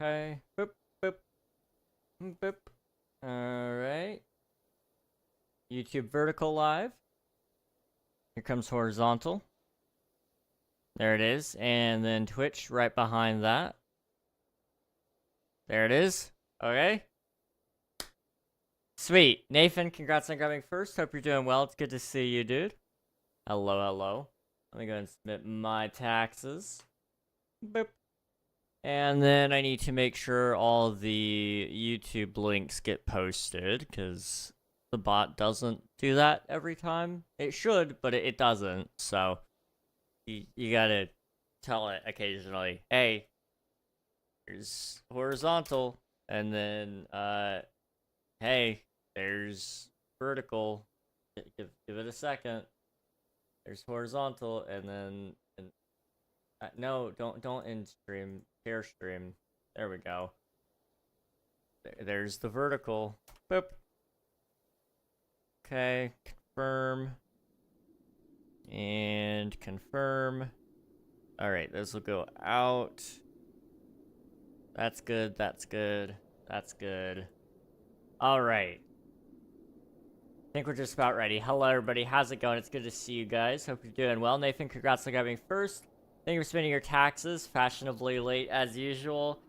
Okay. Boop, boop, boop. Alright. YouTube vertical live. Here comes horizontal. There it is. And then Twitch right behind that. There it is. Okay. Sweet. Nathan, congrats on coming first. Hope you're doing well. It's good to see you, dude. Hello, hello. Let me go and submit my taxes. Boop. And then I need to make sure all the YouTube links get posted, because the bot doesn't do that every time. It should, but it doesn't. So you gotta tell it occasionally, hey, there's horizontal, and then hey, there's vertical. Give it a second. There's horizontal, and then no, don't end stream, share stream. There we go. There's the vertical. Boop. Okay, confirm. And confirm. Alright, this will go out. That's good, that's good, that's good. Alright. I think we're just about ready. Hello, everybody. How's it going? It's good to see you guys. Hope you're doing well. Nathan, congrats on coming first. Thank you for spending your taxes. Fashionably late, as usual.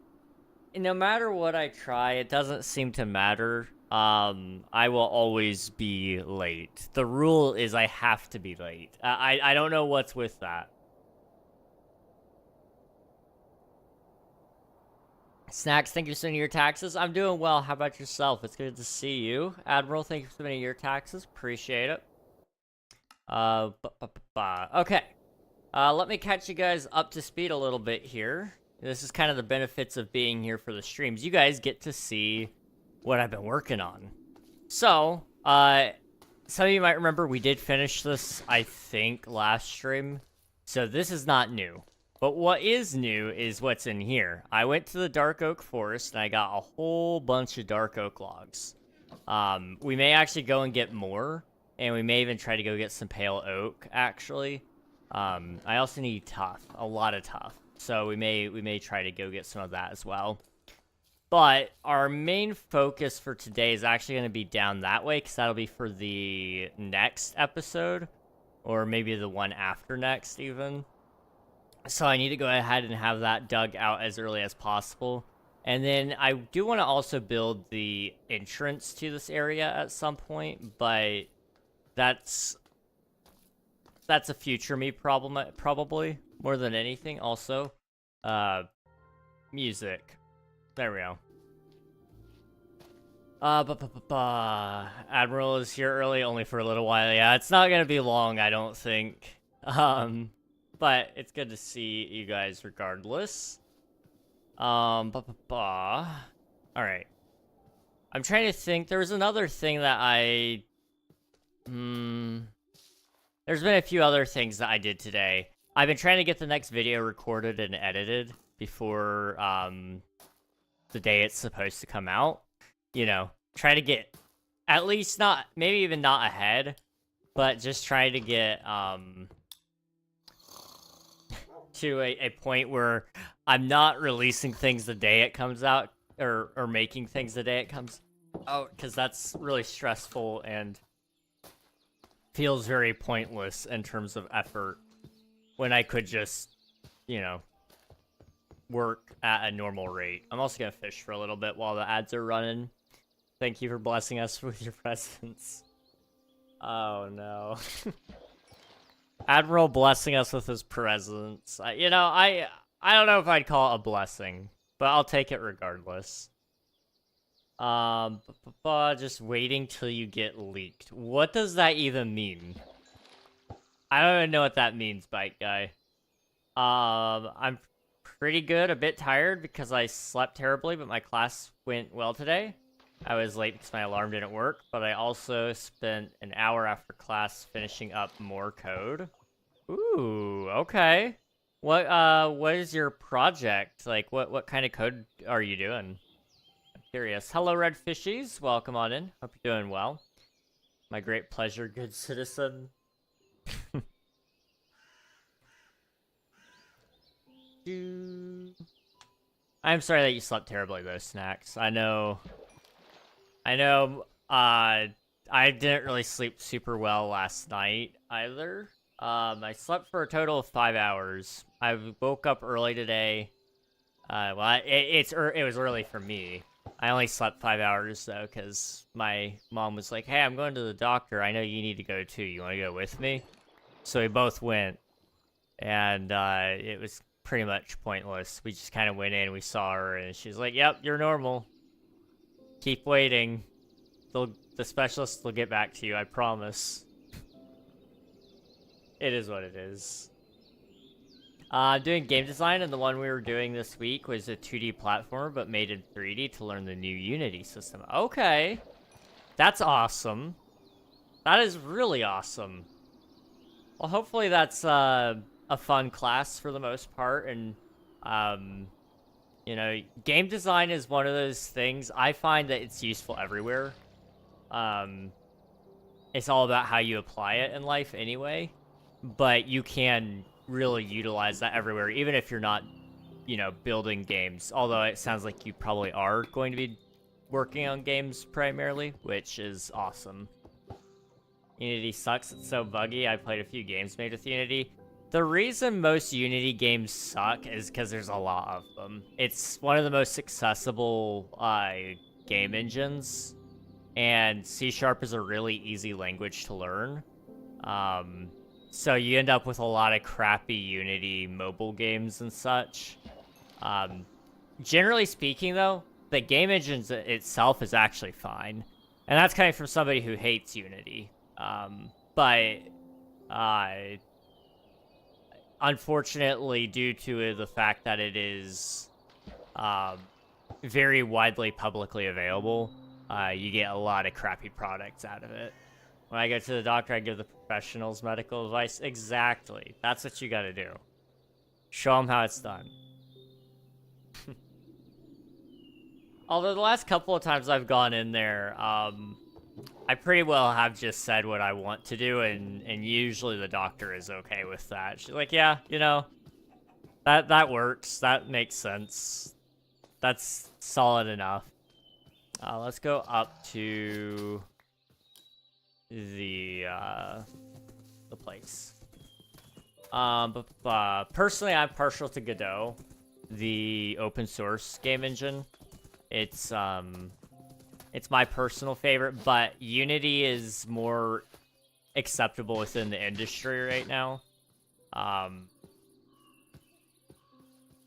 And no matter what I try, it doesn't seem to matter. I will always be late. The rule is I have to be late. I don't know what's with that. Snacks, thank you for sending your taxes. I'm doing well. How about yourself? It's good to see you. Admiral, thank you for sending your taxes. Appreciate it. Okay. Let me catch you guys up to speed a little bit here. This is kind of the benefits of being here for the streams. You guys get to see what I've been working on. So, some of you might remember we did finish this, I think, last stream. So this is not new. But what is new is what's in here. I went to the dark oak forest and I got a whole bunch of dark oak logs. We may actually go and get more, and we may even try to go get some pale oak, actually. I also need tough, a lot of tough. So we may try to go get some of that as well. But our main focus for today is actually going to be down that way, because that'll be for the next episode, or maybe the one after next even. So I need to go ahead and have that dug out as early as possible. And then I do want to also build the entrance to this area at some point, but that's a future me problem, probably, more than anything. Also, music. There we go. Admiral is here early, only for a little while. Yeah, it's not gonna be long, I don't think. But it's good to see you guys regardless. Alright. I'm trying to think. There was another thing that I... There's been a few other things that I did today. I've been trying to get the next video recorded and edited before, the day it's supposed to come out. You know, try to get... At least not... Maybe even not ahead. But just try to get, to a point where I'm not releasing things the day it comes out, or making things the day it comes out, because that's really stressful and feels very pointless in terms of effort, when I could just, you know, work at a normal rate. I'm also gonna fish for a little bit while the ads are running. Thank you for blessing us with your presence. Oh no. Admiral blessing us with his presence. You know, I don't know if I'd call it a blessing, but I'll take it regardless. Just waiting till you get leaked. What does that even mean? I don't even know what that means, Bike Guy. I'm pretty good, a bit tired because I slept terribly, but my class went well today. I was late because my alarm didn't work, but I also spent an hour after class finishing up more code. Ooh, okay. What is your project? Like, what kind of code are you doing? I'm curious. Hello, Red Fishies. Welcome on in. Hope you're doing well. My great pleasure, good citizen. I'm sorry that you slept terribly though, Snacks. I know, I didn't really sleep super well last night either. I slept for a total of 5 hours. I woke up early today. Well, it was early for me. I only slept 5 hours though, because my mom was like, "Hey, I'm going to the doctor. I know you need to go too. You want to go with me?" So we both went, and it was pretty much pointless. We just kind of went in, we saw her, and she's like, "Yep, you're normal. Keep waiting. The specialist will get back to you. I promise." It is what it is. Doing game design, and the one we were doing this week was a 2D platformer, but made in 3D to learn the new Unity system. Okay. That's awesome. That is really awesome. Well, hopefully that's a fun class for the most part, and, you know, game design is one of those things, I find that it's useful everywhere. It's all about how you apply it in life anyway, but you can really utilize that everywhere, even if you're not, you know, building games. Although it sounds like you probably are going to be working on games primarily, which is awesome. Unity sucks, it's so buggy. I played a few games made with Unity. The reason most Unity games suck is because there's a lot of them. It's one of the most accessible game engines, and C# is a really easy language to learn. So you end up with a lot of crappy Unity mobile games and such. Generally speaking, though, the game engine itself is actually fine. And that's coming from somebody who hates Unity. But unfortunately, due to the fact that it is very widely publicly available, you get a lot of crappy products out of it. When I go to the doctor, I give the professionals medical advice. Exactly. That's what you gotta do. Show them how it's done. Although the last couple of times I've gone in there, I pretty well have just said what I want to do, and usually the doctor is okay with that. She's like, yeah, you know, that works. That makes sense. That's solid enough. Let's go up to the place. But personally, I'm partial to Godot, the open source game engine. It's my personal favorite, but Unity is more acceptable within the industry right now.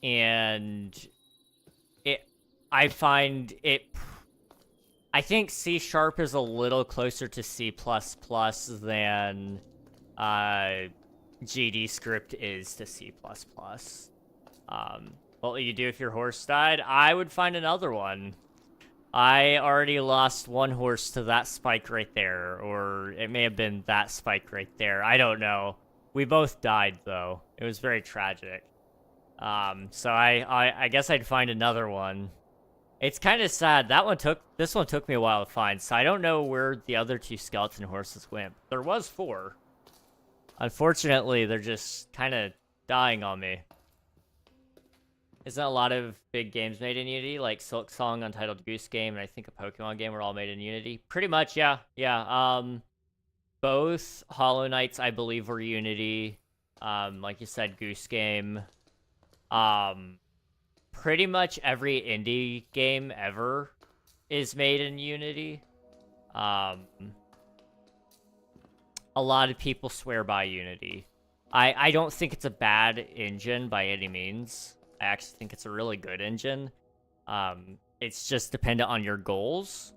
And I find it, I think C# is a little closer to C++ than GD script is to C++. What will you do if your horse died? I would find another one. I already lost one horse to that spike right there, or it may have been that spike right there. I don't know. We both died, though. It was very tragic. So I guess I'd find another one. It's kind of sad. This one took me a while to find, so I don't know where the other two skeleton horses went. There was 4. Unfortunately, they're just kind of dying on me. Isn't a lot of big games made in Unity, like Silk Song, Untitled Goose Game, and I think a Pokemon game were all made in Unity? Pretty much, yeah. Yeah, both Hollow Knights, I believe, were Unity. Like you said, Goose Game. Pretty much every indie game ever is made in Unity. A lot of people swear by Unity. I don't think it's a bad engine by any means. I actually think it's a really good engine. It's just dependent on your goals.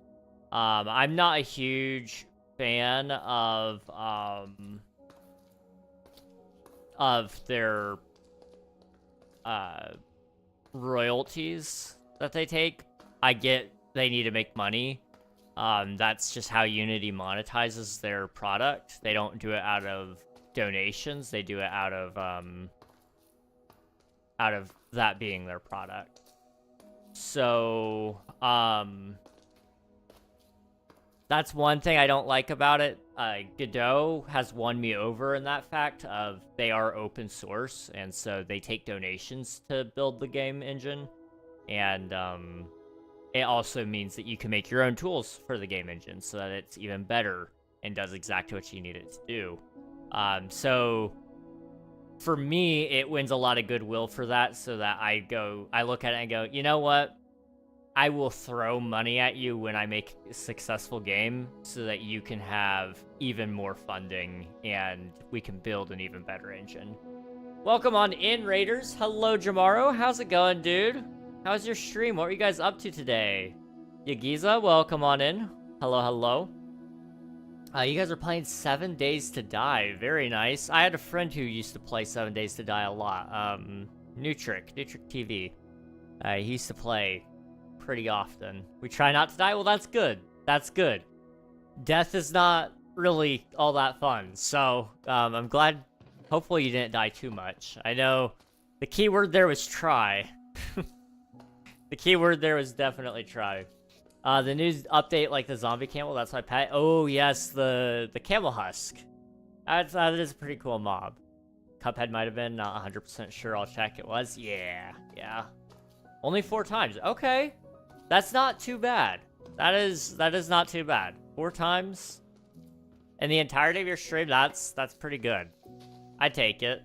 I'm not a huge fan of their royalties that they take. I get they need to make money. That's just how Unity monetizes their product. They don't do it out of donations. They do it out of that being their product. So, that's one thing I don't like about it. Godot has won me over in that fact of they are open source, and so they take donations to build the game engine. And it also means that you can make your own tools for the game engine so that it's even better and does exactly what you need it to do. So for me, it wins a lot of goodwill for that, so that I look at it and go, you know what? I will throw money at you when I make a successful game so that you can have even more funding and we can build an even better engine. Welcome on in, Raiders. Hello, Jamaro. How's it going, dude? How's your stream? What were you guys up to today? Yagiza, welcome on in. Hello, hello. You guys are playing 7 Days to Die. Very nice. I had a friend who used to play 7 Days to Die a lot. Nutric TV. He used to play pretty often. We try not to die? Well, that's good. That's good. Death is not really all that fun. So, I'm glad. Hopefully you didn't die too much. I know the key word there was try. The key word there was definitely try. The news update, like the zombie camel, that's my pet. Oh, yes, the camel husk. That is a pretty cool mob. Cuphead might have been, not 100% sure. I'll check. It was? Yeah. Only 4 times. Okay. That's not too bad. That is not too bad. 4 times in the entirety of your stream, that's pretty good. I take it.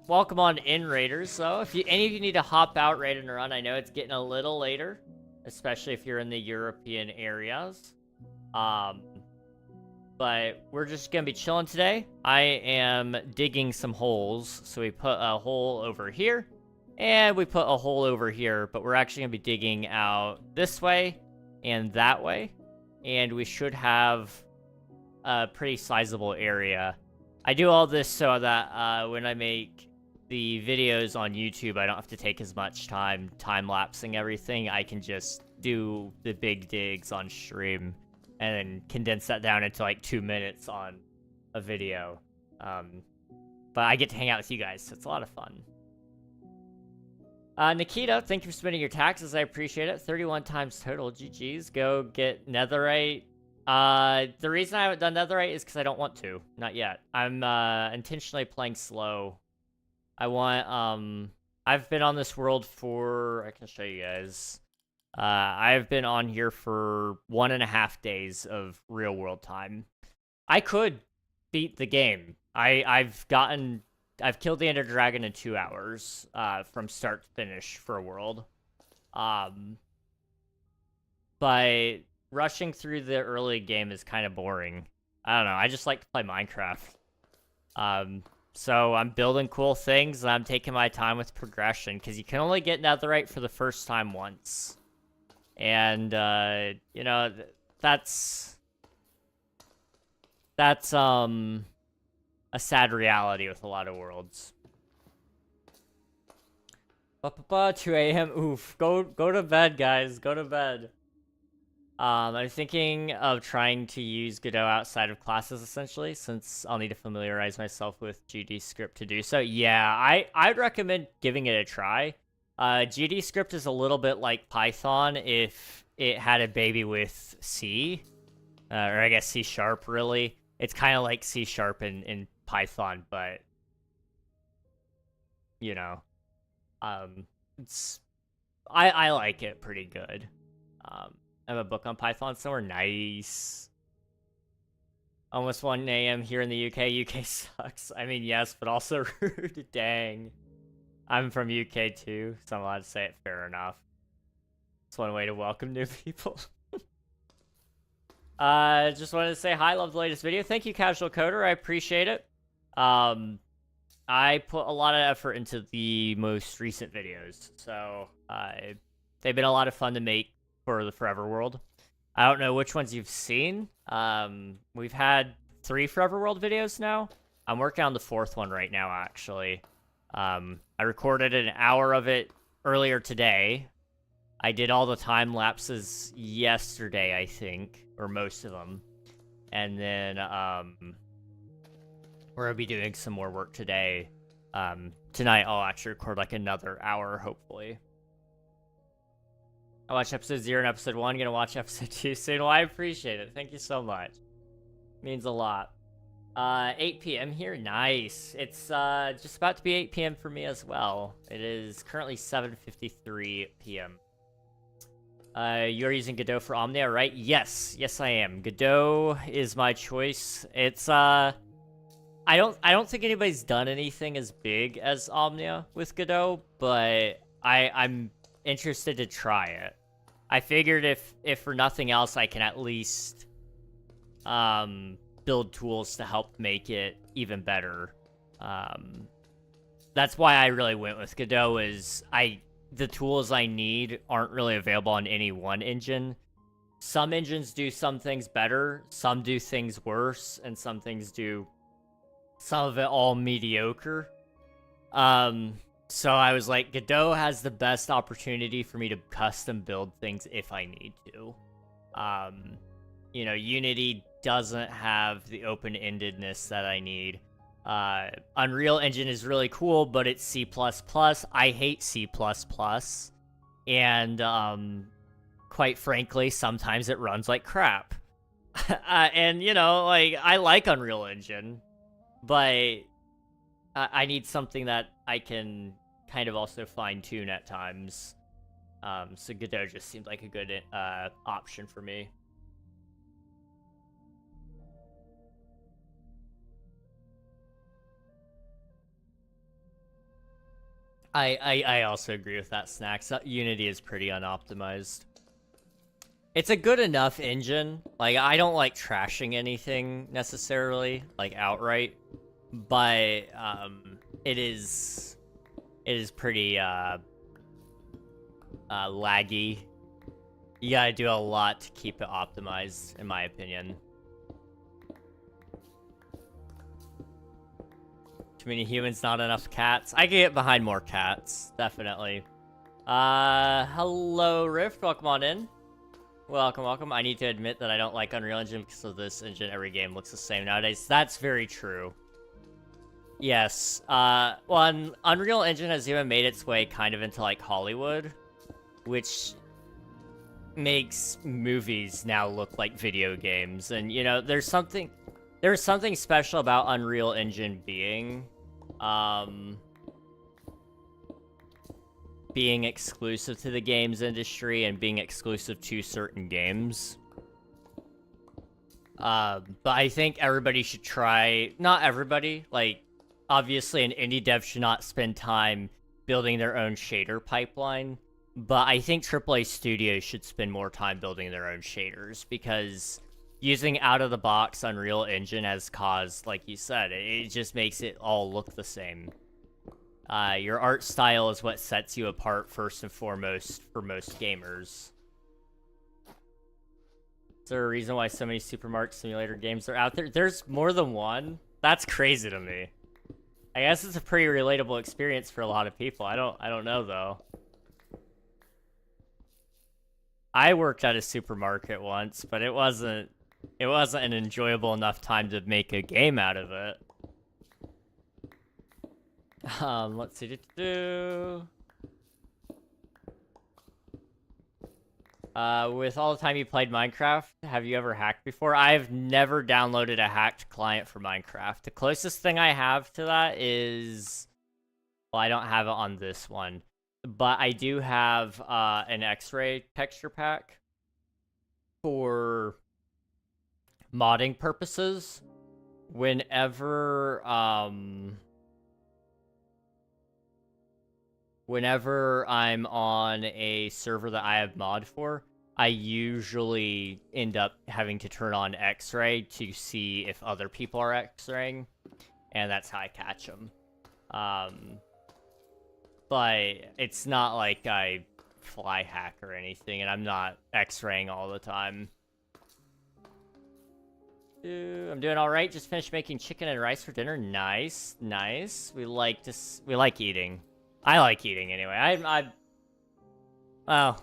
Welcome on in, Raiders. So if any of you need to hop out, raid and run, I know it's getting a little later, especially if you're in the European areas. But we're just gonna be chilling today. I am digging some holes. So we put a hole over here, and we put a hole over here, but we're actually gonna be digging out this way and that way, and we should have a pretty sizable area. I do all this so that when I make the videos on YouTube, I don't have to take as much time-lapsing everything. I can just do the big digs on stream and then condense that down into like 2 minutes on a video. But I get to hang out with you guys, so it's a lot of fun. Nikita, thank you for submitting your taxes. I appreciate it. 31 times total. GG's. Go get netherite. The reason I haven't done netherite is because I don't want to. Not yet. I'm intentionally playing slow. I want, I've been on this world for, I can show you guys. I've been on here for 1.5 days of real world time. I could beat the game. I've killed the Ender Dragon in 2 hours, from start to finish for a world. But rushing through the early game is kind of boring. I don't know, I just like to play Minecraft. So I'm building cool things, and I'm taking my time with progression, because you can only get netherite for the first time once. And, you know, that's a sad reality with a lot of worlds. 2 a.m. Oof. Go to bed, guys. Go to bed. I'm thinking of trying to use Godot outside of classes, essentially, since I'll need to familiarize myself with GD script to do so. Yeah, I'd recommend giving it a try. GD script is a little bit like Python if it had a baby with C, or I guess C Sharp, really. It's kind of like C Sharp in Python, but, you know, I like it pretty good. I have a book on Python somewhere. Nice. Almost 1 a.m. here in the UK. UK sucks. I mean, yes, but also rude. Dang. I'm from UK too, so I'm allowed to say it. Fair enough. It's one way to welcome new people. Just wanted to say hi. Love the latest video. Thank you, Casual Coder. I appreciate it. I put a lot of effort into the most recent videos, so they've been a lot of fun to make for the Forever World. I don't know which ones you've seen. We've had 3 Forever World videos now. I'm working on the 4th one right now, actually. I recorded an hour of it earlier today. I did all the time lapses yesterday, I think, or most of them. And then we're gonna be doing some more work today. Tonight I'll actually record like another hour, hopefully. I watched episode 0 and episode 1. Gonna watch episode 2 soon. Well, I appreciate it. Thank you so much. Means a lot. 8 p.m. here. Nice. It's just about to be 8 p.m. for me as well. It is currently 7:53 p.m. You're using Godot for Omnia, right? Yes, I am. Godot is my choice. It's I don't think anybody's done anything as big as Omnia with Godot, but I'm interested to try it. I figured if for nothing else, I can at least build tools to help make it even better. That's why I really went with Godot. The tools I need aren't really available on any one engine. Some engines do some things better, some do things worse, and some things do some of it all mediocre. So I was like, Godot has the best opportunity for me to custom build things if I need to. Unity doesn't have the open-endedness that I need. Unreal Engine is really cool, but it's C++. I hate C++. And, quite frankly, sometimes it runs like crap. And, I like Unreal Engine, but I need something that I can kind of also fine-tune at times. So Godot just seemed like a good option for me. I also agree with that, Snacks. Unity is pretty unoptimized. It's a good enough engine. Like, I don't like trashing anything necessarily, like outright, but it is pretty laggy. You gotta do a lot to keep it optimized, in my opinion. Too many humans, not enough cats. I can get behind more cats, definitely. Hello, Rift. Welcome on in. Welcome. I need to admit that I don't like Unreal Engine because of this engine. Every game looks the same nowadays. That's very true. Yes. Unreal Engine has even made its way kind of into, like, Hollywood, which makes movies now look like video games. And, there's something special about Unreal Engine being exclusive to the games industry and being exclusive to certain games. But I think everybody should try, not everybody, like, obviously an indie dev should not spend time building their own shader pipeline, but I think AAA studios should spend more time building their own shaders, because using out-of-the-box Unreal Engine has caused, like you said, it just makes it all look the same. Your art style is what sets you apart first and foremost for most gamers. Is there a reason why so many Super Mario Simulator games are out there? There's more than one? That's crazy to me. I guess it's a pretty relatable experience for a lot of people. I don't know, though. I worked at a supermarket once, but it wasn't an enjoyable enough time to make a game out of it. Let's see. With all the time you played Minecraft, have you ever hacked before? I've never downloaded a hacked client for Minecraft. The closest thing I have to that is... Well, I don't have it on this one. But I do have an X-ray texture pack for modding purposes. Whenever I'm on a server that I have mod for, I usually end up having to turn on X-ray to see if other people are X-raying, and that's how I catch them. But it's not like I fly hack or anything, and I'm not X-raying all the time. I'm doing all right. Just finished making chicken and rice for dinner. Nice. We like eating. I like eating anyway. Well,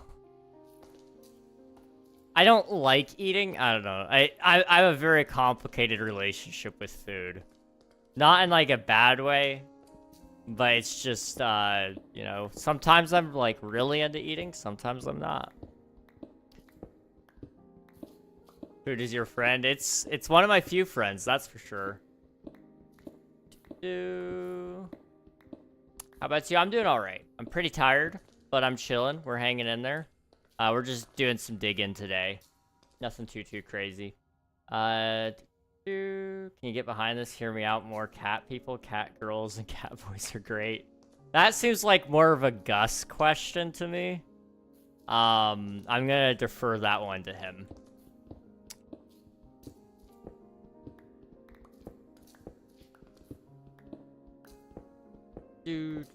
I don't like eating. I don't know. I have a very complicated relationship with food. Not in, like, a bad way, but it's just, sometimes I'm, like, really into eating. Sometimes I'm not. Food is your friend. It's one of my few friends, that's for sure. How about you? I'm doing all right. I'm pretty tired, but I'm chilling. We're hanging in there. We're just doing some digging today. Nothing too crazy. Can you get behind this? Hear me out. More cat people, cat girls, and cat boys are great. That seems like more of a Gus question to me. I'm gonna defer that one to him. Did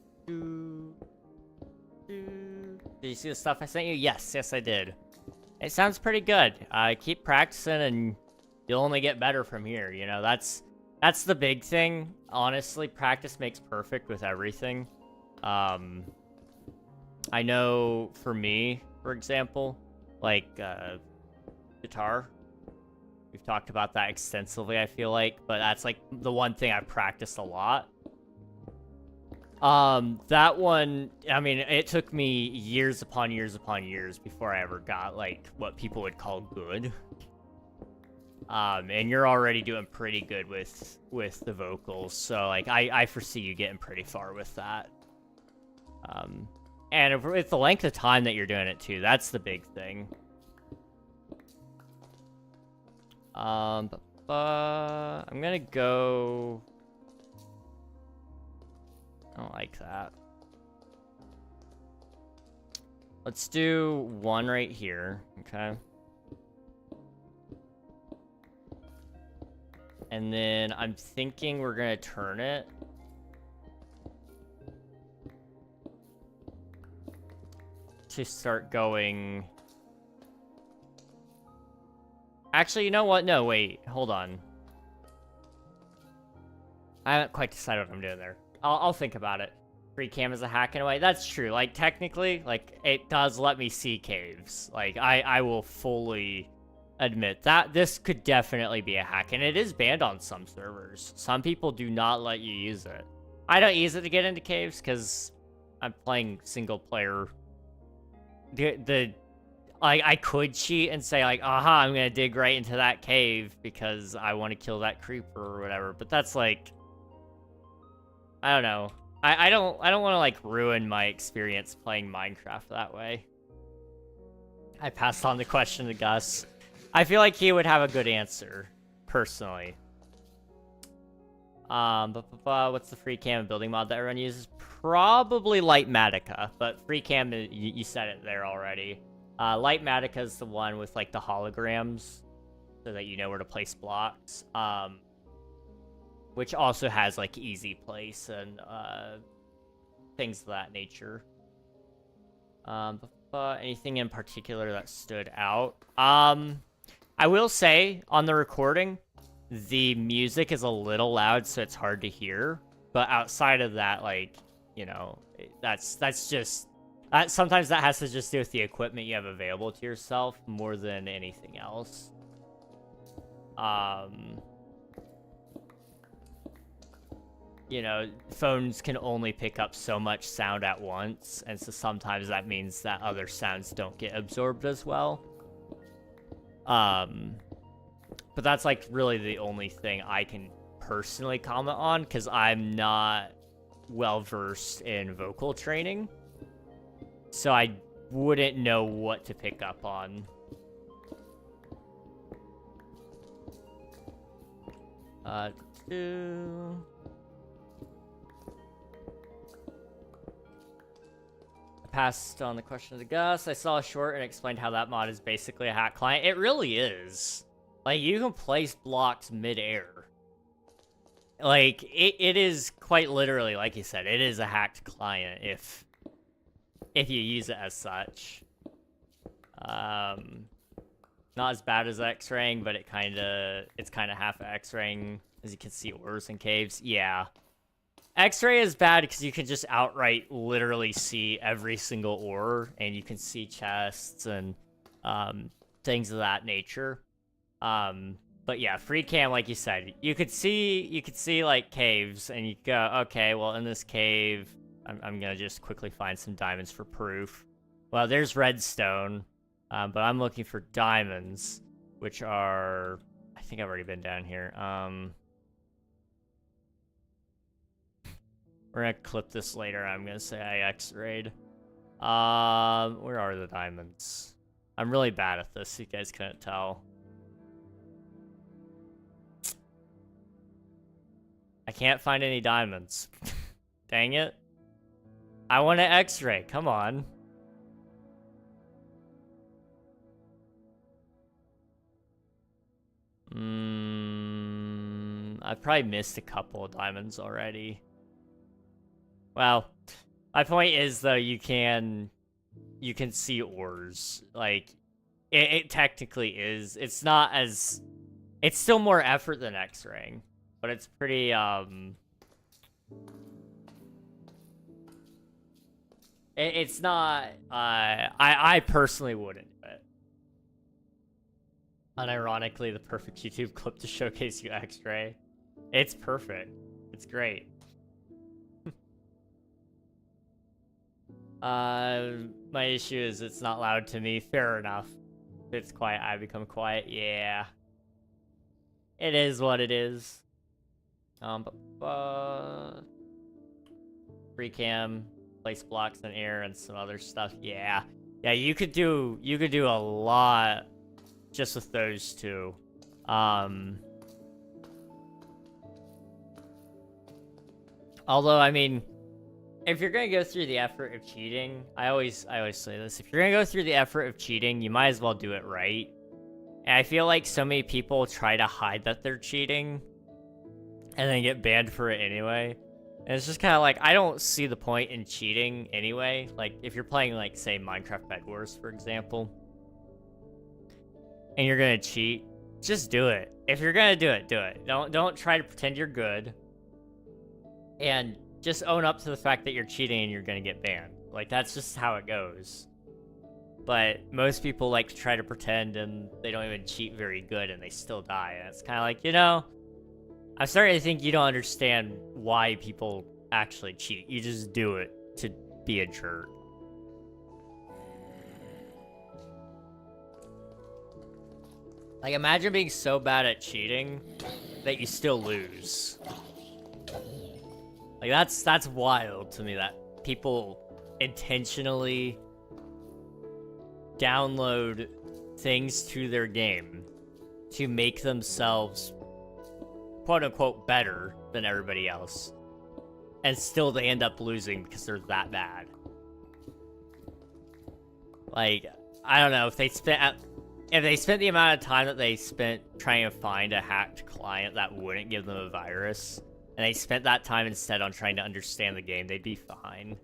you see the stuff I sent you? Yes, I did. It sounds pretty good. Keep practicing and you'll only get better from here, you know? That's the big thing. Honestly, practice makes perfect with everything. I know for me, for example, like guitar. We've talked about that extensively, I feel like, but that's like the one thing I practiced a lot. That one, I mean, it took me years upon years upon years before I ever got, like, what people would call good. And you're already doing pretty good with the vocals, so, like, I foresee you getting pretty far with that. And with the length of time that you're doing it, too, that's the big thing. I'm gonna go... I don't like that. Let's do one right here, okay? And then I'm thinking we're gonna turn it to start going... Actually, you know what? No, wait. Hold on. I haven't quite decided what I'm doing there. I'll think about it. Free cam is a hack in a way. That's true. Like, technically, like, it does let me see caves. Like, I will fully admit that this could definitely be a hack. And it is banned on some servers. Some people do not let you use it. I don't use it to get into caves because I'm playing single player. I could cheat and say, like, aha, I'm going to dig right into that cave because I want to kill that creeper or whatever. But that's, like... I don't know. I don't want to, like, ruin my experience playing Minecraft that way. I passed on the question to Gus. I feel like he would have a good answer, personally. What's the free cam building mod that everyone uses? Probably Lightmatica, but free cam, you said it there already. Lightmatica is the one with, like, the holograms, so that you know where to place blocks. Which also has, like, easy place and things of that nature. Anything in particular that stood out? I will say, on the recording, the music is a little loud, so it's hard to hear. But outside of that, like, you know, that's just... sometimes that has to just do with the equipment you have available to yourself more than anything else. You know, phones can only pick up so much sound at once, and so sometimes that means that other sounds don't get absorbed as well. But that's, like, really the only thing I can personally comment on, because I'm not well-versed in vocal training. So I wouldn't know what to pick up on. Passed on the question to Gus. I saw a short and explained how that mod is basically a hack client. It really is. Like, you can place blocks mid-air. Like, it is quite literally, like you said, it is a hacked client if you use it as such. Not as bad as X-raying, but it's kind of half X-raying, as you can see ores in caves. Yeah. X-ray is bad because you can just outright literally see every single ore, and you can see chests and things of that nature. But yeah, free cam, like you said, you could see like caves, and you go, okay, well, in this cave, I'm gonna just quickly find some diamonds for proof. Well, there's redstone, but I'm looking for diamonds, which are, I think I've already been down here. We're gonna clip this later. I'm gonna say I X-rayed. Where are the diamonds? I'm really bad at this. You guys couldn't tell. I can't find any diamonds. Dang it. I want to X-ray. Come on. I've probably missed a couple of diamonds already. Well, my point is though, you can see ores. Like, it technically is. It's not as, it's still more effort than X-raying, but it's pretty it's not. I personally wouldn't do it. Unironically, the perfect YouTube clip to showcase you X-ray. It's perfect. It's great. My issue is it's not loud to me. Fair enough. If it's quiet, I become quiet. Yeah. It is what it is. Free cam, place blocks in air, and some other stuff. Yeah. Yeah, you could do a lot just with those two. Although, I mean, if you're gonna go through the effort of cheating, I always say this, if you're gonna go through the effort of cheating, you might as well do it right. And I feel like so many people try to hide that they're cheating and then get banned for it anyway. And it's just kind of like, I don't see the point in cheating anyway. Like, if you're playing, like, say, Minecraft Bed Wars, for example, and you're gonna cheat, just do it. If you're gonna do it, do it. Don't try to pretend you're good. And just own up to the fact that you're cheating and you're gonna get banned. Like, that's just how it goes. But most people like to try to pretend and they don't even cheat very good and they still die. And it's kind of like, you know, I'm starting to think you don't understand why people actually cheat. You just do it to be a jerk. Like, imagine being so bad at cheating that you still lose. Like, that's wild to me, that people intentionally download things to their game to make themselves quote-unquote better than everybody else, and still they end up losing because they're that bad. Like, I don't know, if they spent the amount of time that they spent trying to find a hacked client that wouldn't give them a virus, and they spent that time instead on trying to understand the game, they'd be fine.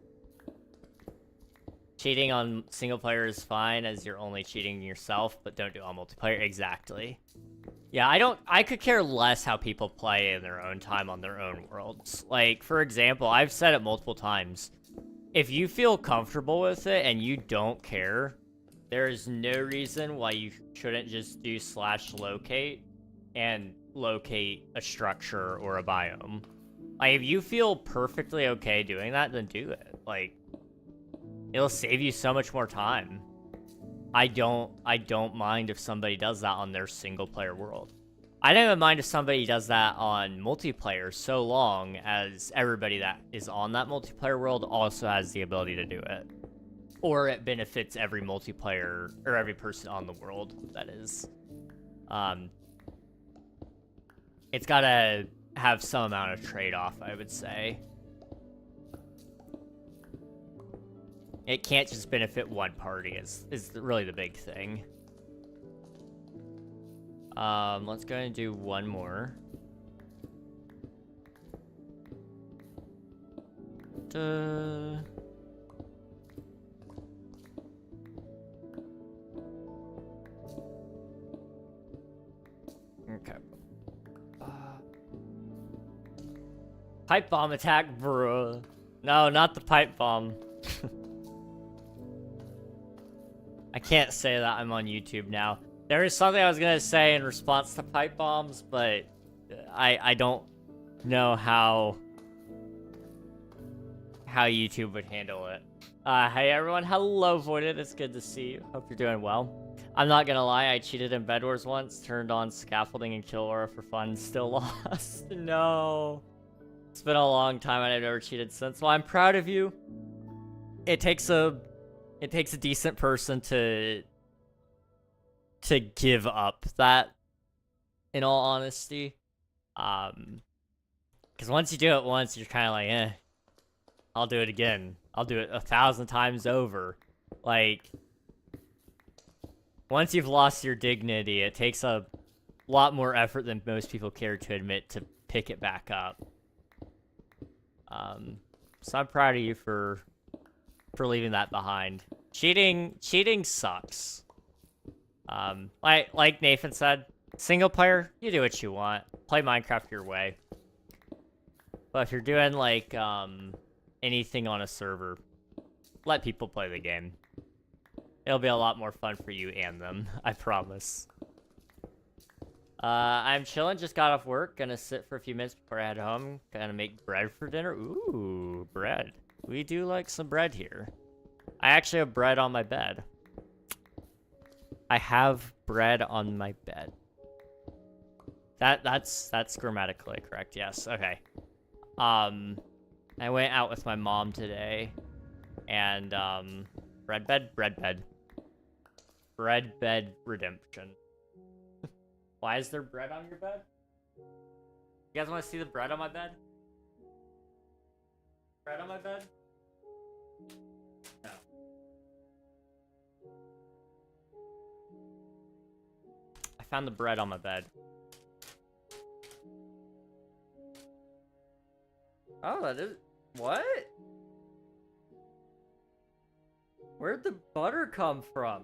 Cheating on single player is fine as you're only cheating yourself, but don't do it on multiplayer. Exactly. Yeah, I could care less how people play in their own time on their own worlds. Like, for example, I've said it multiple times. If you feel comfortable with it and you don't care, there is no reason why you shouldn't just do /locate and locate a structure or a biome. Like, if you feel perfectly okay doing that, then do it. Like, it'll save you so much more time. I don't mind if somebody does that on their single player world. I don't even mind if somebody does that on multiplayer, so long as everybody that is on that multiplayer world also has the ability to do it. Or it benefits every multiplayer, or every person on the world, that is. It's gotta have some amount of trade-off, I would say. It can't just benefit one party, is really the big thing. Let's go and do one more. Duh. Okay. Pipe bomb attack, bruh. No, not the pipe bomb. I can't say that, I'm on YouTube now. There is something I was gonna say in response to pipe bombs, but I don't know how YouTube would handle it. Hey everyone, hello Voided, it's good to see you. Hope you're doing well. I'm not gonna lie, I cheated in Bed Wars once, turned on scaffolding and kill aura for fun, still lost. No. It's been a long time and I've never cheated since. Well, I'm proud of you. It takes a decent person to give up that, in all honesty. Because once you do it once, you're kind of like, eh, I'll do it again. I'll do it 1,000 times over. Like, once you've lost your dignity, it takes a lot more effort than most people care to admit to pick it back up. So I'm proud of you for leaving that behind. Cheating sucks. Like Nathan said, single player, you do what you want. Play Minecraft your way. But if you're doing like anything on a server, let people play the game. It'll be a lot more fun for you and them, I promise. I'm chilling, just got off work, gonna sit for a few minutes before I head home, gonna make bread for dinner. Ooh, bread. We do like some bread here. I actually have bread on my bed. I have bread on my bed. That's grammatically correct, yes, okay. I went out with my mom today, and, bread bed redemption. Why is there bread on your bed? You guys want to see the bread on my bed? Bread on my bed? No. I found the bread on my bed. Oh, that is... What? Where'd the butter come from?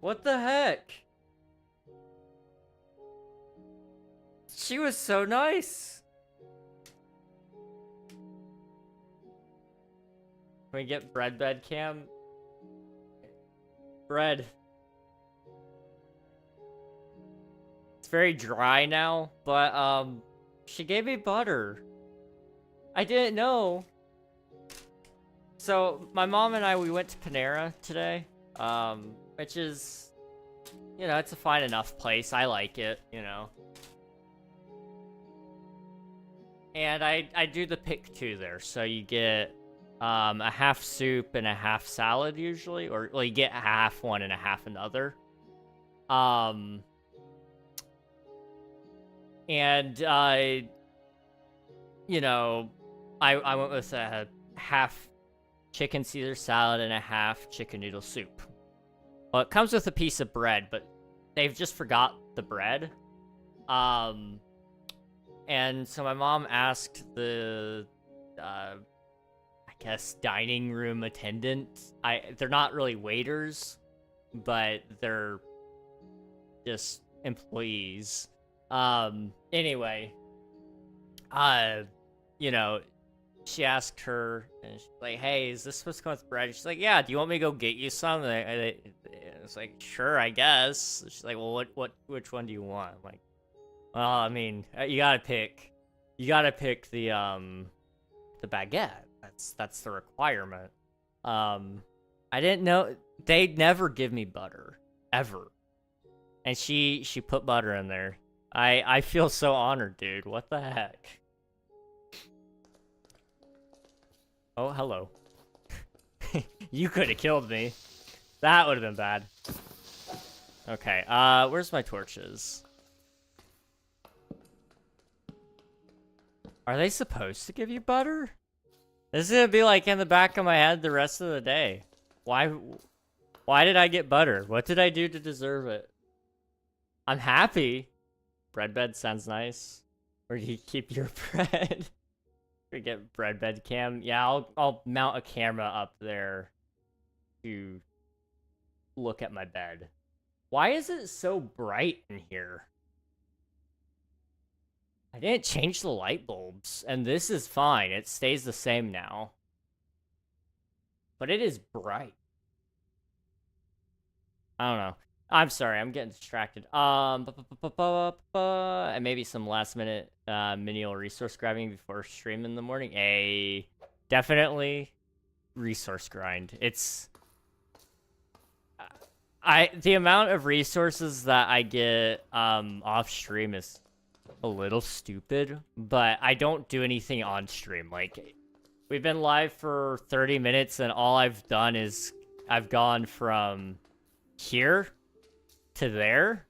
What the heck? She was so nice. Can we get bread bed cam? Bread. It's very dry now, but she gave me butter. I didn't know. So my mom and I, we went to Panera today. Which is, you know, it's a fine enough place. I like it, you know. And I do the pick two there. So you get a half soup and a half salad usually, or well, you get half one and a half another. And you know, I went with a half chicken Caesar salad and a half chicken noodle soup. Well, it comes with a piece of bread, but they've just forgot the bread. And so my mom asked the, I guess, dining room attendant. They're not really waiters, but they're just employees. Anyway, you know, she asked her, and she's like, hey, is this what's going with bread? She's like, yeah, do you want me to go get you some? And it's like, sure, I guess. She's like, well, which one do you want? I'm like, well, I mean, you gotta pick the baguette. That's the requirement. I didn't know, they'd never give me butter, ever. And she put butter in there. I feel so honored, dude. What the heck? Oh, hello. You could have killed me. That would have been bad. Okay, where's my torches? Are they supposed to give you butter? This is gonna be like in the back of my head the rest of the day. Why did I get butter? What did I do to deserve it? I'm happy. Bread bed sounds nice. Where do you keep your bread? We get bread bed cam. Yeah, I'll mount a camera up there to look at my bed. Why is it so bright in here? I didn't change the light bulbs, and this is fine. It stays the same now. But it is bright. I don't know. I'm sorry, I'm getting distracted. And maybe some last minute menial resource grabbing before stream in the morning. Definitely resource grind. It's The amount of resources that I get off stream is a little stupid, but I don't do anything on stream. Like, we've been live for 30 minutes and all I've done is I've gone from here to there.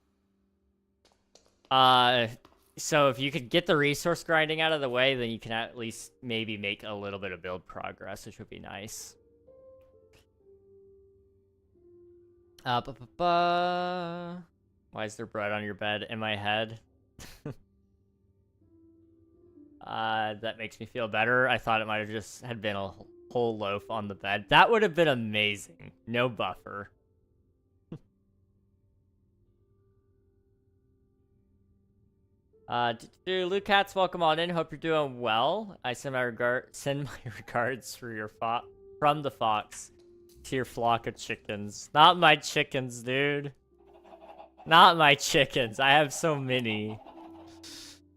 So if you could get the resource grinding out of the way, then you can at least maybe make a little bit of build progress, which would be nice. Why is there bread on your bed? In my head? That makes me feel better. I thought it might have just had been a whole loaf on the bed. That would have been amazing. No buffer. Luke Cats, welcome on in. Hope you're doing well. I send my regards for from the fox to your flock of chickens. Not my chickens, dude. Not my chickens. I have so many.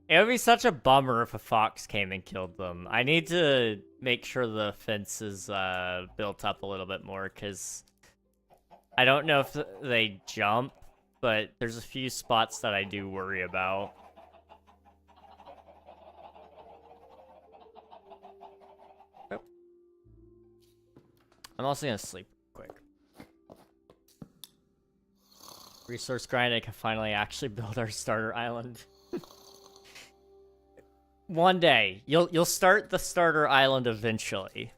It would be such a bummer if a fox came and killed them. I need to make sure the fence is built up a little bit more, because I don't know if they jump, but there's a few spots that I do worry about. I'm also gonna sleep quick. Resource grind, I can finally actually build our starter island. One day, you'll start the starter island eventually.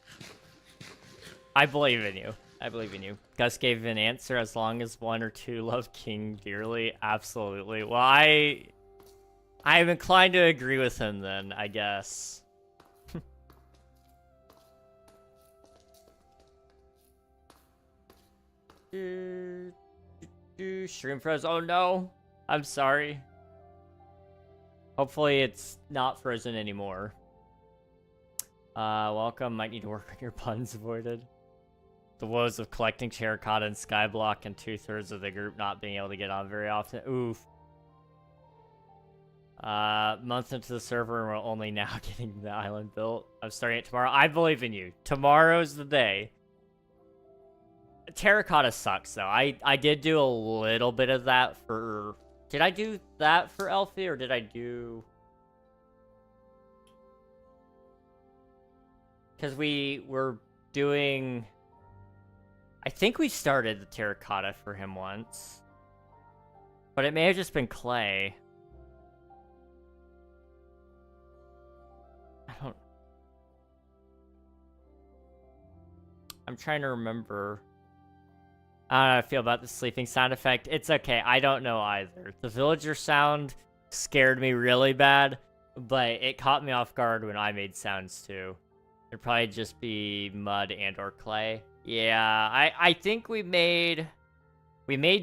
I believe in you. I believe in you. Gus gave an answer, as long as one or two love King dearly. Absolutely. Well, I'm inclined to agree with him then, I guess. Stream froze. Oh no. I'm sorry. Hopefully it's not frozen anymore. Welcome. Might need to work on your puns avoided. The woes of collecting terracotta and skyblock and 2/3 of the group not being able to get on very often. Oof. Month into the server and we're only now getting the island built. I'm starting it tomorrow. I believe in you. Tomorrow's the day. Terracotta sucks though. I did do a little bit of that for... Did I do that for Elfie, or did I do... Because we were doing... I think we started the terracotta for him once. But it may have just been clay. I'm trying to remember... I don't know how I feel about the sleeping sound effect. It's okay. I don't know either. The villager sound scared me really bad, but it caught me off guard when I made sounds too. It'd probably just be mud and or clay. Yeah, I think we made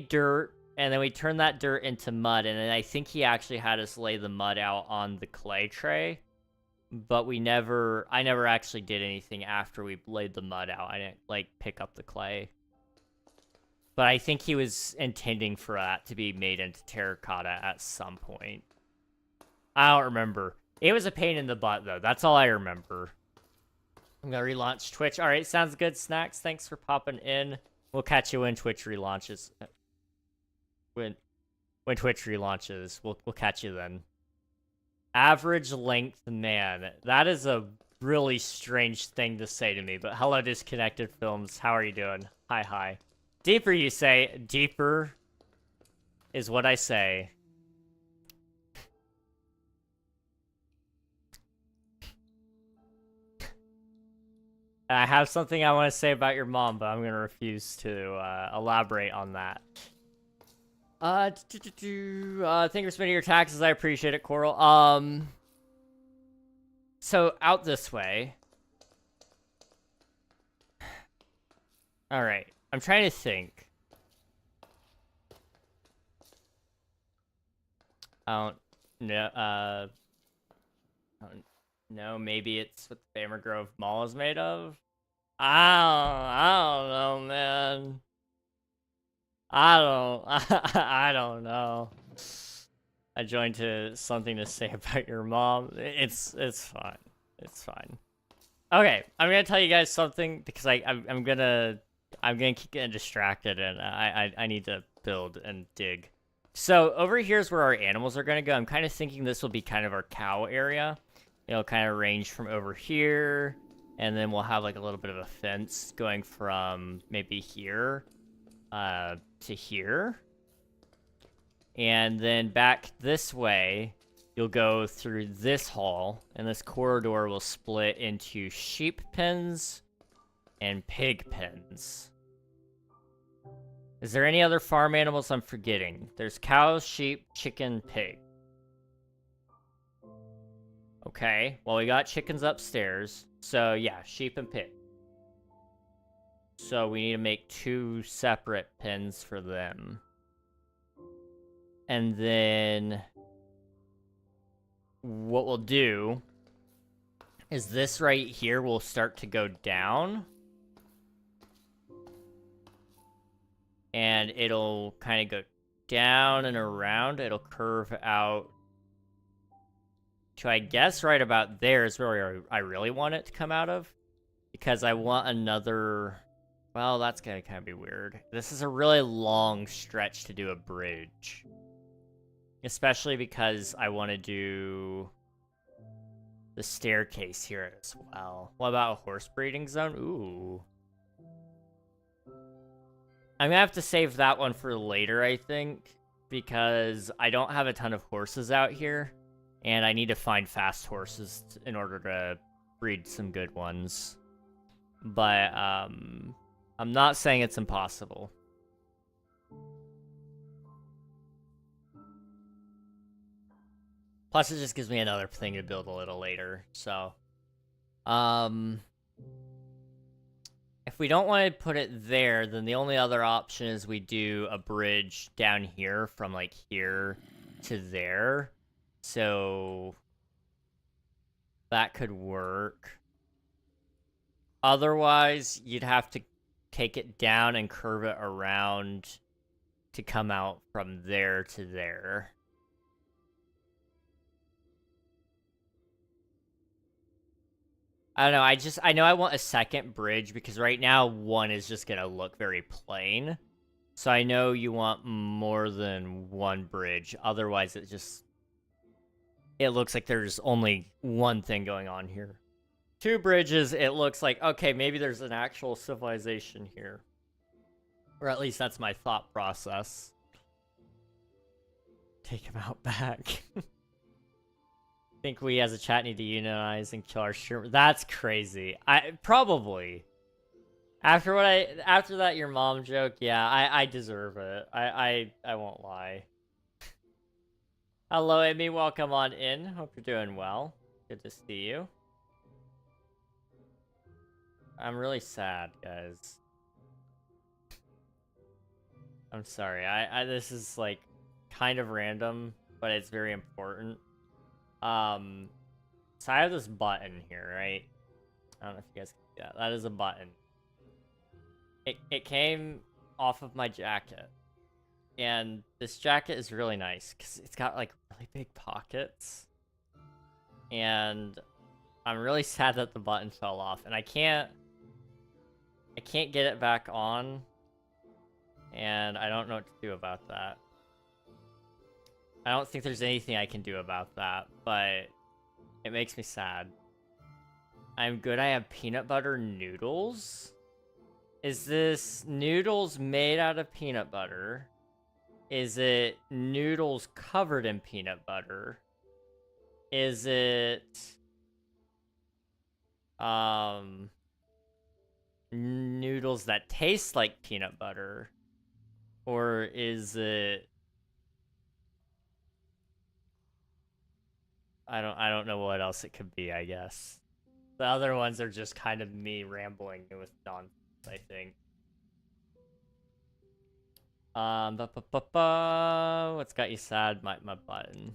dirt, and then we turned that dirt into mud, and then I think he actually had us lay the mud out on the clay tray. But I never actually did anything after we laid the mud out. I didn't, like, pick up the clay. But I think he was intending for that to be made into terracotta at some point. I don't remember. It was a pain in the butt, though. That's all I remember. I'm gonna relaunch Twitch. Alright, sounds good, Snacks. Thanks for popping in. We'll catch you when Twitch relaunches. When Twitch relaunches, we'll catch you then. Average length man. That is a really strange thing to say to me, but hello, Disconnected Films. How are you doing? Hi. Deeper, you say. Deeper is what I say. I have something I want to say about your mom, but I'm going to refuse to elaborate on that. Thank you for spending your taxes. I appreciate it, Coral. So out this way. All right. I'm trying to think. I don't know. Maybe it's what the Famer Grove Mall is made of. I don't know, man. I don't know. I joined to something to say about your mom. It's fine. It's fine. Okay, I'm gonna tell you guys something because I'm gonna I'm gonna keep getting distracted, and I need to build and dig. So over here is where our animals are gonna go. I'm kind of thinking this will be kind of our cow area. It'll kind of range from over here, and then we'll have like a little bit of a fence going from maybe here to here. And then back this way, you'll go through this hall, and this corridor will split into sheep pens and pig pens. Is there any other farm animals I'm forgetting? There's cows, sheep, chicken, pig. Okay, well, we got chickens upstairs. So, yeah, sheep and pig. So, we need to make 2 separate pens for them. And then what we'll do is this right here will start to go down. And it'll kind of go down and around. It'll curve out to, I guess, right about there is where I really want it to come out of. Because I want another... Well, that's going to kind of be weird. This is a really long stretch to do a bridge. Especially because I want to do the staircase here as well. What about a horse breeding zone? Ooh. I'm gonna have to save that one for later, I think, because I don't have a ton of horses out here, and I need to find fast horses in order to breed some good ones. But, I'm not saying it's impossible. Plus, it just gives me another thing to build a little later, so... If we don't want to put it there, then the only other option is we do a bridge down here from, like, here to there. So... that could work. Otherwise, you'd have to take it down and curve it around to come out from there to there. I don't know, I know I want a second bridge, because right now one is just gonna look very plain. So I know you want more than one bridge, otherwise it looks like there's only one thing going on here. 2 bridges, it looks like, okay, maybe there's an actual civilization here. Or at least that's my thought process. Take him out back. Think we as a chat need to unionize and kill our streamer. That's crazy. Probably. After that your mom joke, yeah, I deserve it. I won't lie. Hello, Amy, welcome on in. Hope you're doing well. Good to see you. I'm really sad, guys. I'm sorry. This is like kind of random, but it's very important. So I have this button here, right? I don't know if you guys can see that. That is a button. It came off of my jacket. And this jacket is really nice because it's got like really big pockets. And I'm really sad that the button fell off, and I can't get it back on. And I don't know what to do about that. I don't think there's anything I can do about that, but it makes me sad. I'm good. I have peanut butter noodles. Is this noodles made out of peanut butter? Is it noodles covered in peanut butter? Is it noodles that taste like peanut butter? Or is it... I don't know what else it could be, I guess. The other ones are just kind of me rambling with nonsense, I think. What's got you sad? My button.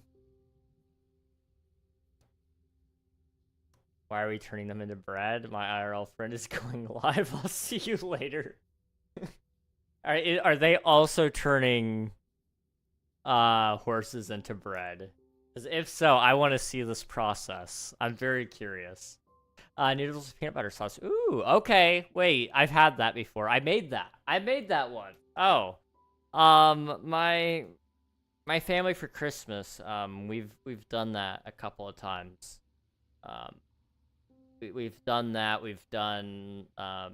Why are we turning them into bread? My IRL friend is going live. I'll see you later. Are they also turning horses into bread? Because if so, I want to see this process. I'm very curious. Noodles with peanut butter sauce. Ooh, okay. Wait, I've had that before. I made that. I made that one. Oh. My family for Christmas, we've done that a couple of times. Um, we've done that. We've done, oh,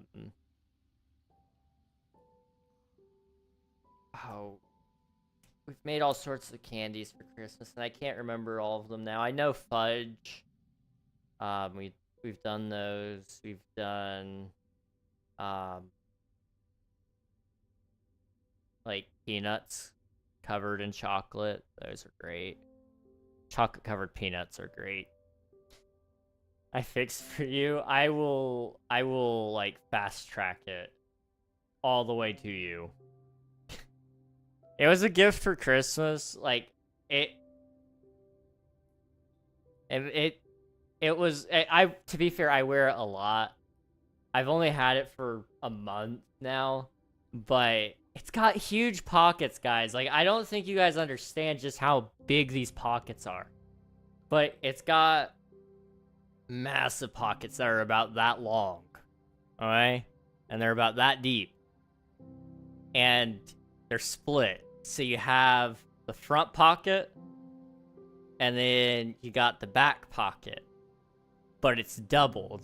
we've made all sorts of candies for Christmas, and I can't remember all of them now. I know fudge. We've done those. We've done, um, like peanuts covered in chocolate. Those are great. Chocolate covered peanuts are great. I fixed for you. I will like fast track it all the way to you. It was a gift for Christmas. Like it was I to be fair, I wear it a lot. I've only had it for a month now, but it's got huge pockets, guys. Like I don't think you guys understand just how big these pockets are. But it's got massive pockets that are about that long. Alright? And they're about that deep. And they're split. So you have the front pocket, and then you got the back pocket. But it's doubled.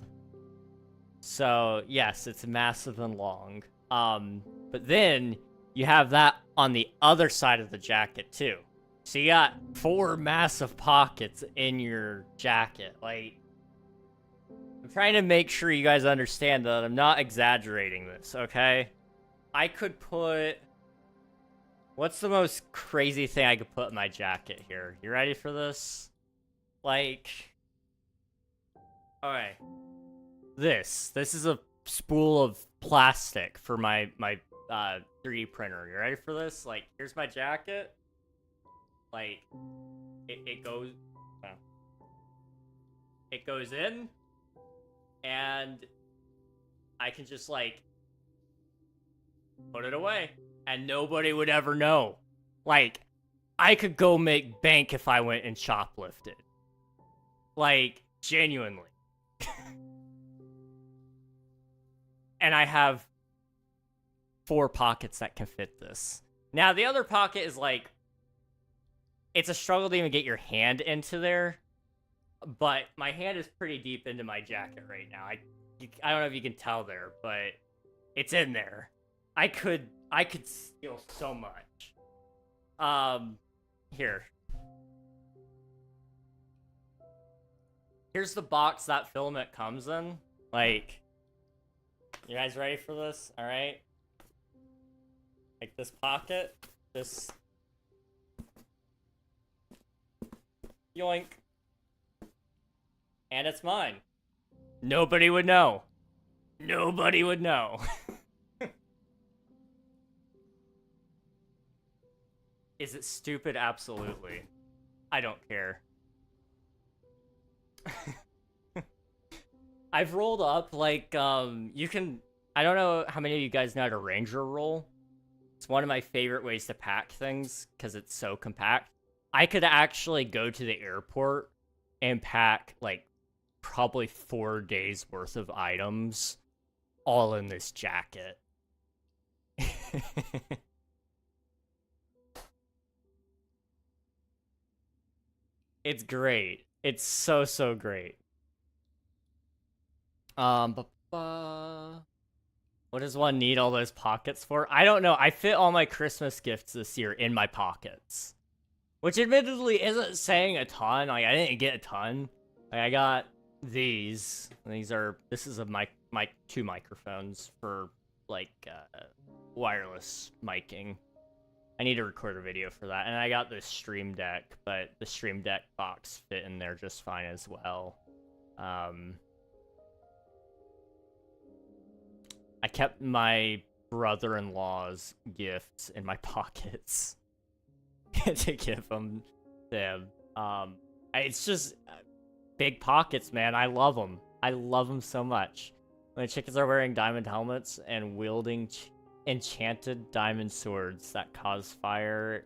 So, yes, it's massive and long. But then you have that on the other side of the jacket, too. So you got 4 massive pockets in your jacket. Like, I'm trying to make sure you guys understand that I'm not exaggerating this, okay? I could put... What's the most crazy thing I could put in my jacket here? You ready for this? Like... Alright. This is a spool of plastic for my 3D printer. You ready for this? Like, here's my jacket. Like, it goes in, and I can just, like, put it away, and nobody would ever know. Like, I could go make bank if I went and shoplifted. Like, genuinely. And I have 4 pockets that can fit this. Now, the other pocket is, like, it's a struggle to even get your hand into there, but my hand is pretty deep into my jacket right now. I don't know if you can tell there, but it's in there. I could steal so much. Here. Here's the box that filament comes in. Like, you guys ready for this? All right. Like this pocket, this. Yoink. And it's mine. Nobody would know. Nobody would know. Is it stupid? Absolutely. I don't care. I've rolled up, like, you can... I don't know how many of you guys know how to Ranger roll. It's one of my favorite ways to pack things, because it's so compact. I could actually go to the airport and pack, like, probably 4 days worth of items all in this jacket. It's great. It's so great. What does one need all those pockets for? I don't know. I fit all my Christmas gifts this year in my pockets. Which admittedly isn't saying a ton. Like, I didn't get a ton. Like, I got these. This is my 2 microphones for, like, wireless miking. I need to record a video for that. And I got this Stream Deck, but the Stream Deck box fit in there just fine as well. I kept my brother-in-law's gifts in my pockets to give them to him. It's just big pockets, man. I love them. I love them so much. When the chickens are wearing diamond helmets and wielding enchanted diamond swords that cause fire,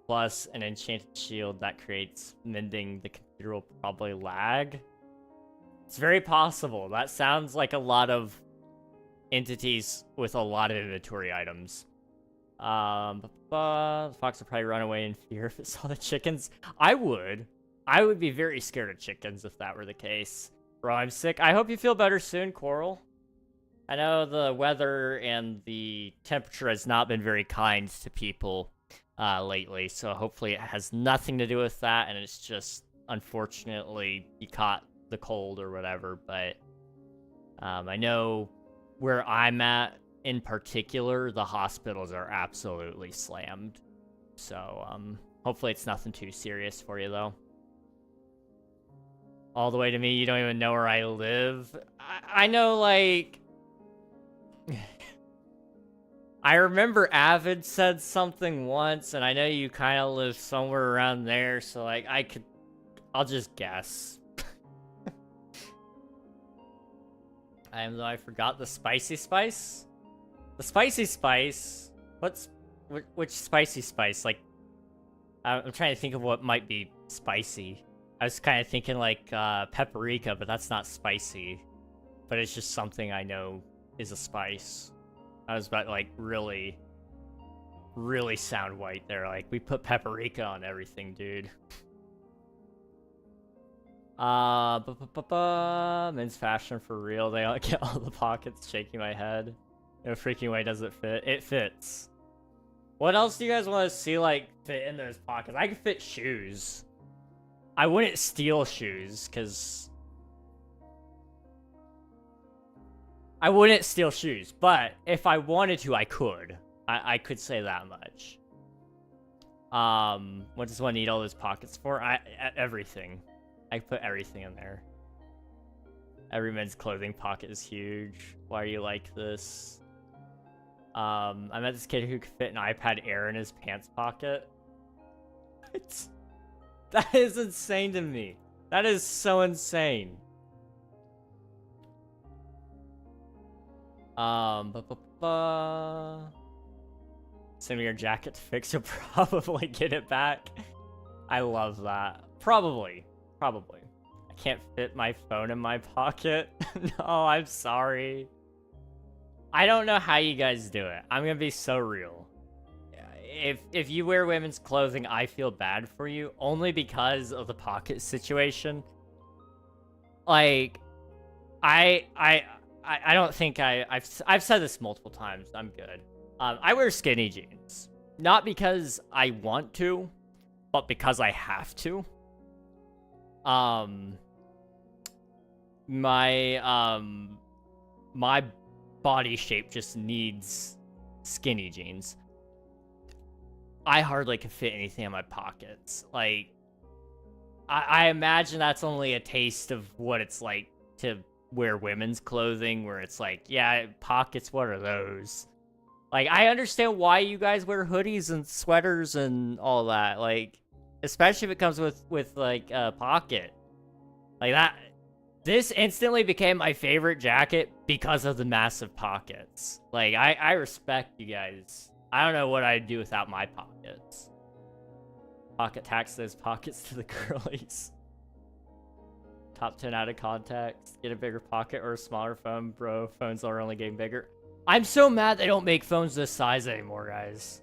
plus an enchanted shield that creates mending, the computer will probably lag. It's very possible. That sounds like a lot of entities with a lot of inventory items. The fox would probably run away in fear if it saw the chickens. I would. I would be very scared of chickens if that were the case. Bro, I'm sick. I hope you feel better soon, Coral. I know the weather and the temperature has not been very kind to people lately, so hopefully it has nothing to do with that, and it's just, unfortunately, you caught the cold or whatever, but I know where I'm at, in particular, the hospitals are absolutely slammed. So, hopefully it's nothing too serious for you, though. All the way to me, you don't even know where I live. I know, like... I remember Avid said something once, and I know you kind of live somewhere around there, so, like, I'll just guess. I forgot the spicy spice? The spicy spice? Which spicy spice? Like, I'm trying to think of what might be spicy. I was kind of thinking, like, paprika, but that's not spicy. But it's just something I know is a spice. I was about to, like, really sound white there. Like, we put paprika on everything, dude. Men's fashion for real. They all get all the pockets. Shaking my head. No freaking way does it fit. It fits. What else do you guys want to see, like, fit in those pockets? I could fit shoes. I wouldn't steal shoes, because... I wouldn't steal shoes, but if I wanted to, I could. I could say that much. What does one need all those pockets for? Everything. I put everything in there. Every men's clothing pocket is huge. Why are you like this? I met this kid who could fit an iPad Air in his pants pocket. That is insane to me. That is so insane. Send me your jacket to fix, you'll probably get it back. I love that. Probably. I can't fit my phone in my pocket. No, I'm sorry. I don't know how you guys do it. I'm gonna be so real. If you wear women's clothing, I feel bad for you, only because of the pocket situation. Like, I don't think I've said this multiple times. I'm good. I wear skinny jeans, not because I want to, but because I have to. My body shape just needs skinny jeans. I hardly can fit anything in my pockets. Like, I imagine that's only a taste of what it's like to wear women's clothing, where it's like, yeah, pockets, what are those? Like, I understand why you guys wear hoodies and sweaters and all that, like, especially if it comes with like a pocket. Like that, this instantly became my favorite jacket because of the massive pockets. Like, I respect you guys. I don't know what I'd do without my pockets. Pocket tax those pockets to the girlies. Top 10 out of context. Get a bigger pocket or a smaller phone, bro. Phones are only getting bigger. I'm so mad they don't make phones this size anymore, guys.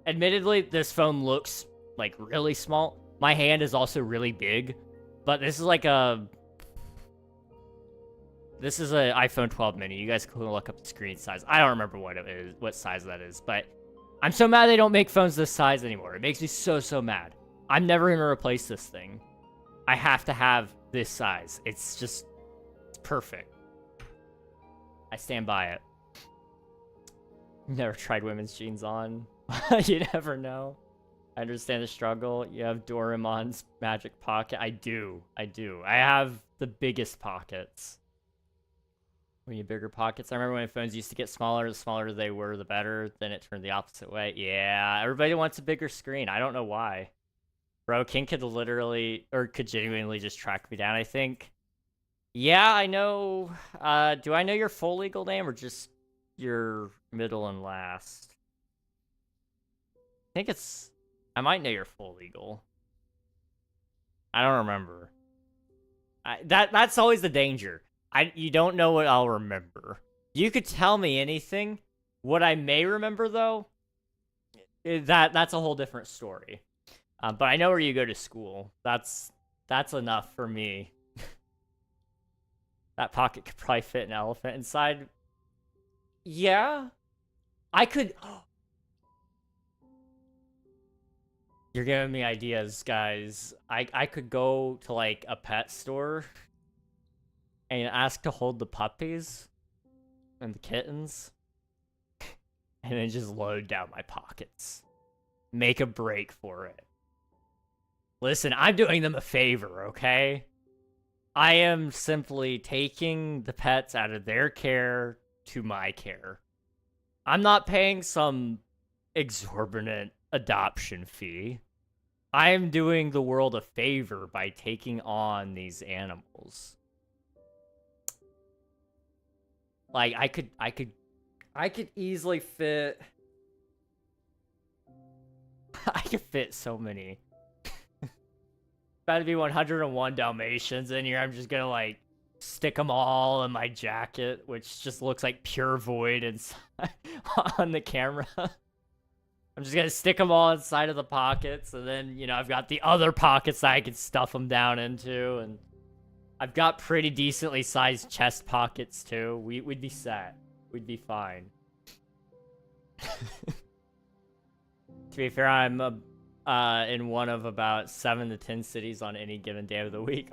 Admittedly, this phone looks, like, really small. My hand is also really big. But this is like a... This is an iPhone 12 mini. You guys can look up the screen size. I don't remember what it is, what size that is. But I'm so mad they don't make phones this size anymore. It makes me so mad. I'm never going to replace this thing. I have to have this size. It's just... It's perfect. I stand by it. Never tried women's jeans on. You never know. I understand the struggle. You have Doraemon's magic pocket. I do. I have the biggest pockets. We need bigger pockets. I remember when phones used to get smaller. The smaller they were, the better. Then it turned the opposite way. Yeah, everybody wants a bigger screen. I don't know why. Bro, King could literally, or could genuinely just track me down, I think. Yeah, I know. Do I know your full legal name or just your middle and last? I think it's... I might know your full legal. I don't remember. That's always the danger. You don't know what I'll remember. You could tell me anything. What I may remember, though, that's a whole different story. But I know where you go to school. That's enough for me. That pocket could probably fit an elephant inside. Yeah. I could... You're giving me ideas, guys. I could go to, like, a pet store and ask to hold the puppies and the kittens and then just load down my pockets. Make a break for it. Listen, I'm doing them a favor, okay? I am simply taking the pets out of their care to my care. I'm not paying some exorbitant adoption fee. I am doing the world a favor by taking on these animals. Like, I could easily fit... I could fit so many. About to be 101 Dalmatians in here. I'm just gonna, like, stick them all in my jacket, which just looks like pure void inside on the camera. I'm just gonna stick them all inside of the pockets, and then, you know, I've got the other pockets that I can stuff them down into, and I've got pretty decently sized chest pockets, too. We'd be set. We'd be fine. To be fair, I'm in one of about 7 to 10 cities on any given day of the week.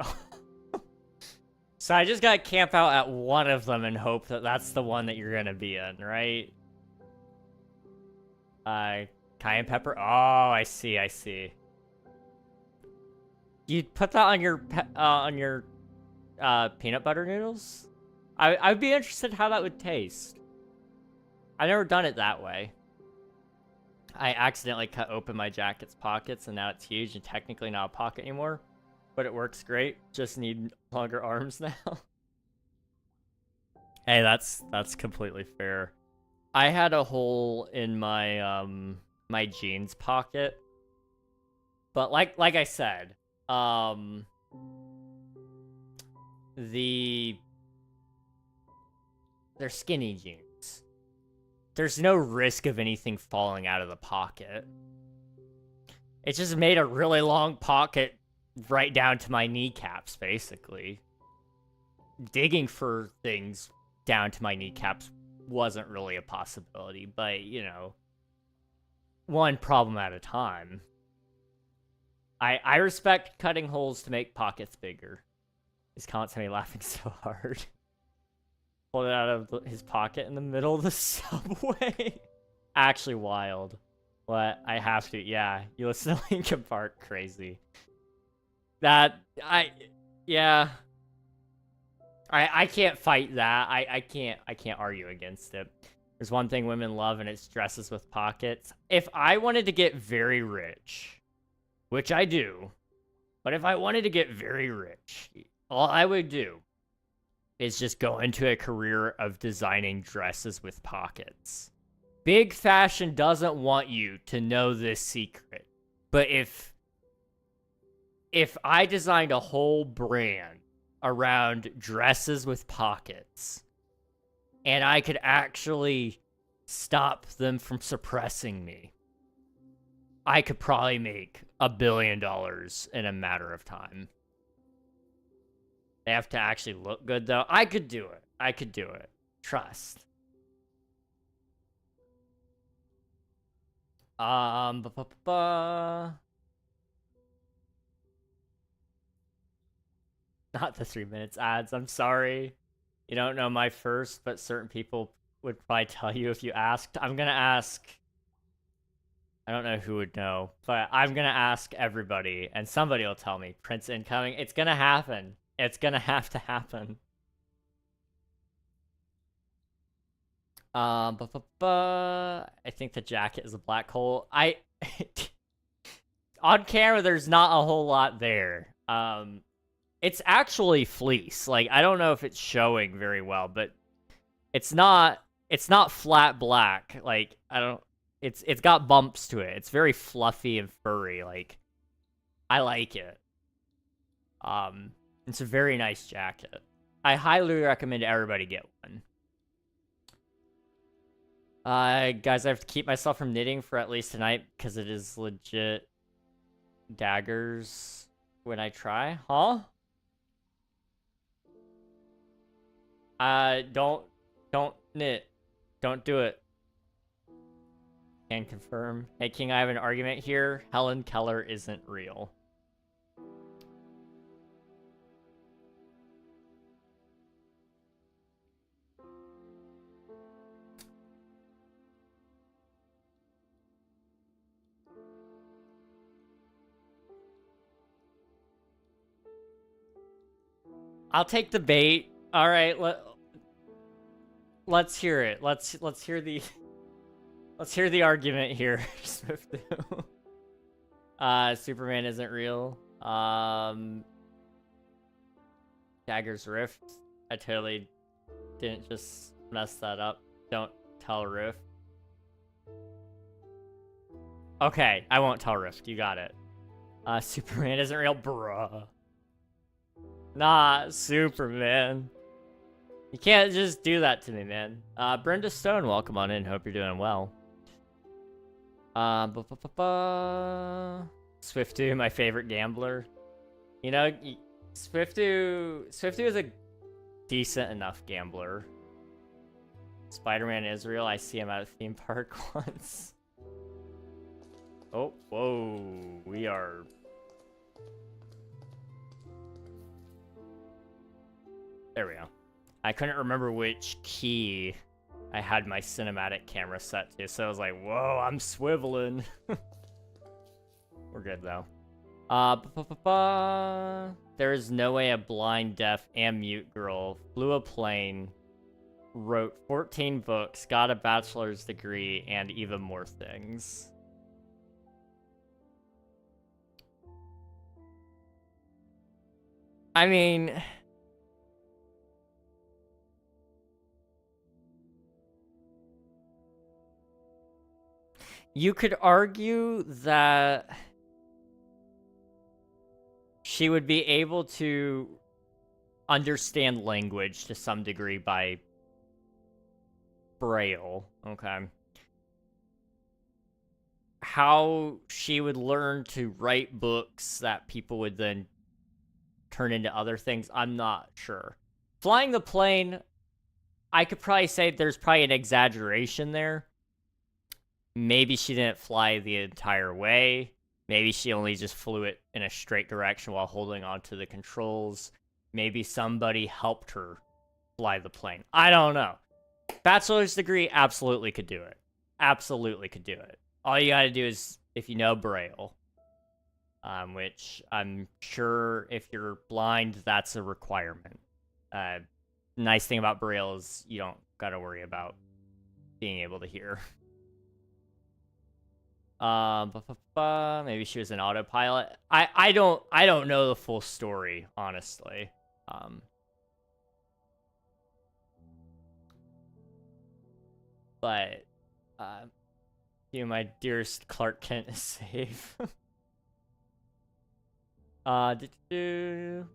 So I just gotta camp out at one of them and hope that that's the one that you're gonna be in, right? Cayenne pepper? Oh, I see. You put that on your peanut butter noodles? I'd be interested how that would taste. I've never done it that way. I accidentally cut open my jacket's pockets, and now it's huge and technically not a pocket anymore. But it works great. Just need longer arms now. Hey, that's completely fair. I had a hole in my my jeans pocket, but like I said, they're skinny jeans. There's no risk of anything falling out of the pocket. It just made a really long pocket right down to my kneecaps, basically. Digging for things down to my kneecaps wasn't really a possibility, but, you know, one problem at a time. I respect cutting holes to make pockets bigger. He's constantly laughing so hard. Pulled it out of his pocket in the middle of the subway. Actually wild. But I have to, yeah. You listen to Linkin Park, crazy. I can't fight that. I can't argue against it. There's one thing women love, and it's dresses with pockets. If I wanted to get very rich, which I do, but if I wanted to get very rich, all I would do is just go into a career of designing dresses with pockets. Big fashion doesn't want you to know this secret. But if I designed a whole brand around dresses with pockets, and I could actually stop them from suppressing me, I could probably make $1 billion in a matter of time. They have to actually look good, though. I could do it. Trust. Not the 3 minutes ads, I'm sorry. You don't know my first, but certain people would probably tell you if you asked. I'm gonna ask... I don't know who would know, but I'm gonna ask everybody, and somebody will tell me. Prince incoming. It's gonna happen. It's gonna have to happen. I think the jacket is a black hole. On camera, there's not a whole lot there. It's actually fleece. Like, I don't know if it's showing very well, but it's not flat black. Like, it's got bumps to it. It's very fluffy and furry. Like, I like it. It's a very nice jacket. I highly recommend everybody get one. Guys, I have to keep myself from knitting for at least tonight because it is legit daggers when I try. Huh? Don't knit. Don't do it. Can confirm. Hey, King, I have an argument here. Helen Keller isn't real. I'll take the bait. All right, let's hear it. Let's hear the argument here. Superman isn't real. Dagger's Rift. I totally didn't just mess that up. Don't tell Rift. Okay, I won't tell Rift. You got it. Superman isn't real, bruh. Nah, Superman. You can't just do that to me, man. Brenda Stone, welcome on in. Hope you're doing well. Swiftu, my favorite gambler. You know, Swiftu is a decent enough gambler. Spider-Man Israel, I see him at a theme park once. Oh, whoa, we are... There we go. I couldn't remember which key I had my cinematic camera set to, so I was like, whoa, I'm swiveling. We're good, though. There is no way a blind, deaf, and mute girl flew a plane, wrote 14 books, got a bachelor's degree, and even more things. I mean... You could argue that she would be able to understand language to some degree by Braille, okay? How she would learn to write books that people would then turn into other things, I'm not sure. Flying the plane, I could probably say there's probably an exaggeration there. Maybe she didn't fly the entire way. Maybe she only just flew it in a straight direction while holding onto the controls. Maybe somebody helped her fly the plane. I don't know. Bachelor's degree, absolutely could do it. Absolutely could do it. All you gotta do is, if you know Braille, which I'm sure if you're blind, that's a requirement. Nice thing about Braille is you don't gotta worry about being able to hear. Maybe she was an autopilot. I don't know the full story, honestly. But you, my dearest Clark Kent, is safe.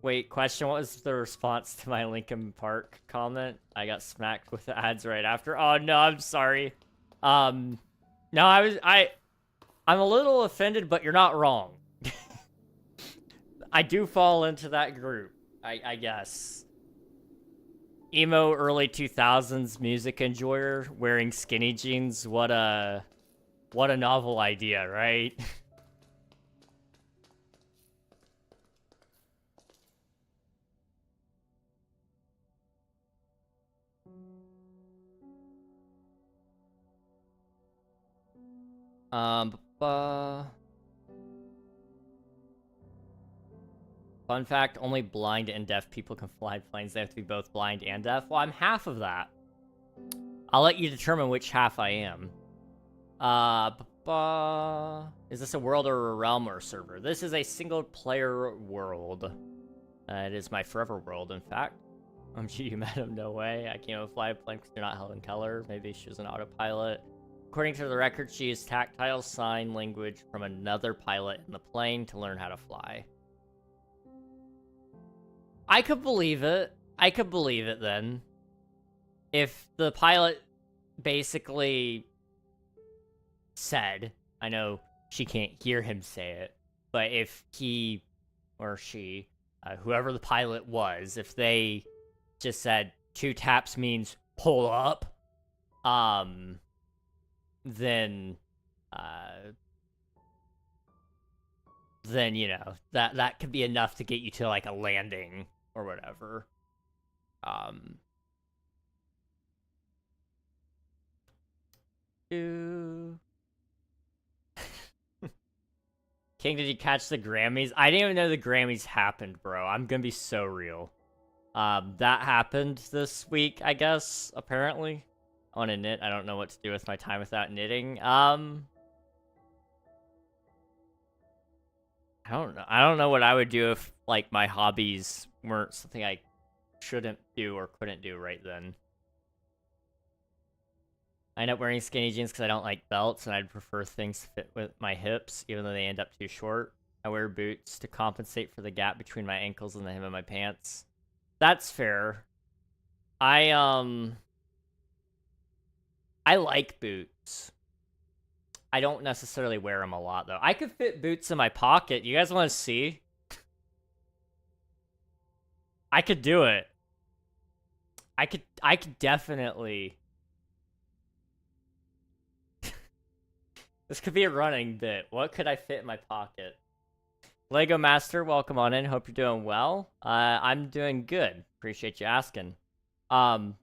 Wait, question, what was the response to my Linkin Park comment? I got smacked with the ads right after. Oh no, I'm sorry. No, I'm a little offended, but you're not wrong. I do fall into that group, I guess. Emo early 2000s music enjoyer wearing skinny jeans. What a novel idea, right? Fun fact, only blind and deaf people can fly planes. They have to be both blind and deaf. Well, I'm half of that. I'll let you determine which half I am. Is this a world or a realm or a server? This is a single-player world. It is my forever world, in fact. Gee, you met him? No way. I can't even fly a plane because you're not Helen Keller. Maybe she was an autopilot. According to the record, she used tactile sign language from another pilot in the plane to learn how to fly. I could believe it. I could believe it then. If the pilot basically said, I know she can't hear him say it, but if he or she, whoever the pilot was, if they just said 2 taps means pull up, then you know, that could be enough to get you to like a landing or whatever. King, did you catch the Grammys? I didn't even know the Grammys happened, bro. I'm gonna be so real. That happened this week, I guess, apparently. I want to knit. I don't know what to do with my time without knitting. I don't know. I don't know what I would do if, like, my hobbies weren't something I shouldn't do or couldn't do right then. I end up wearing skinny jeans because I don't like belts, and I'd prefer things to fit with my hips, even though they end up too short. I wear boots to compensate for the gap between my ankles and the hem of my pants. That's fair. I like boots. I don't necessarily wear them a lot, though. I could fit boots in my pocket. You guys want to see? I could do it. I could definitely... This could be a running bit. What could I fit in my pocket? Lego Master, welcome on in. Hope you're doing well. I'm doing good. Appreciate you asking. I'm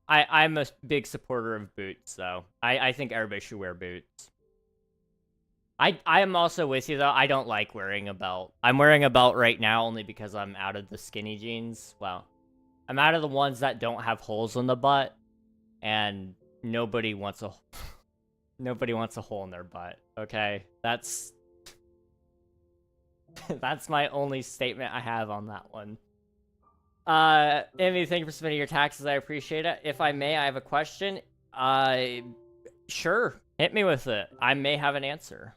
a big supporter of boots, though. I think everybody should wear boots. I am also with you, though. I don't like wearing a belt. I'm wearing a belt right now only because I'm out of the skinny jeans. Well, I'm out of the ones that don't have holes in the butt, and nobody wants a hole in their butt. Okay, that's that's my only statement I have on that one. Emmy, thank you for submitting your taxes. I appreciate it. If I may, I have a question. Sure, hit me with it. I may have an answer.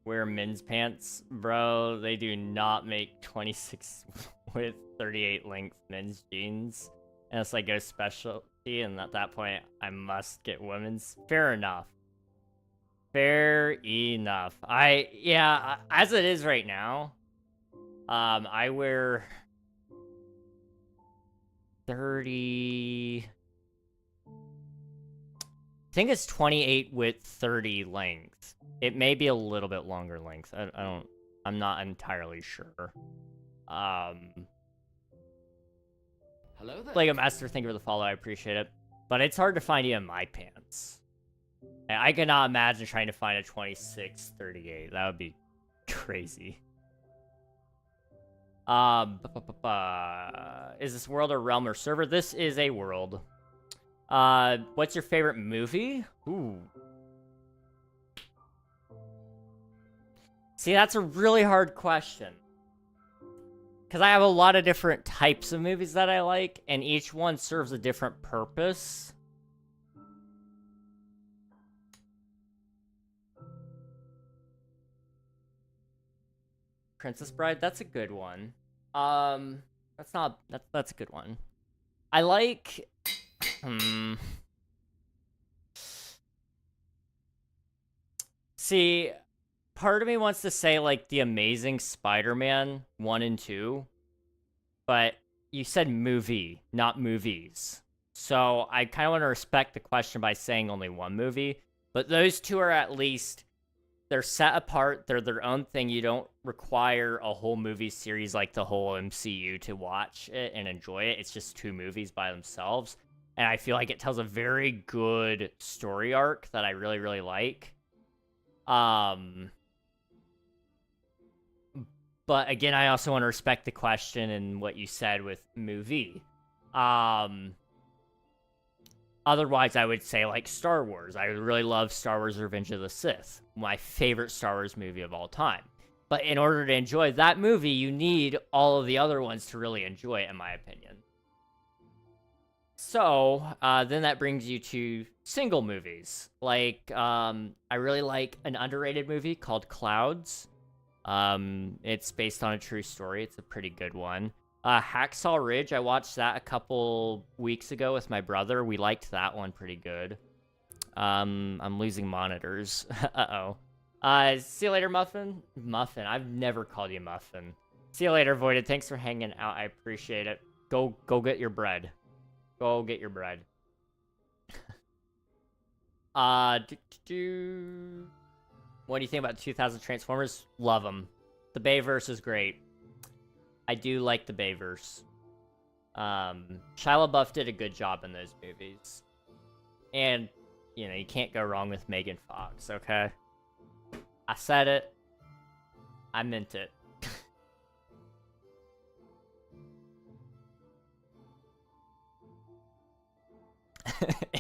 Wear men's pants, bro. They do not make 26 with 38 length men's jeans, unless I go specialty, and at that point, I must get women's. Fair enough. Fair enough. Yeah, as it is right now, I wear 30... I think it's 28 with 30 length. It may be a little bit longer length. I'm not entirely sure. Hello there. Lego Master, thank you for the follow. I appreciate it. But it's hard to find even my pants. I cannot imagine trying to find a 26-38. That would be crazy. Is this world a realm or server? This is a world. What's your favorite movie? Ooh. See, that's a really hard question. Because I have a lot of different types of movies that I like, and each one serves a different purpose. Princess Bride, that's a good one. That's a good one. I like... See, part of me wants to say, like, The Amazing Spider-Man 1 and 2, but you said movie, not movies. So I kind of want to respect the question by saying only one movie, but those two are at least, they're set apart, they're their own thing. You don't require a whole movie series like the whole MCU to watch it and enjoy it. It's just 2 movies by themselves, and I feel like it tells a very good story arc that I really, really like. But again, I also want to respect the question and what you said with movie. Otherwise, I would say, like, Star Wars. I really love Star Wars Revenge of the Sith, my favorite Star Wars movie of all time. But in order to enjoy that movie, you need all of the other ones to really enjoy it, in my opinion. So, then that brings you to single movies. Like, I really like an underrated movie called Clouds. It's based on a true story. It's a pretty good one. Hacksaw Ridge, I watched that a couple weeks ago with my brother. We liked that one pretty good. I'm losing monitors. Uh-oh. See you later, Muffin. Muffin. I've never called you Muffin. See you later, Voided. Thanks for hanging out. I appreciate it. Go get your bread. Go get your bread. What do you think about 2000 Transformers? Love them. The Bayverse is great. I do like the Bayverse. Shia LaBeouf did a good job in those movies. And, you know, you can't go wrong with Megan Fox, okay? I said it. I meant it.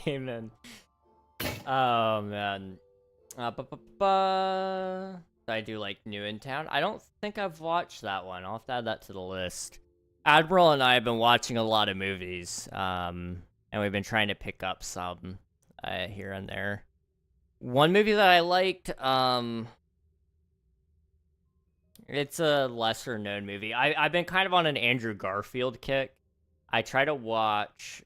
Amen. Oh, man. I do like New in Town. I don't think I've watched that one. I'll have to add that to the list. Admiral and I have been watching a lot of movies, and we've been trying to pick up some here and there. One movie that I liked, it's a lesser-known movie. I've been kind of on an Andrew Garfield kick. I try to watch,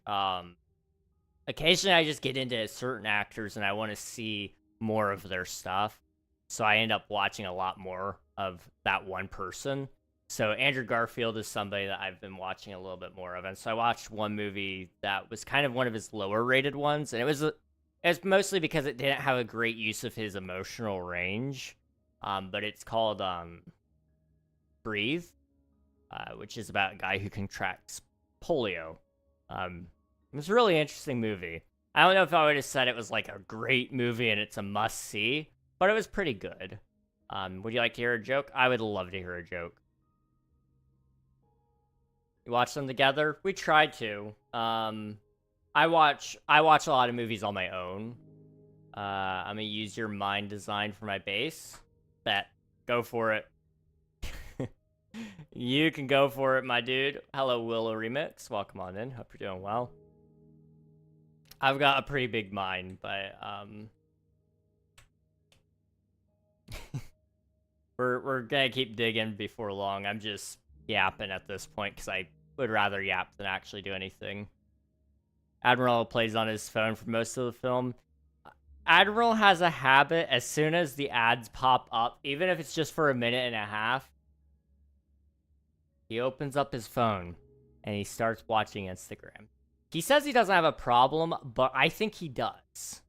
occasionally I just get into certain actors and I want to see more of their stuff. So I end up watching a lot more of that one person. So Andrew Garfield is somebody that I've been watching a little bit more of. And so I watched one movie that was kind of one of his lower rated ones. And it was mostly because it didn't have a great use of his emotional range. But it's called Breathe, which is about a guy who contracts polio. It was a really interesting movie. I don't know if I would have said it was like a great movie and it's a must-see, but it was pretty good. Would you like to hear a joke? I would love to hear a joke. You watch them together? We tried to. I watch a lot of movies on my own. I'm gonna use your mind design for my base. Bet. Go for it. You can go for it, my dude. Hello, Willow Remix. Welcome on in. Hope you're doing well. I've got a pretty big mind, but we're gonna keep digging before long. I'm just yapping at this point because I would rather yap than actually do anything. Admiral plays on his phone for most of the film. Admiral has a habit, as soon as the ads pop up, even if it's just for a minute and a half, he opens up his phone and he starts watching Instagram. He says he doesn't have a problem, but I think he does.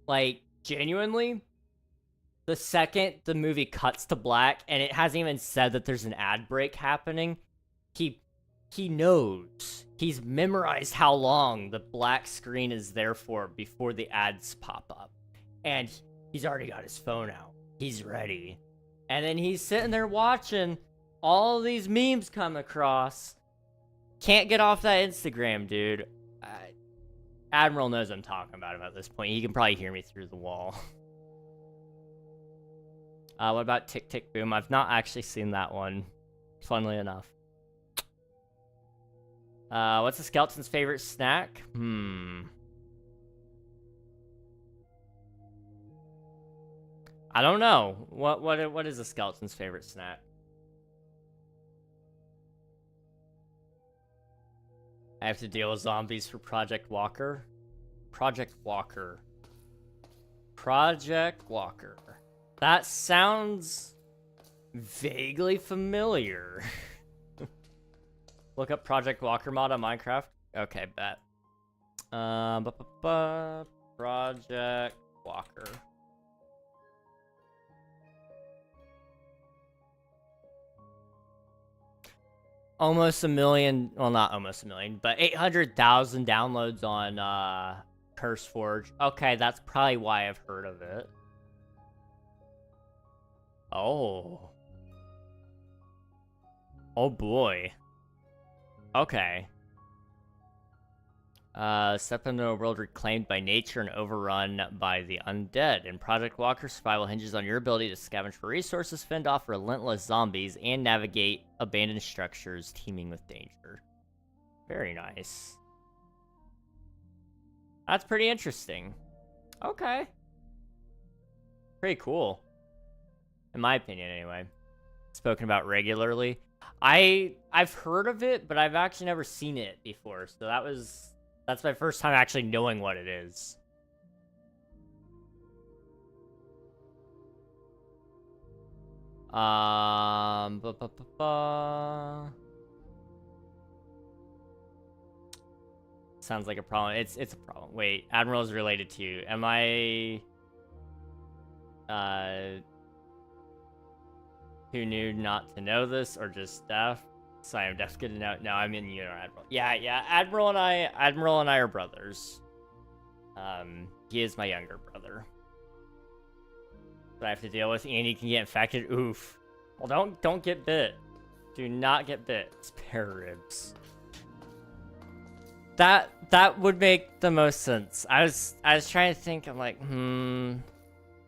Like, genuinely, the second the movie cuts to black and it hasn't even said that there's an ad break happening, he knows. He's memorized how long the black screen is there for before the ads pop up. And he's already got his phone out. He's ready. And then he's sitting there watching all these memes come across. Can't get off that Instagram, dude. Admiral knows I'm talking about him at this point. He can probably hear me through the wall. What about Tick Tick Boom? I've not actually seen that one, funnily enough. What's the skeleton's favorite snack? I don't know. What is a skeleton's favorite snack? I have to deal with zombies for Project Walker. Project Walker. Project Walker. That sounds vaguely familiar. Look up Project Walker mod on Minecraft. Okay, bet. Project Walker. Almost a million, well, not almost a million, but 800,000 downloads on CurseForge. Okay, that's probably why I've heard of it. Oh. Oh boy. Okay. Step into a world reclaimed by nature and overrun by the undead. In Project Walker, survival hinges on your ability to scavenge for resources, fend off relentless zombies, and navigate abandoned structures teeming with danger. Very nice. That's pretty interesting. Okay. pretty cool. In my opinion, anyway. Spoken about regularly. I've heard of it, but I've actually never seen it before. So that's my first time actually knowing what it is. Sounds like a problem. It's a problem. Wait, Admiral is related to you. Am I who knew not to know this, or just deaf? So I am deaf. Good to know. No, I mean, you know, Admiral. Yeah. Admiral and I are brothers. He is my younger brother. That I have to deal with, and he can get infected. Oof. Well, don't get bit. Do not get bit. Spare ribs. That would make the most sense. I was trying to think. I'm like,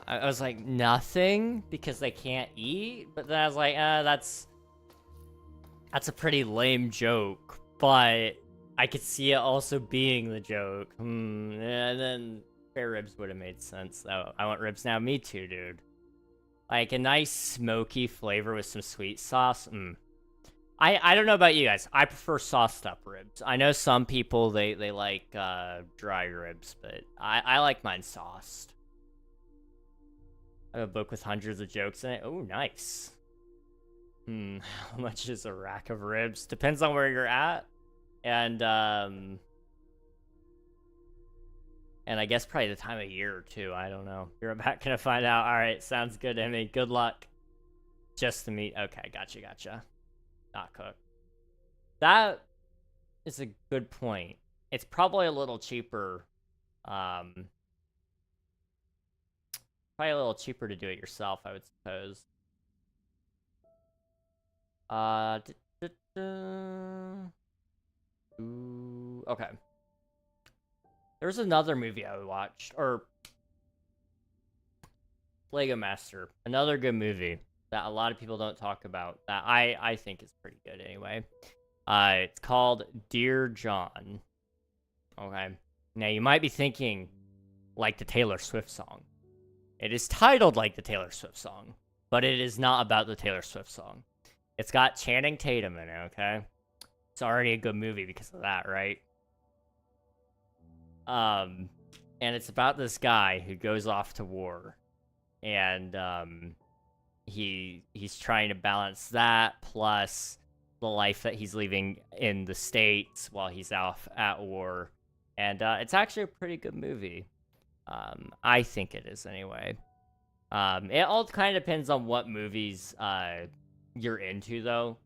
I was like, nothing, because they can't eat. But then I was like, that's a pretty lame joke. But I could see it also being the joke. And then spare ribs would have made sense, though. I want ribs now. Me too, dude. Like a nice smoky flavor with some sweet sauce. I don't know about you guys. I prefer sauced up ribs. I know some people they like dry ribs, but I like mine sauced. I have a book with hundreds of jokes in it. Oh, nice. How much is a rack of ribs? Depends on where you're at. And I guess probably the time of year, too. I don't know. You're about gonna find out. All right, sounds good, Emmy. Good luck. Just the meat. Okay, gotcha. Not cooked. That is a good point. It's probably a little cheaper. Probably a little cheaper to do it yourself, I would suppose. Ooh, okay. There's another movie I watched, or Lego Master, another good movie that a lot of people don't talk about that I think is pretty good anyway. It's called Dear John. Okay. Now you might be thinking, like the Taylor Swift song. It is titled like the Taylor Swift song, but it is not about the Taylor Swift song. It's got Channing Tatum in it, okay? It's already a good movie because of that, right? And it's about this guy who goes off to war, and he's trying to balance that plus the life that he's living in the States while he's off at war. And it's actually a pretty good movie. I think it is anyway. It all kind of depends on what movies you're into, though.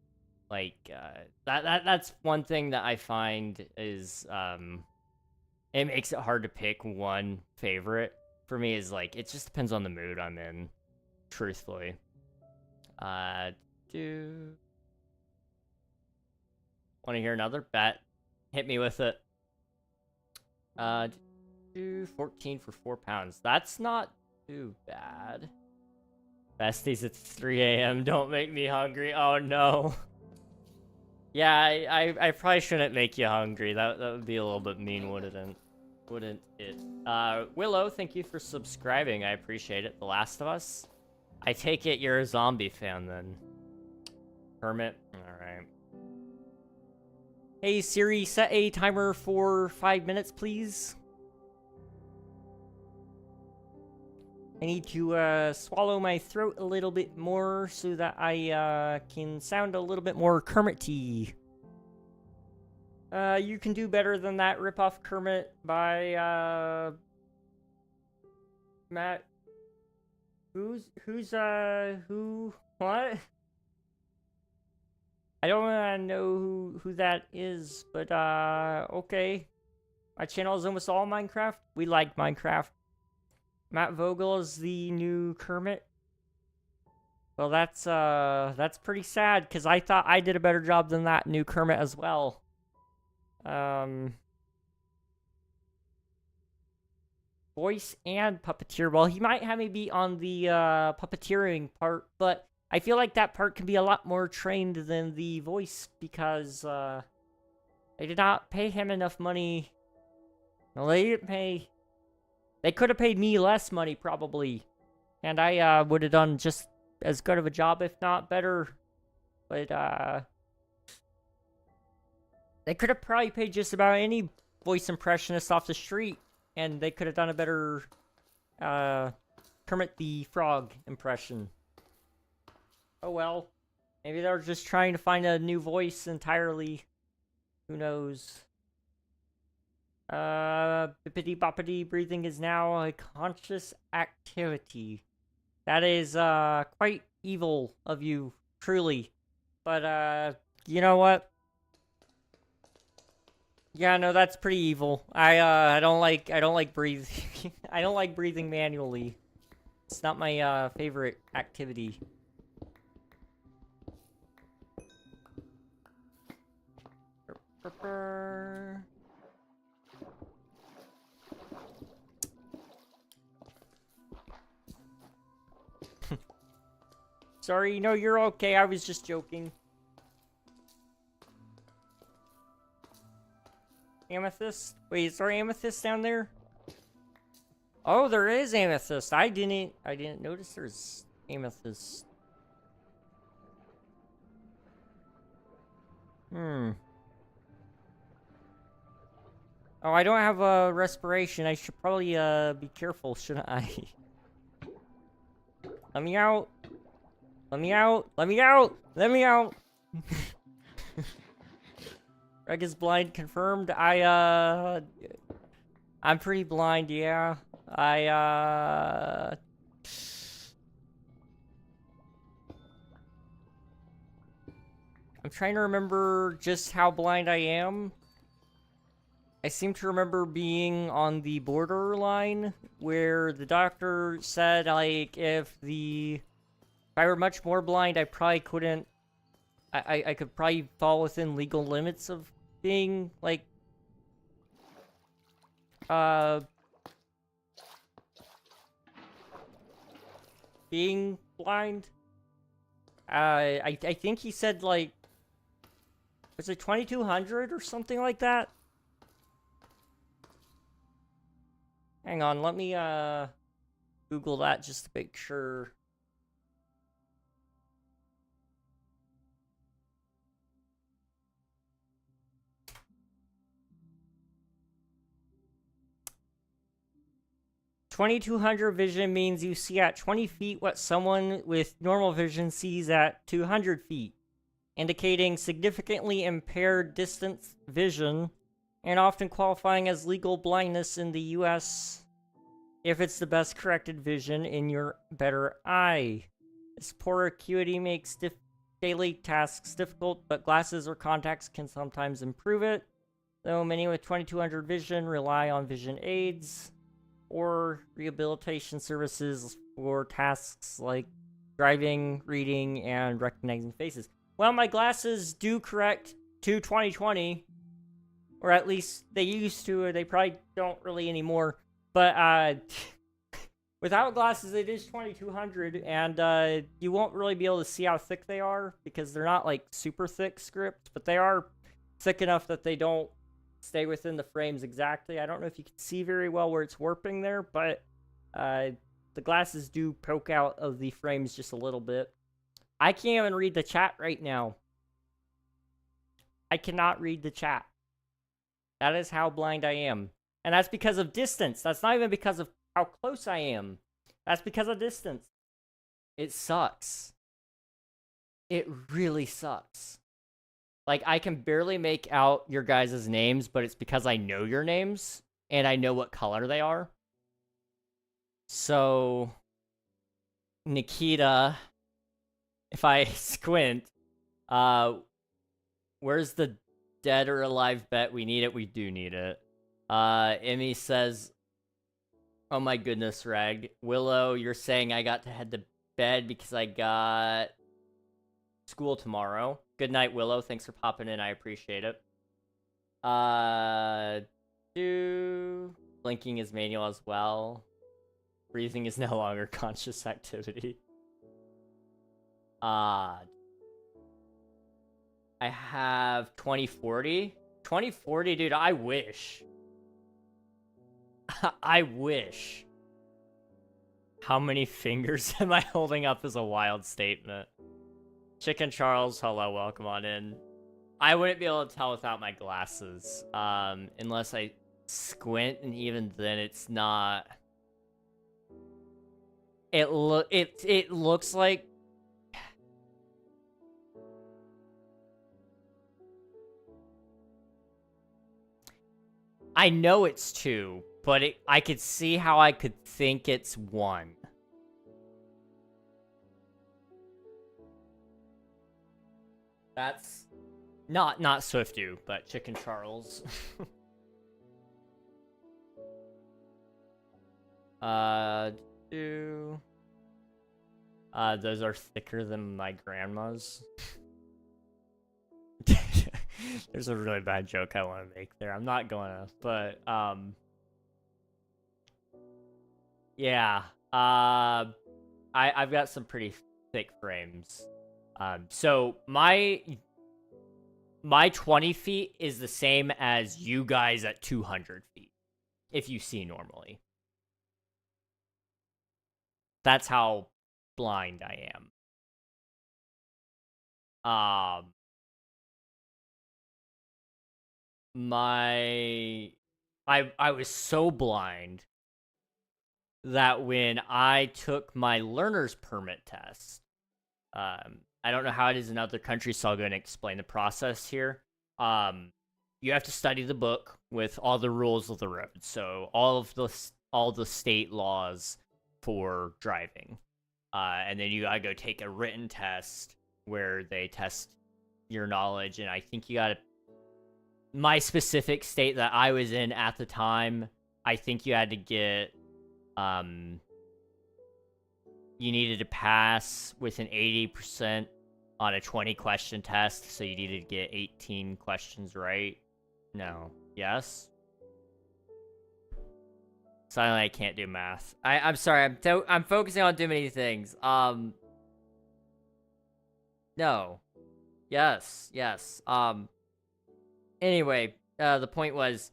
Like that's one thing that I find is it makes it hard to pick one favorite. For me, is like it just depends on the mood I'm in, truthfully. Want to hear another bet? Hit me with it. 14 for 4 pounds. That's not too bad. Besties, it's 3 a.m. Don't make me hungry. Oh no. Yeah, I probably shouldn't make you hungry. That would be a little bit mean, wouldn't it? Willow, thank you for subscribing. I appreciate it. The Last of Us. I take it you're a zombie fan then. Hermit. Alright. Hey Siri, set a timer for 5 minutes, please. I need to swallow my throat a little bit more so that I can sound a little bit more Kermit-y. You can do better than that. Rip off Kermit by Matt. Who? What? I don't know who that is, but okay. My channel is almost all Minecraft. We like Minecraft. Matt Vogel is the new Kermit. Well, that's pretty sad, because I thought I did a better job than that new Kermit as well. Voice and puppeteer. Well, he might have me be on the puppeteering part, but I feel like that part can be a lot more trained than the voice, because they did not pay him enough money. Well, they didn't pay... They could have paid me less money, probably. And I would have done just as good of a job, if not better. But they could have probably paid just about any voice impressionist off the street, and they could have done a better Kermit the Frog impression. Oh well. Maybe they're just trying to find a new voice entirely. Who knows? Bippity boppity breathing is now a conscious activity. That is, quite evil of you, truly. But, you know what? Yeah, no, that's pretty evil. I don't like breathing. I don't like breathing manually. It's not my, favorite activity. Sorry, no, you're okay. I was just joking. Amethyst? Wait, is there amethyst down there? Oh, there is amethyst. I didn't notice there's amethyst. Oh, I don't have a respiration. I should probably be careful, shouldn't I? Let me out. Let me out. Let me out. Let me out. Reg is blind confirmed. I'm pretty blind, yeah. I'm trying to remember just how blind I am. I seem to remember being on the borderline where the doctor said, like, if I were much more blind, I probably couldn't. I could probably fall within legal limits of being, like, being blind. I think he said, like, was it 2200 or something like that? Hang on, let me, Google that just to make sure. "2200 vision means you see at 20 feet what someone with normal vision sees at 200 feet, indicating significantly impaired distance vision, and often qualifying as legal blindness in the US if it's the best corrected vision in your better eye. This poor acuity makes daily tasks difficult, but glasses or contacts can sometimes improve it, though many with 2200 vision rely on vision aids or rehabilitation services for tasks like driving, reading, and recognizing faces." Well, my glasses do correct to 20/20, or at least they used to, or they probably don't really anymore. But without glasses, it is 2200, and you won't really be able to see how thick they are because they're not like super thick scripts, but they are thick enough that they don't stay within the frames exactly. I don't know if you can see very well where it's warping there, but the glasses do poke out of the frames just a little bit. I can't even read the chat right now. I cannot read the chat. That is how blind I am. And that's because of distance. That's not even because of how close I am. That's because of distance. It sucks. It really sucks. Like, I can barely make out your guys' names, but it's because I know your names, and I know what color they are. So, Nikita, if I squint, where's the dead or alive bet? We need it, we do need it. Emmy says, oh my goodness, Reg. Willow, you're saying I got to head to bed because I got school tomorrow. Good night, Willow. Thanks for popping in. I appreciate it. Blinking is manual as well. Breathing is no longer conscious activity. I have 2040. 2040, dude, I wish. I wish. How many fingers am I holding up is a wild statement. Chicken Charles, hello, welcome on in. I wouldn't be able to tell without my glasses, unless I squint, and even then it's not... It looks like... I know it's 2, but I could see how I could think it's 1. That's not Swiftu, but Chicken Charles. Those are thicker than my grandma's. There's a really bad joke I want to make there. I'm not gonna, but yeah. I've got some pretty thick frames. So my 20 feet is the same as you guys at 200 feet, if you see normally. That's how blind I am. I was so blind that when I took my learner's permit test, I don't know how it is in other countries, so I'll go and explain the process here. You have to study the book with all the rules of the road, so all the state laws for driving, and then you gotta go take a written test where they test your knowledge, and I think you gotta... My specific state that I was in at the time, I think you had to get, you needed to pass with an 80% on a 20-question test, so you needed to get 18 questions right. No. Yes? Suddenly I can't do math. I'm sorry, I'm focusing on too many things. No. Yes. Anyway, the point was,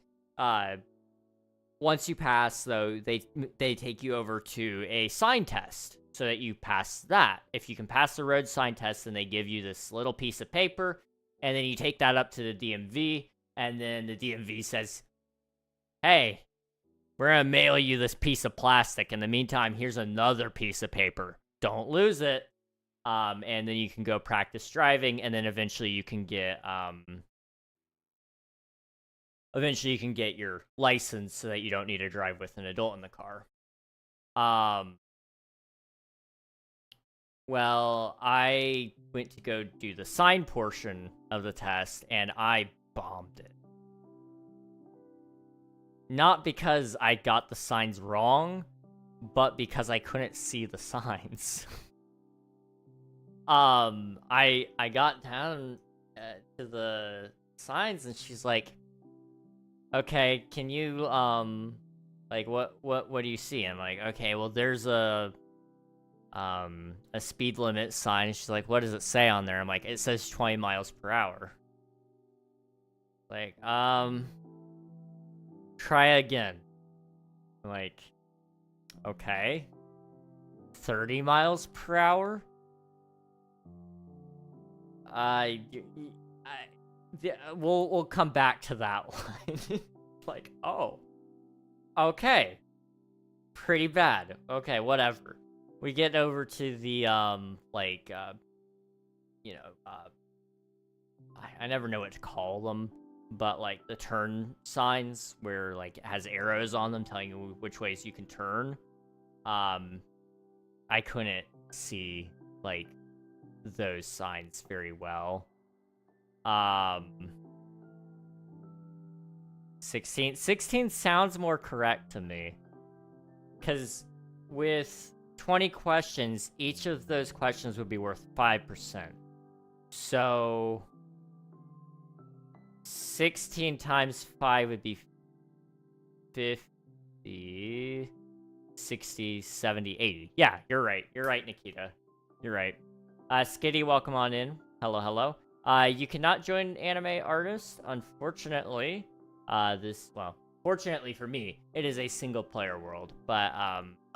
once you pass, though, they take you over to a sign test so that you pass that. If you can pass the road sign test, then they give you this little piece of paper, and then you take that up to the DMV, and then the DMV says, hey, we're gonna mail you this piece of plastic. In the meantime, here's another piece of paper. Don't lose it. And then you can go practice driving, and then eventually you can get, your license so that you don't need to drive with an adult in the car. Well, I went to go do the sign portion of the test, and I bombed it. Not because I got the signs wrong, but because I couldn't see the signs. I got down to the signs, and she's like, okay, can you, like, what do you see? I'm like, okay, well, there's a speed limit sign. And she's like, what does it say on there? I'm like, it says 20 miles per hour. Like, try again. I'm like, okay. 30 miles per hour? We'll come back to that one. Like, oh. Okay. Pretty bad. Okay, whatever. We get over to the, I never know what to call them, but, like, the turn signs where, like, it has arrows on them telling you which ways you can turn. I couldn't see, like, those signs very well. 16 sounds more correct to me. Because with 20 questions, each of those questions would be worth 5%. So 16 times 5 would be 50, 60, 70, 80. Yeah, you're right. You're right, Nikita. You're right. Skitty, welcome on in. Hello. You cannot join Anime Artist, unfortunately. Fortunately for me, it is a single-player world. But,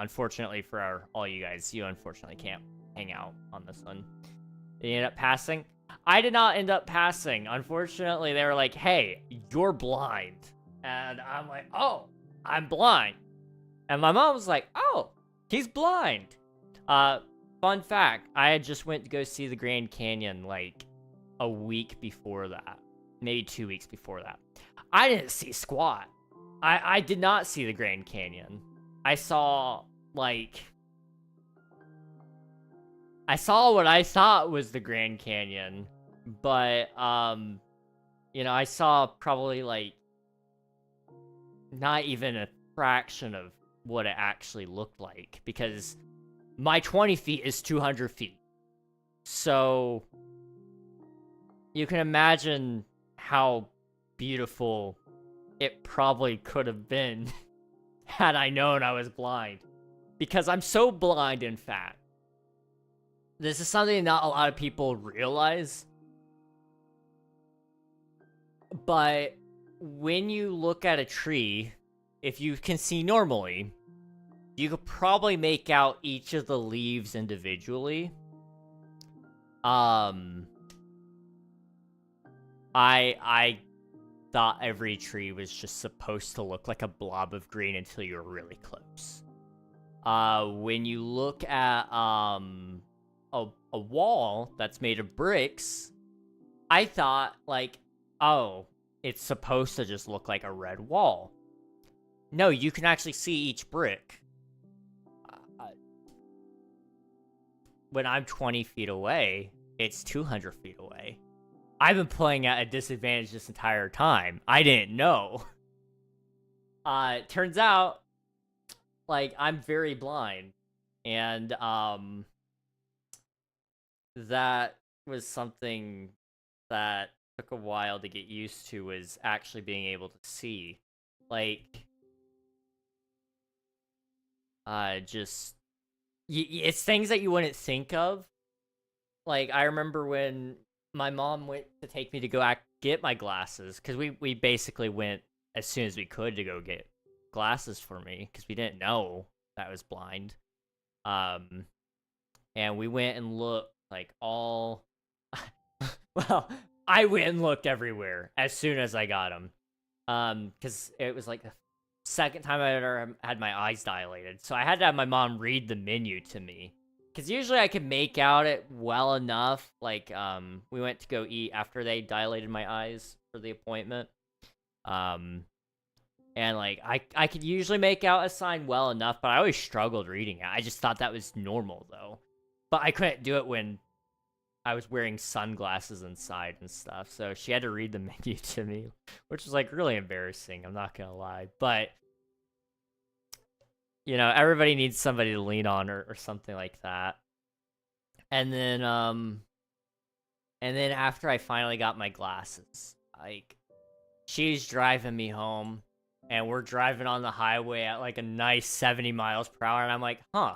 unfortunately for all you guys, you unfortunately can't hang out on this one. Did you end up passing? I did not end up passing. Unfortunately, they were like, hey, you're blind. And I'm like, oh, I'm blind. And my mom was like, oh, he's blind. Fun fact, I had just went to go see the Grand Canyon like a week before that. Maybe 2 weeks before that. I didn't see squat. I did not see the Grand Canyon. I saw, like... I saw what I thought was the Grand Canyon. But, you know, I saw probably, like... not even a fraction of what it actually looked like. Because my 20 feet is 200 feet. So... you can imagine how beautiful it probably could have been had I known I was blind. Because I'm so blind, in fact. This is something not a lot of people realize. But when you look at a tree, if you can see normally, you could probably make out each of the leaves individually. I thought every tree was just supposed to look like a blob of green until you were really close. When you look at a wall that's made of bricks, I thought like, oh, it's supposed to just look like a red wall. No, you can actually see each brick. When I'm 20 feet away, it's 200 feet away. I've been playing at a disadvantage this entire time. I didn't know. Turns out, like, I'm very blind. And, that was something that took a while to get used to, was actually being able to see. Like, just... it's things that you wouldn't think of. Like, I remember when my mom went to take me to go get my glasses, because we basically went as soon as we could to go get glasses for me, because we didn't know that I was blind. And we went and looked, like, all... well, I went and looked everywhere as soon as I got them. Because it was, like, the second time I ever had my eyes dilated. So I had to have my mom read the menu to me. Because usually I could make out it well enough. Like, we went to go eat after they dilated my eyes for the appointment. And, like, I could usually make out a sign well enough, but I always struggled reading it. I just thought that was normal, though. But I couldn't do it when I was wearing sunglasses inside and stuff. So she had to read the menu to me, which was, like, really embarrassing. I'm not gonna lie. But... you know, everybody needs somebody to lean on or something like that. And then after I finally got my glasses, like, she's driving me home, and we're driving on the highway at, like, a nice 70 miles per hour, and I'm like, huh.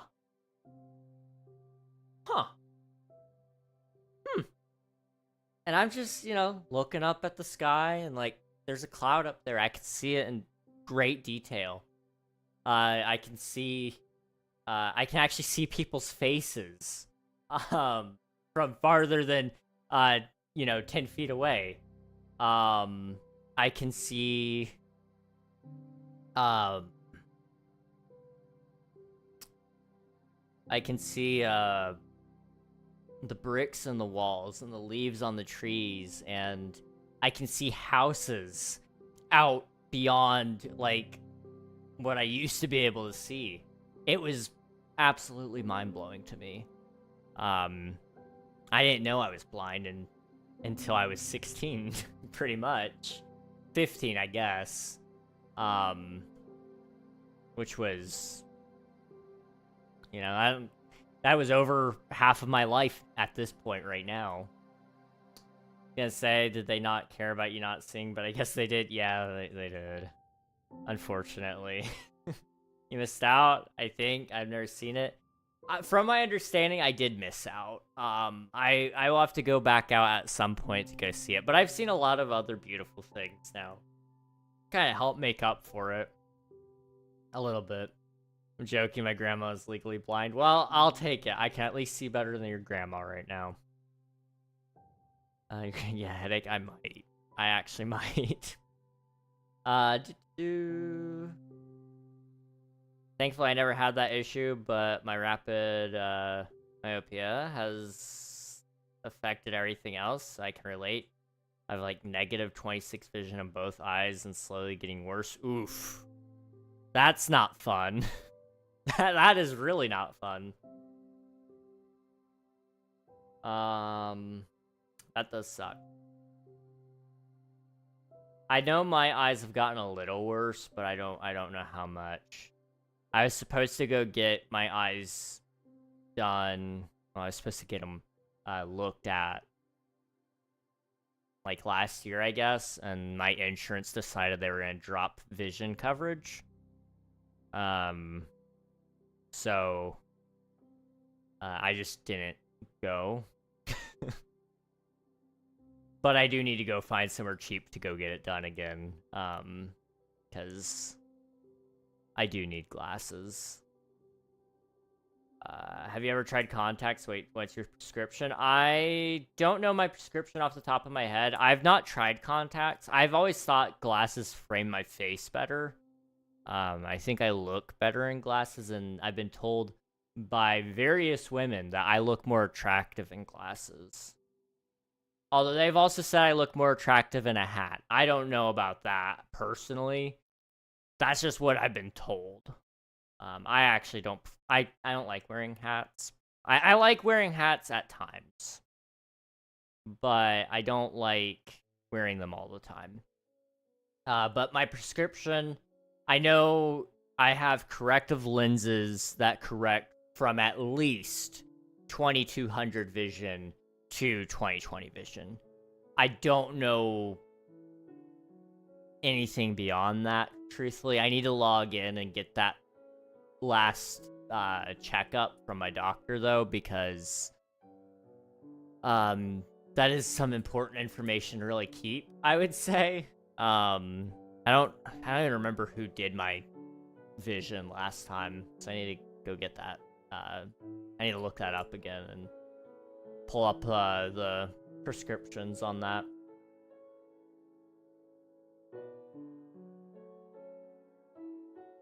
And I'm just, you know, looking up at the sky, and, like, there's a cloud up there. I can see it in great detail. I can see, I can actually see people's faces, from farther than, you know, 10 feet away. I can see, the bricks in the walls and the leaves on the trees, and I can see houses out beyond, like, what I used to be able to see. It was absolutely mind-blowing to me. I didn't know I was blind until I was 16, pretty much. 15, I guess. Which was, you know, that was over half of my life at this point right now. Gonna say, did they not care about you not seeing? But I guess they did. Yeah, they did. Unfortunately. You missed out, I think. I've never seen it. From my understanding, I did miss out. I will have to go back out at some point to go see it. But I've seen a lot of other beautiful things now. Kind of help make up for it. A little bit. I'm joking, my grandma is legally blind. Well, I'll take it. I can at least see better than your grandma right now. Yeah, headache, I might. I actually might. Thankfully, I never had that issue, but my rapid myopia has affected everything else. I can relate. I have like negative 26 vision in both eyes and slowly getting worse. Oof. That's not fun. That is really not fun. That does suck. I know my eyes have gotten a little worse, but I don't know how much. I was supposed to go get my eyes done. Well, I was supposed to get them looked at like last year, I guess, and my insurance decided they were gonna drop vision coverage. So I just didn't go. But I do need to go find somewhere cheap to go get it done again. Because I do need glasses. Have you ever tried contacts? Wait, what's your prescription? I don't know my prescription off the top of my head. I've not tried contacts. I've always thought glasses frame my face better. I think I look better in glasses, and I've been told by various women that I look more attractive in glasses. Although they've also said I look more attractive in a hat. I don't know about that personally. That's just what I've been told. I actually don't. I don't like wearing hats. I like wearing hats at times, but I don't like wearing them all the time. But my prescription, I know I have corrective lenses that correct from at least 2200 vision to 20/20 vision. I don't know anything beyond that, truthfully. I need to log in and get that last checkup from my doctor, though, because that is some important information to really keep, I would say. I don't even remember who did my vision last time, so I need to go get that. I need to look that up again and pull up the prescriptions on that.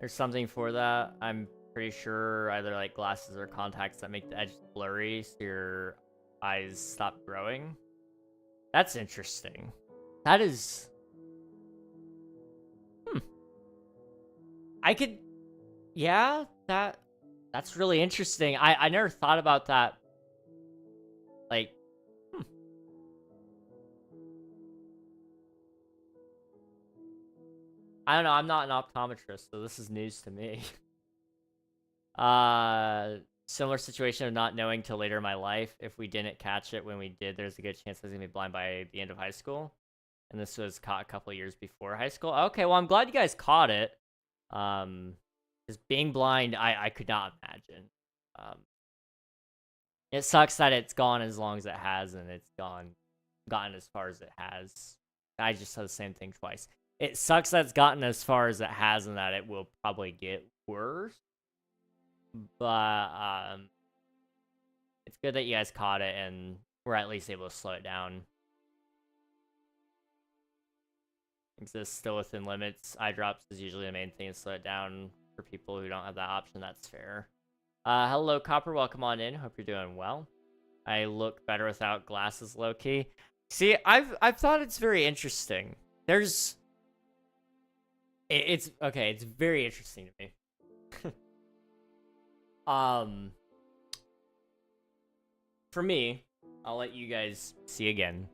There's something for that. I'm pretty sure either like glasses or contacts that make the edges blurry so your eyes stop growing. That's interesting. That is... I could... Yeah, that's really interesting. I never thought about that. Like, I don't know, I'm not an optometrist, so this is news to me. Similar situation of not knowing till later in my life. If we didn't catch it when we did, there's a good chance I was gonna be blind by the end of high school. And this was caught a couple of years before high school. Okay, well, I'm glad you guys caught it. Because being blind, I could not imagine. It sucks that it's gone as long as it has, and it's gotten as far as it has. I just said the same thing twice. It sucks that it's gotten as far as it has, and that it will probably get worse. But it's good that you guys caught it, and we're at least able to slow it down. Exists still within limits. Eye drops is usually the main thing to slow it down for people who don't have that option. That's fair. Hello, Copper. Welcome on in. Hope you're doing well. I look better without glasses, low-key. See, I've thought it's very interesting. It's okay. It's very interesting to me. For me, I'll let you guys see again.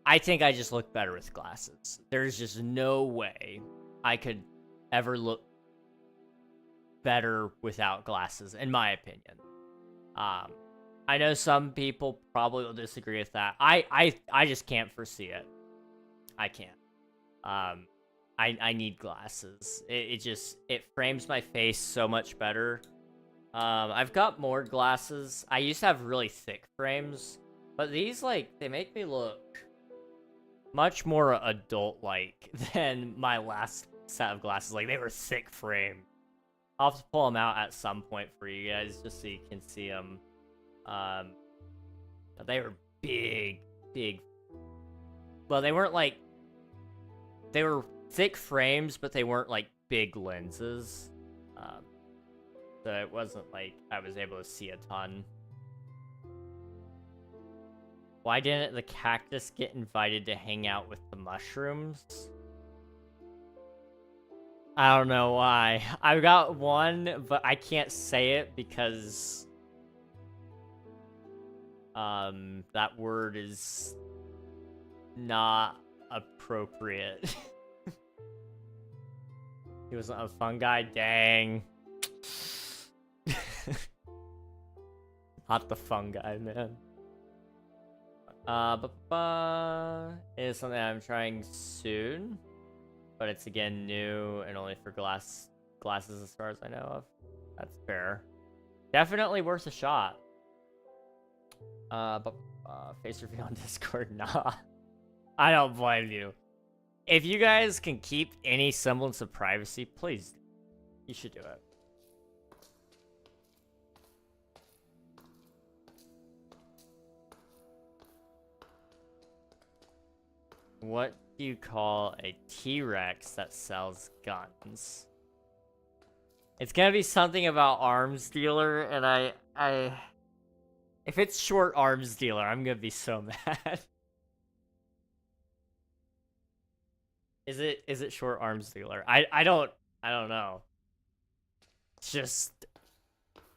I think I just look better with glasses. There's just no way I could ever look better without glasses, in my opinion. I know some people probably will disagree with that. I just can't foresee it. I can't. I need glasses. It frames my face so much better. I've got more glasses. I used to have really thick frames, but these, like, they make me look much more adult-like than my last set of glasses. Like, they were thick frame. I'll have to pull them out at some point for you guys, just so you can see them. But they were big. Well, they weren't like... They were thick frames, but they weren't like big lenses. So it wasn't like I was able to see a ton. Why didn't the cactus get invited to hang out with the mushrooms? I don't know why. I've got one, but I can't say it because... that word is... not appropriate. He wasn't a fungi? Dang. Not the fungi, man. It is something I'm trying soon, but it's again new and only for glasses as far as I know of. That's fair. Definitely worth a shot. Face reveal on Discord, nah. I don't blame you. If you guys can keep any semblance of privacy, please, you should do it. What do you call a T-Rex that sells guns? It's gonna be something about arms dealer, and I... If it's short arms dealer, I'm gonna be so mad. Is it short arms dealer? I don't know. It's just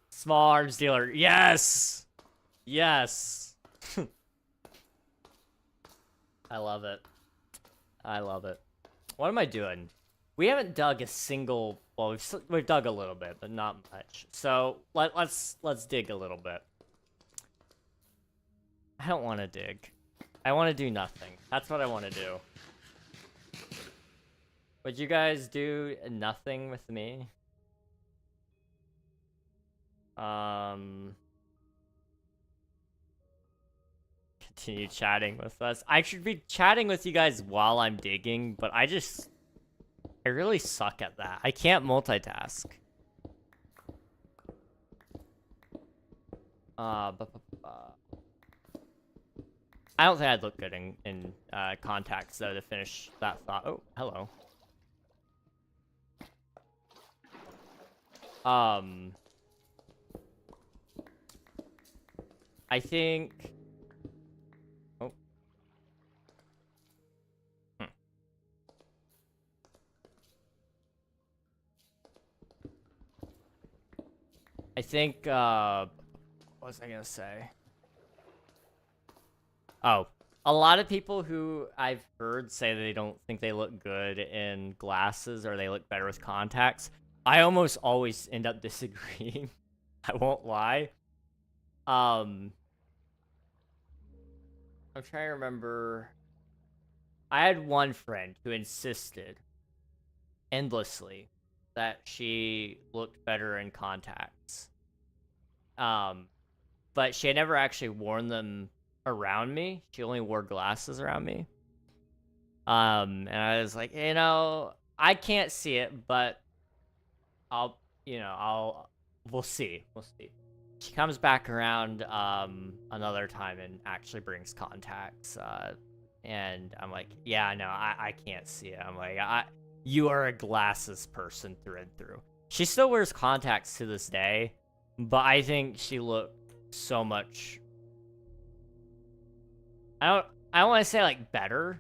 small arms dealer. Yes! Yes! I love it. I love it. What am I doing? We haven't dug a single... Well, we've dug a little bit, but not much. So, let's dig a little bit. I don't want to dig. I want to do nothing. That's what I want to do. Would you guys do nothing with me? Continue chatting with us. I should be chatting with you guys while I'm digging, but I really suck at that. I can't multitask. I don't think I'd look good in contacts, though, to finish that thought. Oh, hello. I think... Oh. I think, what was I gonna say? Oh, a lot of people who I've heard say they don't think they look good in glasses or they look better with contacts. I almost always end up disagreeing. I won't lie. I'm trying to remember. I had one friend who insisted endlessly that she looked better in contacts. But she had never actually worn them around me. She only wore glasses around me. And I was like, you know, I can't see it, but we'll see. We'll see. She comes back around another time and actually brings contacts. And I'm like, yeah, no, I can't see it. I'm like, you are a glasses person through and through. She still wears contacts to this day, but I think she looked so much... I don't want to say, like, better.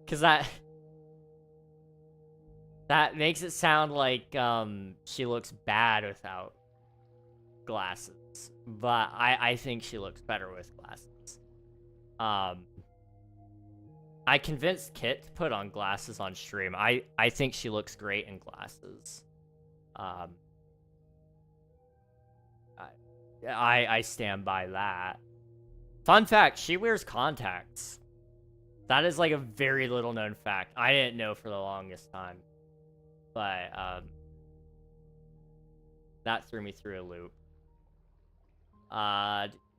Because that makes it sound like she looks bad without glasses. But I think she looks better with glasses. I convinced Kit to put on glasses on stream. I think she looks great in glasses. I stand by that. Fun fact, she wears contacts. That is like a very little known fact. I didn't know for the longest time. But that threw me through a loop.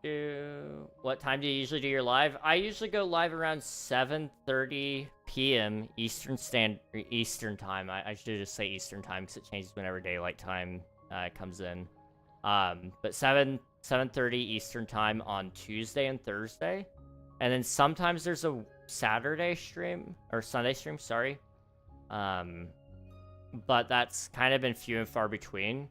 What time do you usually do your live? I usually go live around 7:30 p.m. Eastern Time. I should just say Eastern Time because it changes whenever daylight time comes in. But 7:30 Eastern Time on Tuesday and Thursday, and then sometimes there's a Saturday stream or Sunday stream. Sorry. But that's kind of been few and far between.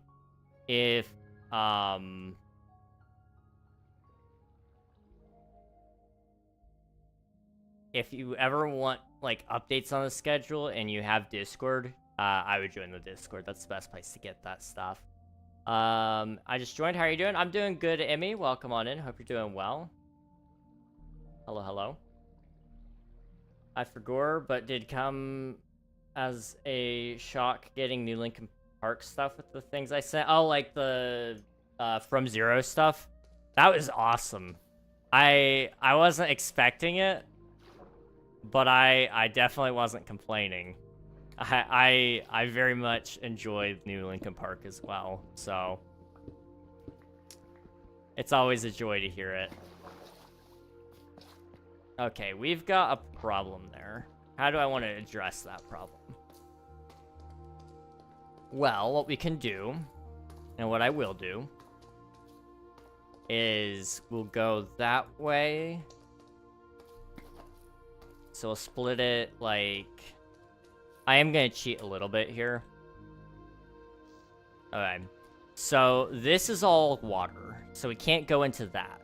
If you ever want like updates on the schedule and you have Discord, I would join the Discord. That's the best place to get that stuff. I just joined. How are you doing? I'm doing good, Emmy. Welcome on in. Hope you're doing well. Hello, hello. I forgot, but did come as a shock getting new Linkin Park stuff with the things I sent. Oh, like the From Zero stuff. That was awesome. I wasn't expecting it, but I definitely wasn't complaining. I very much enjoyed new Linkin Park as well, so it's always a joy to hear it. Okay, we've got a problem there. How do I want to address that problem? Well, what we can do, and what I will do, is we'll go that way. So we'll split it like... I am going to cheat a little bit here. Okay. So this is all water, so we can't go into that.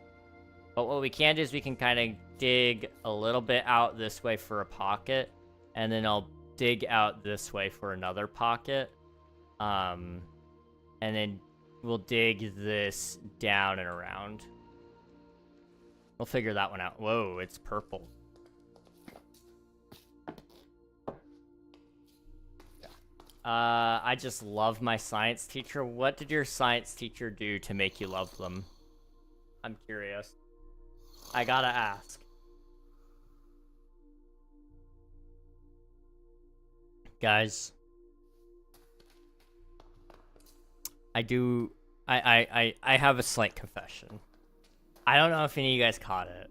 But what we can do is we can kind of dig a little bit out this way for a pocket, and then I'll dig out this way for another pocket. And then we'll dig this down and around. We'll figure that one out. Whoa, it's purple. I just love my science teacher. What did your science teacher do to make you love them? I'm curious. I gotta ask. Guys. I have a slight confession. I don't know if any of you guys caught it.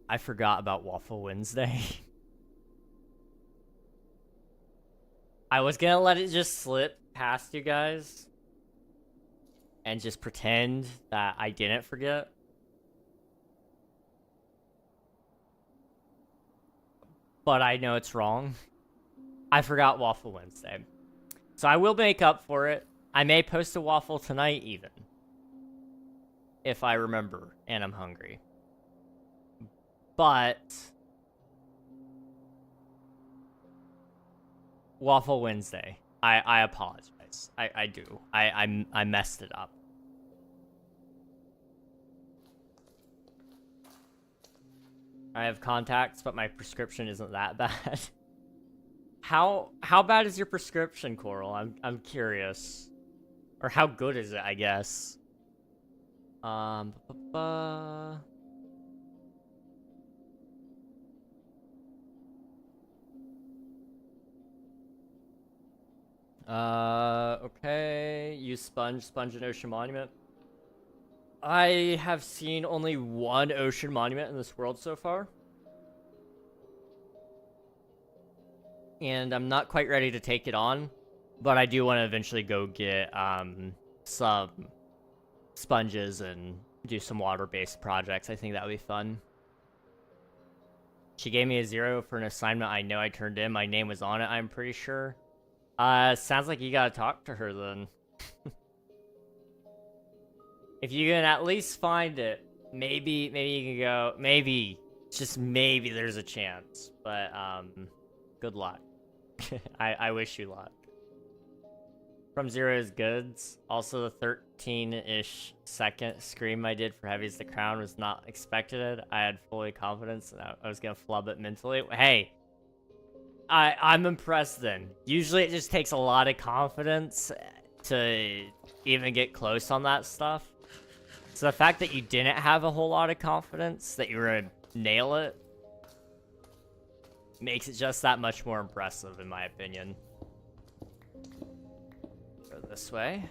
I forgot about Waffle Wednesday. I was gonna let it just slip past you guys and just pretend that I didn't forget. But I know it's wrong. I forgot Waffle Wednesday. So I will make up for it. I may post a waffle tonight even. If I remember and I'm hungry. But Waffle Wednesday. I apologize. I do. I messed it up. I have contacts, but my prescription isn't that bad. How bad is your prescription, Coral? I'm curious. Or how good is it, I guess? Okay. Use sponge in Ocean Monument. I have seen only one ocean monument in this world so far. And I'm not quite ready to take it on, but I do want to eventually go get some sponges and do some water-based projects. I think that would be fun. She gave me a 0 for an assignment I know I turned in. My name was on it, I'm pretty sure. Sounds like you gotta talk to her then. If you can at least find it, maybe you can go, maybe, just maybe there's a chance. But, good luck. I wish you luck. From Zero's Goods. Also, the 13-ish second scream I did for Heavy's the Crown was not expected. I had fully confidence and I was gonna flub it mentally. Hey, I'm impressed then. Usually it just takes a lot of confidence to even get close on that stuff. So the fact that you didn't have a whole lot of confidence that you were gonna nail it makes it just that much more impressive, in my opinion. Go this way.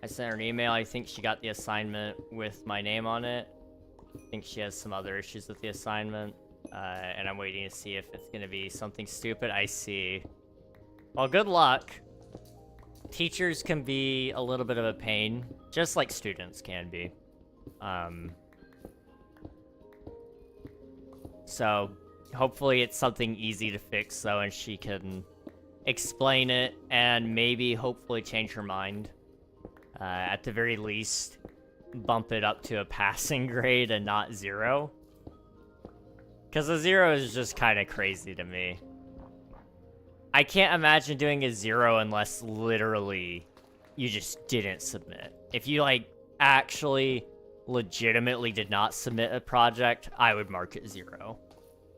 sent her an email. I think she got the assignment with my name on it. I think she has some other issues with the assignment. And I'm waiting to see if it's going to be something stupid. I see. Well, good luck. Teachers can be a little bit of a pain, just like students can be. So hopefully it's something easy to fix, though, and she can explain it and maybe hopefully change her mind. At the very least, bump it up to a passing grade and not 0. Because a 0 is just kind of crazy to me. I can't imagine doing a 0 unless literally you just didn't submit. If you, like, actually legitimately did not submit a project, I would mark it 0.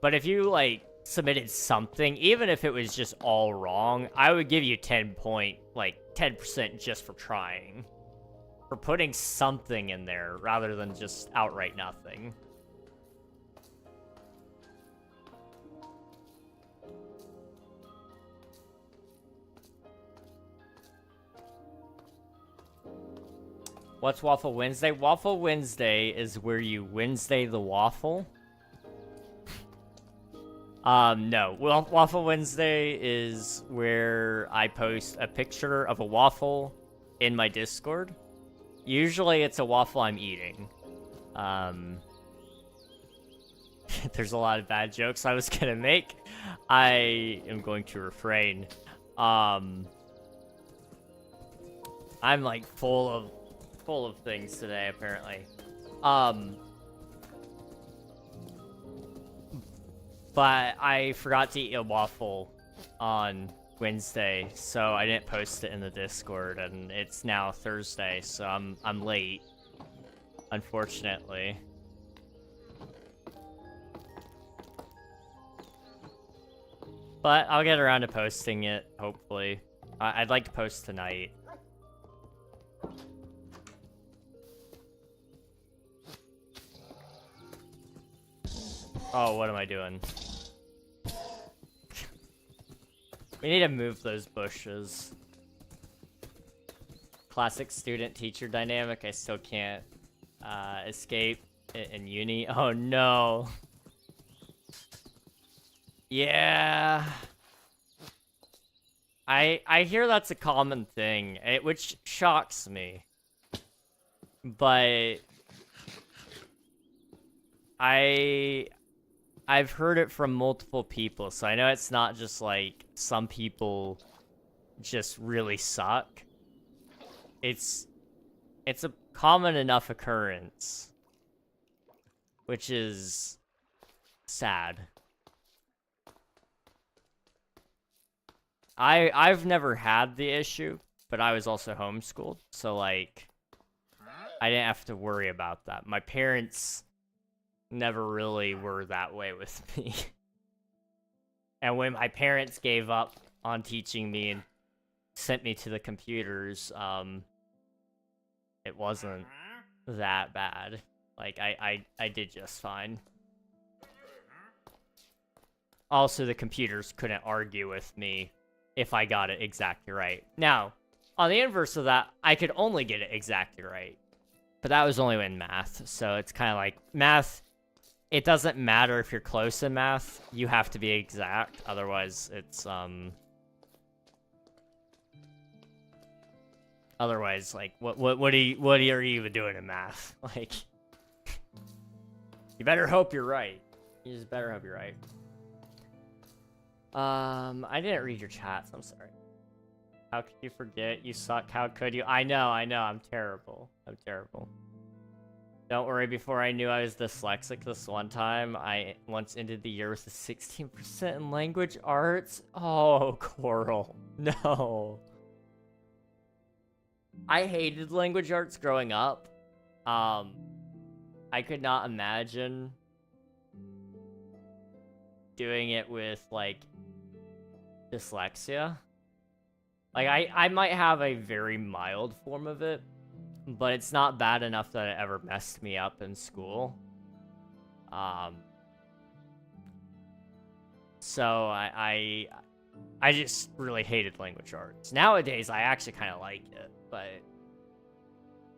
But if you, like, submitted something, even if it was just all wrong, I would give you 10% just for trying. For putting something in there rather than just outright nothing. What's Waffle Wednesday? Waffle Wednesday is where you Wednesday the waffle. No. Well, Waffle Wednesday is where I post a picture of a waffle in my Discord. Usually it's a waffle I'm eating. There's a lot of bad jokes I was gonna make. I am going to refrain. I'm like full of things today, apparently. But I forgot to eat a waffle on Wednesday, so I didn't post it in the Discord, and it's now Thursday, so I'm late, unfortunately. But I'll get around to posting it, hopefully. I'd like to post tonight. Oh, what am I doing? We need to move those bushes. Classic student-teacher dynamic. I still can't escape in uni. Oh no. Yeah. I hear that's a common thing, which shocks me. But I've heard it from multiple people, so I know it's not just like some people just really suck. It's a common enough occurrence, which is sad. I've never had the issue, but I was also homeschooled, so like I didn't have to worry about that. My parents never really were that way with me. And when my parents gave up on teaching me and sent me to the computers, it wasn't that bad. Like, I did just fine. Also, the computers couldn't argue with me if I got it exactly right. Now, on the inverse of that, I could only get it exactly right. But that was only in math, so it's kind of like math. It doesn't matter if you're close in math, you have to be exact, otherwise it's, otherwise, like, what are you even doing in math? Like, you better hope you're right. You just better hope you're right. I didn't read your chats, I'm sorry. How could you forget? You suck, how could you? I know, I'm terrible. I'm terrible. Don't worry, before I knew I was dyslexic this one time, I once ended the year with a 16% in language arts. Oh, Coral. No. I hated language arts growing up. I could not imagine doing it with, like, dyslexia. Like, I might have a very mild form of it, but it's not bad enough that it ever messed me up in school. So I just really hated language arts. Nowadays, I actually kind of like it, but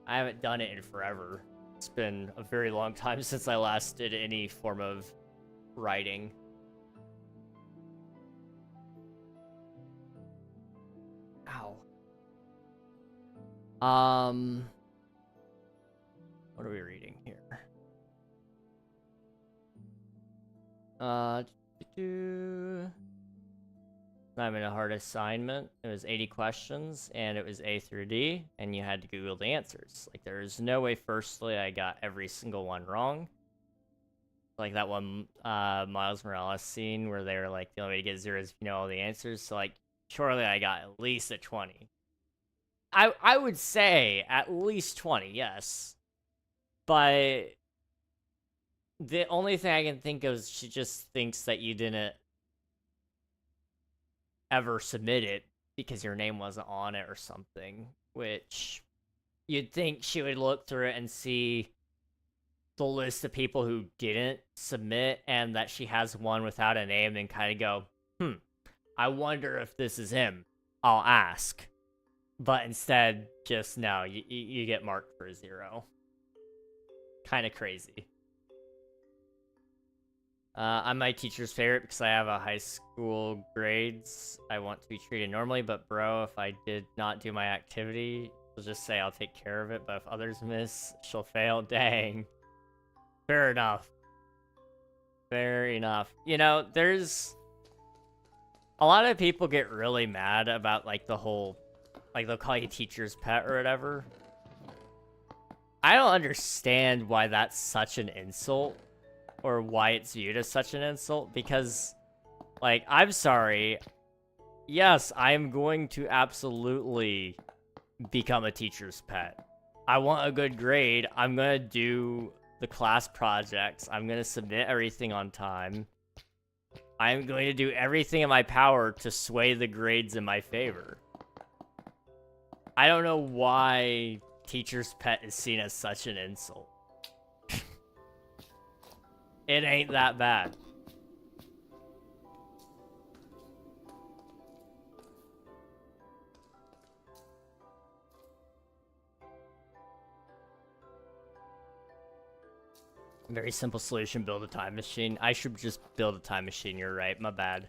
I haven't done it in forever. It's been a very long time since I last did any form of writing. Ow. What are we reading here? Not even a hard assignment. It was 80 questions, and it was A through D, and you had to Google the answers. Like, there's no way, firstly, I got every single one wrong. Like that one Miles Morales scene where they were like, the only way to get 0 is if you know all the answers. So, like, surely I got at least a 20. I would say at least 20, yes. But the only thing I can think of is she just thinks that you didn't ever submit it because your name wasn't on it or something, which you'd think she would look through it and see the list of people who didn't submit and that she has one without a name and kind of go, I wonder if this is him. I'll ask. But instead, just no, you get marked for a 0. Kind of crazy. I'm my teacher's favorite because I have a high school grades. I want to be treated normally, but bro, if I did not do my activity, she'll just say I'll take care of it, but if others miss, she'll fail. Dang. Fair enough. Fair enough. You know, there's a lot of people get really mad about, like, the whole, like, they'll call you teacher's pet or whatever. I don't understand why that's such an insult, or why it's viewed as such an insult, because, like, I'm sorry. Yes, I'm going to absolutely become a teacher's pet. I want a good grade. I'm gonna do the class projects. I'm gonna submit everything on time. I'm going to do everything in my power to sway the grades in my favor. I don't know why teacher's pet is seen as such an insult. It ain't that bad. Very simple solution, build a time machine. I should just build a time machine, you're right, my bad.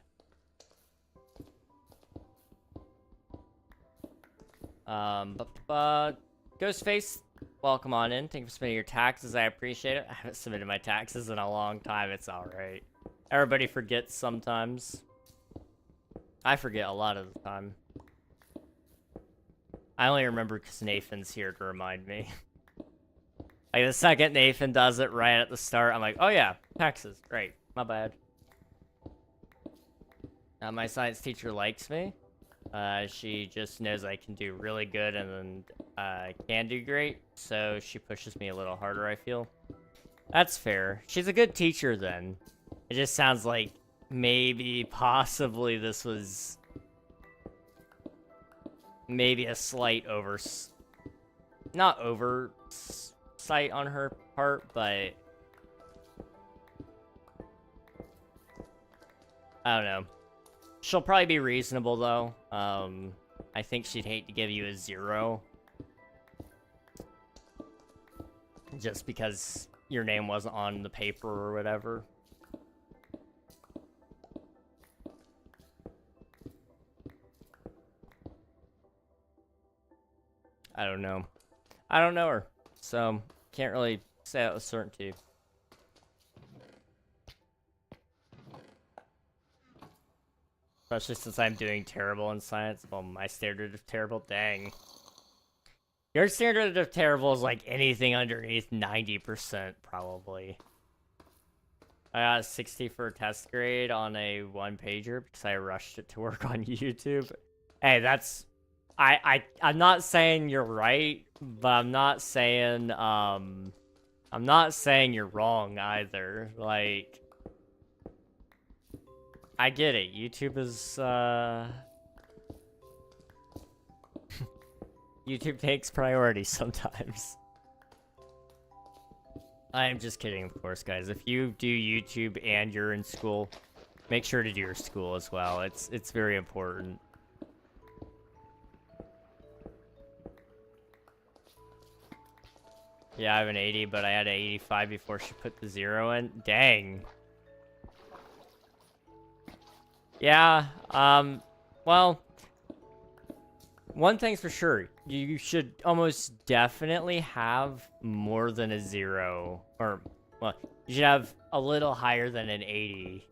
Ghostface, welcome on in. Thank you for submitting your taxes, I appreciate it. I haven't submitted my taxes in a long time, it's alright. Everybody forgets sometimes. I forget a lot of the time. I only remember because Nathan's here to remind me. Like, the second Nathan does it right at the start, I'm like, oh yeah, taxes, great, my bad. My science teacher likes me. She just knows I can do really good and then can do great, so she pushes me a little harder, I feel. That's fair. She's a good teacher then. It just sounds like maybe, possibly, this was maybe a slight not oversight on her part, but I don't know. She'll probably be reasonable, though. I think she'd hate to give you a 0. Just because your name wasn't on the paper or whatever. I don't know. I don't know her, so can't really say that with certainty. Especially since I'm doing terrible in science. Well, my standard of terrible, dang. Your standard of terrible is like anything underneath 90%, probably. I got a 60 for a test grade on a 1-pager because I rushed it to work on YouTube. Hey, that's... I'm not saying you're right, but I'm not saying you're wrong either. Like, I get it. YouTube is YouTube takes priority sometimes. I am just kidding, of course, guys. If you do YouTube and you're in school, make sure to do your school as well. It's very important. Yeah, I have an 80, but I had an 85 before she put the 0 in. Dang. Yeah, well, one thing's for sure. You should almost definitely have more than a 0. Or, well, you should have a little higher than an 80.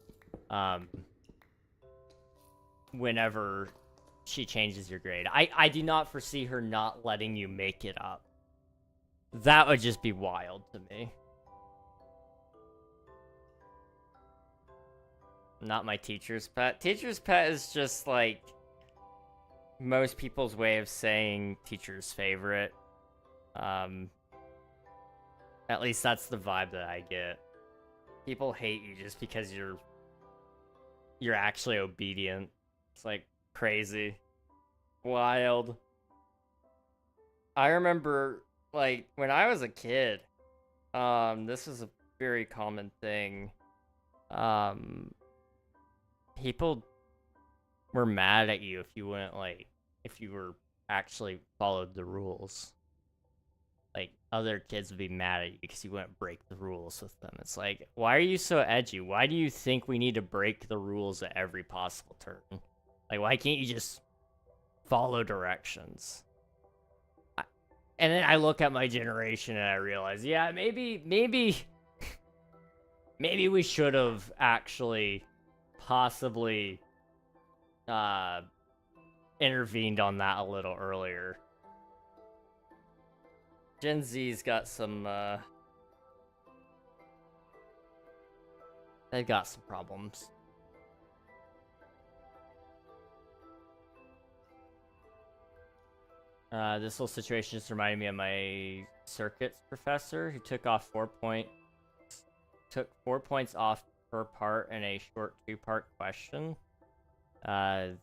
Whenever she changes your grade. I do not foresee her not letting you make it up. That would just be wild to me. Not my teacher's pet. Teacher's pet is just like most people's way of saying teacher's favorite. At least that's the vibe that I get. People hate you just because you're actually obedient. It's like crazy. Wild. I remember like when I was a kid, this was a very common thing. People were mad at you if you wouldn't if you were actually followed the rules. Like other kids would be mad at you because you wouldn't break the rules with them. It's like, why are you so edgy? Why do you think we need to break the rules at every possible turn? Like, why can't you just follow directions? And then I look at my generation and I realize, yeah, maybe we should have actually possibly intervened on that a little earlier. Gen Z's got some they've got some problems. This whole situation just reminded me of my circuits professor who took 4 points off per part in a short 2-part question. That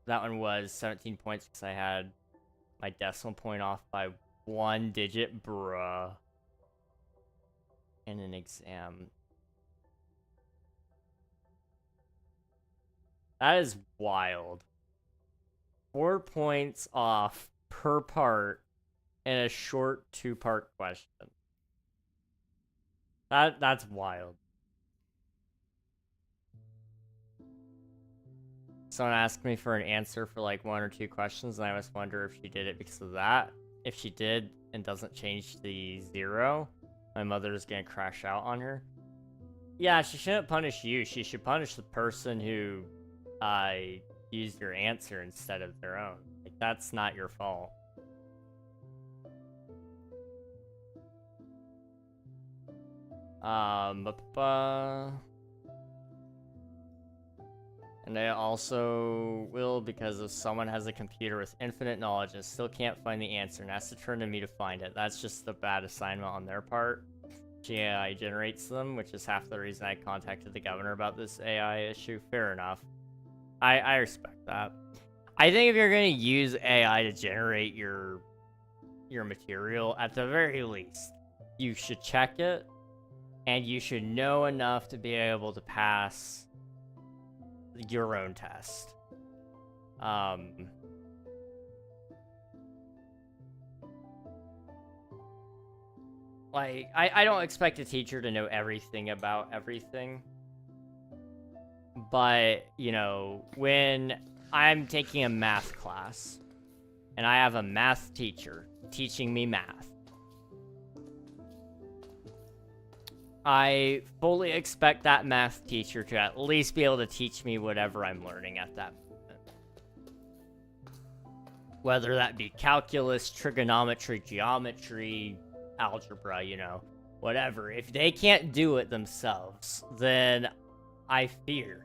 one was 17 points because I had my decimal point off by 1 digit, bruh, in an exam. That is wild. 4 points off per part in a short 2-part question. That's wild. Someone asked me for an answer for like 1 or 2 questions, and I always wonder if she did it because of that. If she did and doesn't change the 0, my mother is gonna crash out on her. Yeah, she shouldn't punish you. She should punish the person who used your answer instead of their own. Like, that's not your fault. And I also will, because if someone has a computer with infinite knowledge and still can't find the answer and has to turn to me to find it, that's just a bad assignment on their part. AI generates them, which is half the reason I contacted the governor about this AI issue. Fair enough. I respect that. I think if you're going to use AI to generate your material, at the very least, you should check it, and you should know enough to be able to pass your own test. Like, I don't expect a teacher to know everything about everything. But, you know, when I'm taking a math class, and I have a math teacher teaching me math, I fully expect that math teacher to at least be able to teach me whatever I'm learning at that moment. Whether that be calculus, trigonometry, geometry, algebra, you know, whatever. If they can't do it themselves, then I fear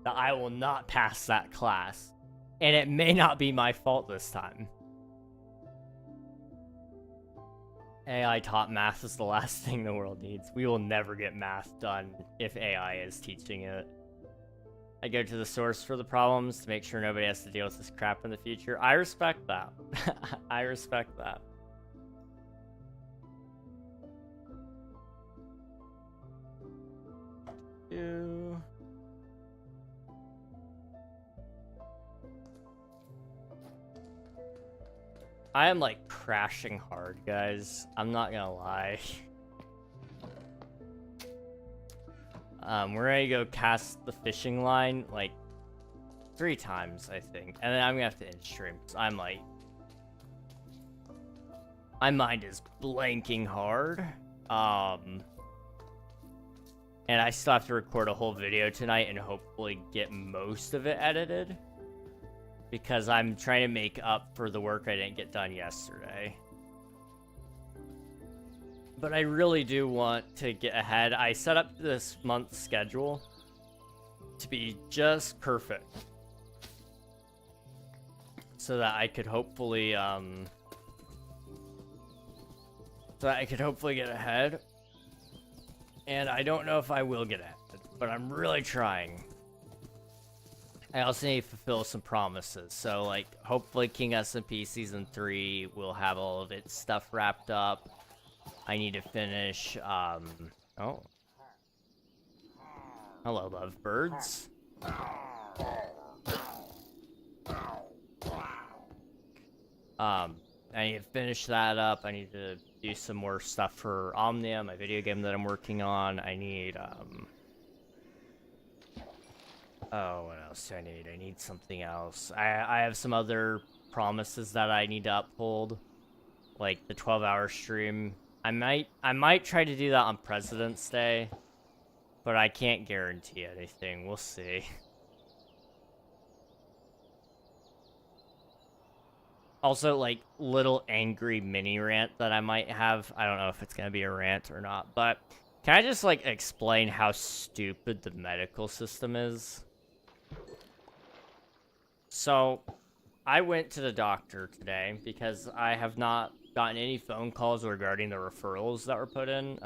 that I will not pass that class. And it may not be my fault this time. AI taught math is the last thing the world needs. We will never get math done if AI is teaching it. I go to the source for the problems to make sure nobody has to deal with this crap in the future. I respect that. I respect that. Ew. I am like crashing hard, guys. I'm not gonna lie. We're gonna go cast the fishing line like 3 times, I think, and then I'm gonna have to end stream. I'm like, my mind is blanking hard. And I still have to record a whole video tonight and hopefully get most of it edited, because I'm trying to make up for the work I didn't get done yesterday. But I really do want to get ahead. I set up this month's schedule to be just perfect, so that I could hopefully get ahead. And I don't know if I will get ahead, but I'm really trying. I also need to fulfill some promises. So, like, hopefully King SMP Season 3 will have all of its stuff wrapped up. I need to finish, oh. Hello, lovebirds. I need to finish that up. I need to do some more stuff for Omnia, my video game that I'm working on. I need, oh, what else do I need? I need something else. I have some other promises that I need to uphold, like the 12-hour stream. I might try to do that on President's Day, but I can't guarantee anything. We'll see. Also, like, little angry mini rant that I might have. I don't know if it's gonna be a rant or not, but can I just, like, explain how stupid the medical system is? So, I went to the doctor today because I have not gotten any phone calls regarding the referrals that were put in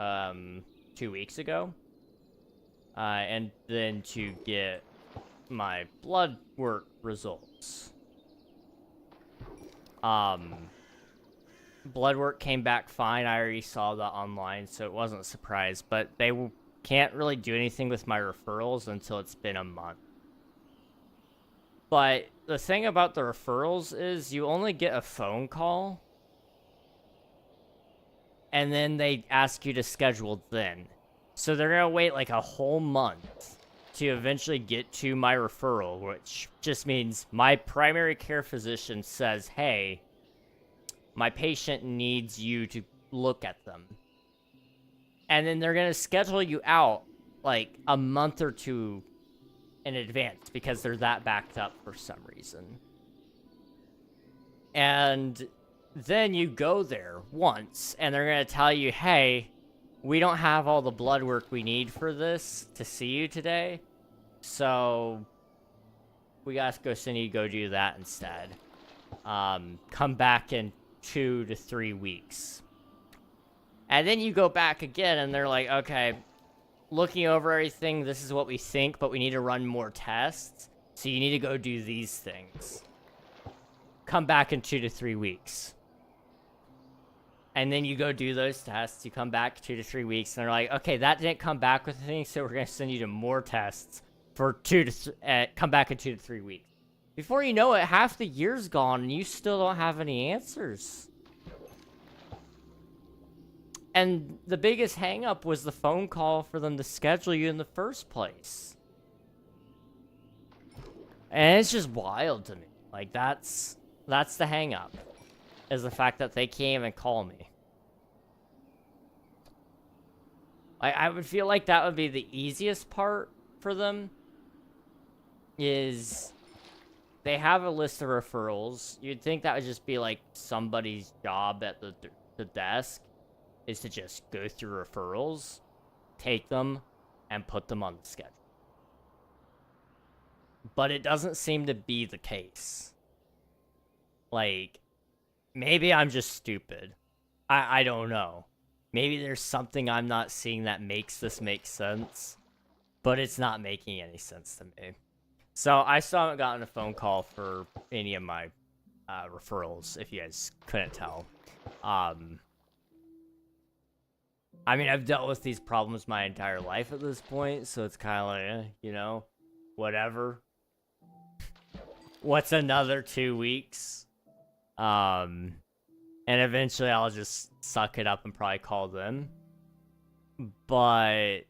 2 weeks ago. And then to get my blood work results. Blood work came back fine. I already saw that online, so it wasn't a surprise. But they can't really do anything with my referrals until it's been a month. But the thing about the referrals is you only get a phone call, and then they ask you to schedule then. So they're gonna wait like a whole month to eventually get to my referral, which just means my primary care physician says, hey, my patient needs you to look at them. And then they're going to schedule you out like a month or 2 in advance because they're that backed up for some reason. And then you go there once and they're going to tell you, hey, we don't have all the blood work we need for this to see you today. So we got to send you to go do that instead. Come back in 2 to 3 weeks. And then you go back again and they're like, okay, looking over everything, this is what we think, but we need to run more tests. So you need to go do these things. Come back in 2 to 3 weeks. And then you go do those tests. You come back 2 to 3 weeks and they're like, okay, that didn't come back with anything, so we're going to send you to more tests for come back in 2 to 3 weeks. Before you know it, half the year's gone and you still don't have any answers. And the biggest hang-up was the phone call for them to schedule you in the first place. And it's just wild to me. Like, that's the hang-up, is the fact that they can't even call me. I would feel like that would be the easiest part for them, is they have a list of referrals. You'd think that would just be like somebody's job at the desk, is to just go through referrals, take them, and put them on the schedule. But it doesn't seem to be the case. Like, maybe I'm just stupid. I don't know. Maybe there's something I'm not seeing that makes this make sense, but it's not making any sense to me. So I still haven't gotten a phone call for any of my referrals, if you guys couldn't tell. I mean, I've dealt with these problems my entire life at this point, so it's kind of like, you know, whatever. What's another 2 weeks? And eventually I'll just suck it up and probably call them. But,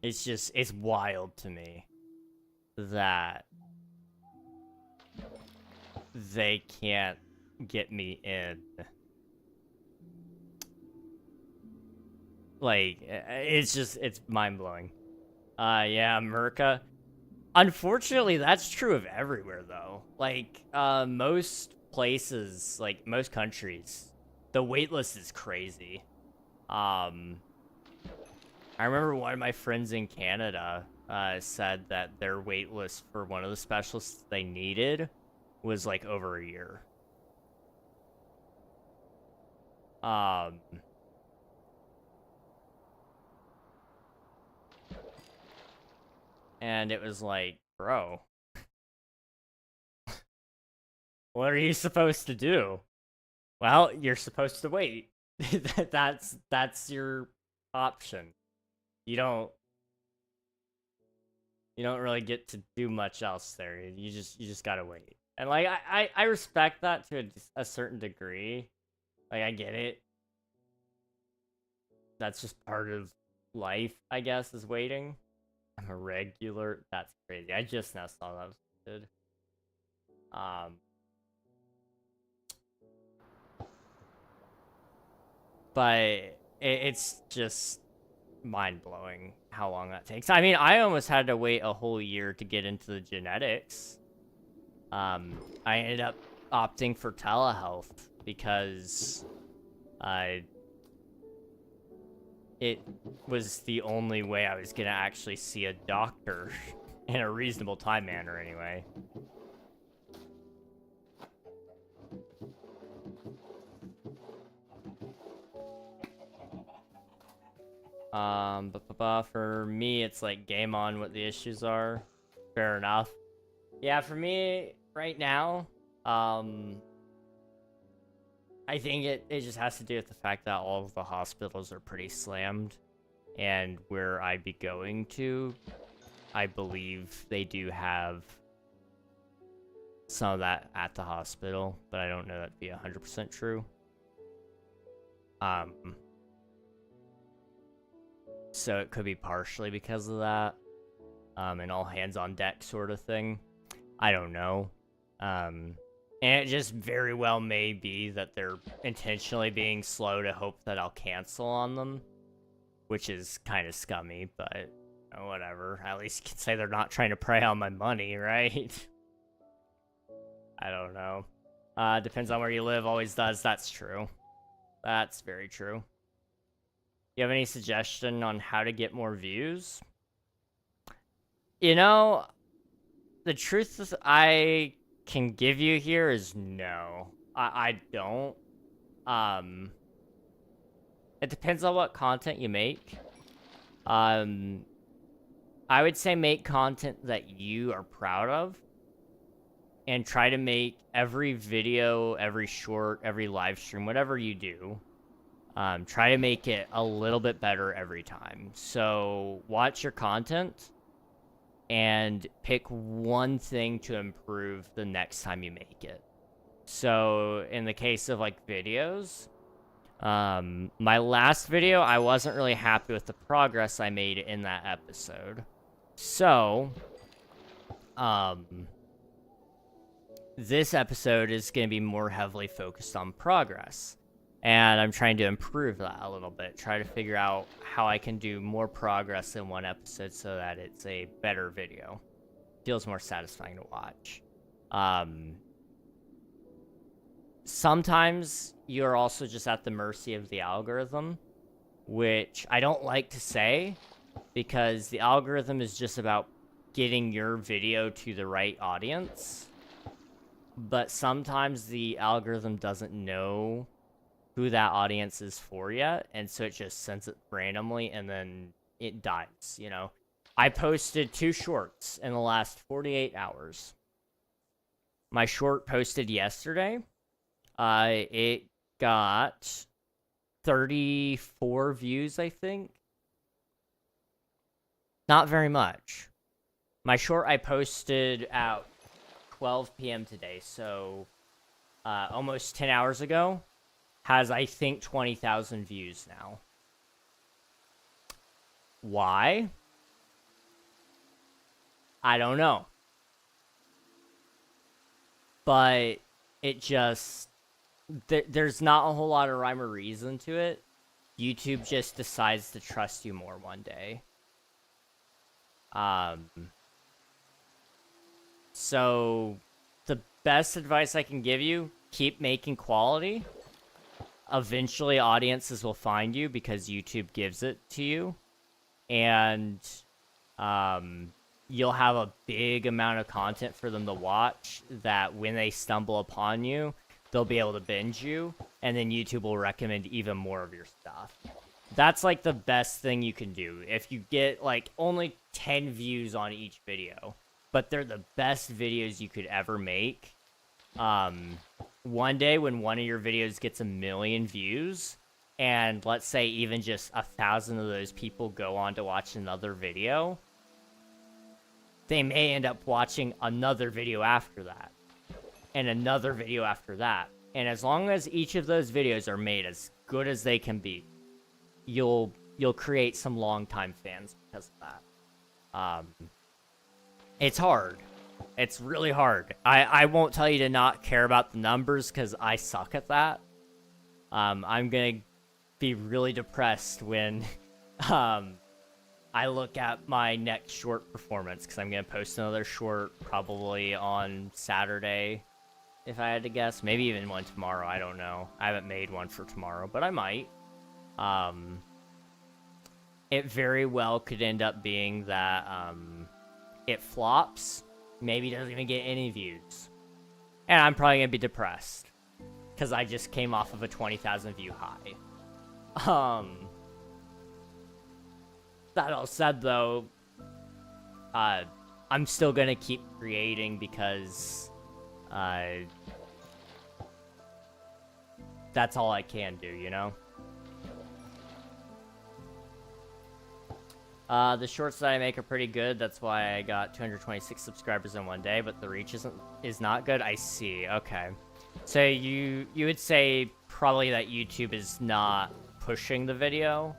it's wild to me that they can't get me in. Like, it's mind-blowing. Yeah, Merca. Unfortunately, that's true of everywhere, though. Like, most places, like, most countries, the waitlist is crazy. I remember one of my friends in Canada, said that their waitlist for one of the specialists they needed was, like, over a year. And it was like, bro, what are you supposed to do? Well, you're supposed to wait. That's your option. You don't really get to do much else there. You just gotta wait. And like I respect that to a certain degree. Like, I get it. That's just part of life, I guess, is waiting. I'm a regular. That's crazy. I just now saw that was good. But it's just mind-blowing how long that takes. I mean, I almost had to wait a whole year to get into the genetics. I ended up opting for telehealth because it was the only way I was gonna actually see a doctor in a reasonable time manner anyway. For me, it's like game on what the issues are. Fair enough. Yeah, for me, right now, I think it just has to do with the fact that all of the hospitals are pretty slammed. And where I'd be going to, I believe they do have some of that at the hospital, but I don't know that to be 100% true. So it could be partially because of that. An all hands on deck sort of thing. I don't know. And it just very well may be that they're intentionally being slow to hope that I'll cancel on them, which is kind of scummy, but whatever. At least you can say they're not trying to prey on my money, right? I don't know. Depends on where you live, always does. That's true. That's very true. You have any suggestion on how to get more views? You know, the truth I can give you here is no. I don't. It depends on what content you make. I would say make content that you are proud of. And try to make every video, every short, every live stream, whatever you do, try to make it a little bit better every time. So watch your content and pick one thing to improve the next time you make it. So in the case of like videos, my last video, I wasn't really happy with the progress I made in that episode. So, this episode is going to be more heavily focused on progress. And I'm trying to improve that a little bit. Try to figure out how I can do more progress in one episode so that it's a better video. Feels more satisfying to watch. Sometimes you're also just at the mercy of the algorithm, which I don't like to say, because the algorithm is just about getting your video to the right audience. But sometimes the algorithm doesn't know who that audience is for yet, and so it just sends it randomly, and then it dies, you know? I posted 2 shorts in the last 48 hours. My short posted yesterday. It got 34 views, I think. Not very much. My short I posted out 12 p.m. today, so almost 10 hours ago, has, I think, 20,000 views now. Why? I don't know. But it just... there's not a whole lot of rhyme or reason to it. YouTube just decides to trust you more one day. So the best advice I can give you, keep making quality. Eventually audiences will find you because YouTube gives it to you. And you'll have a big amount of content for them to watch that when they stumble upon you, they'll be able to binge you, and then YouTube will recommend even more of your stuff. That's like the best thing you can do. If you get like only 10 views on each video, but they're the best videos you could ever make. One day when one of your videos gets 1 million views, and let's say even just 1,000 of those people go on to watch another video, they may end up watching another video after that, and another video after that. And as long as each of those videos are made as good as they can be, you'll create some long-time fans because of that. It's hard. It's really hard. I won't tell you to not care about the numbers because I suck at that. I'm gonna be really depressed when I look at my next short performance, because I'm gonna post another short probably on Saturday, if I had to guess. Maybe even one tomorrow, I don't know. I haven't made one for tomorrow, but I might. It very well could end up being that it flops, maybe doesn't even get any views. And I'm probably gonna be depressed, because I just came off of a 20,000 view high. That all said, though, I'm still gonna keep creating because that's all I can do, you know? The shorts that I make are pretty good. That's why I got 226 subscribers in one day, but the reach is not good. I see. Okay. So you would say probably that YouTube is not pushing the video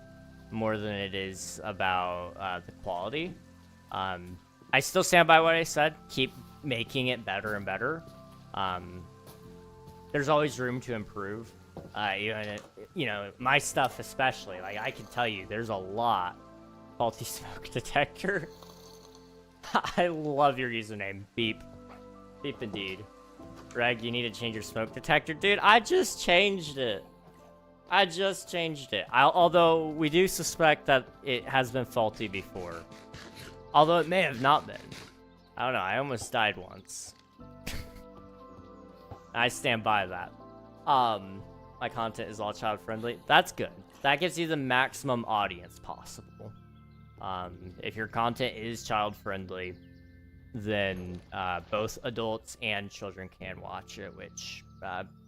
more than it is about the quality. I still stand by what I said. Keep making it better and better. There's always room to improve. Even, you know, my stuff especially. Like, I can tell you, there's a lot. Faulty smoke detector. I love your username. Beep. Beep indeed. Reg, you need to change your smoke detector. Dude, I just changed it. Although we do suspect that it has been faulty before. Although it may have not been. I don't know, I almost died once. I stand by that. My content is all child friendly. That's good. That gives you the maximum audience possible. If your content is child friendly, then both adults and children can watch it, which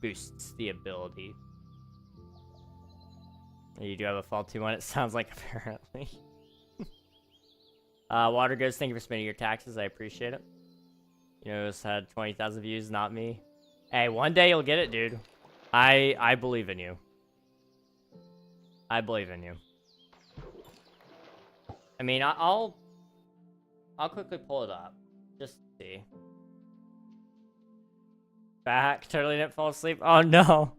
boosts the ability. You do have a faulty one, it sounds like, apparently. Water Goes, thank you for spending your taxes. I appreciate it. You know, it's had 20,000 views, not me. Hey, one day you'll get it, dude. I believe in you. I believe in you. I mean, I'll quickly pull it up. Just to see. Back. Totally didn't fall asleep. Oh, no.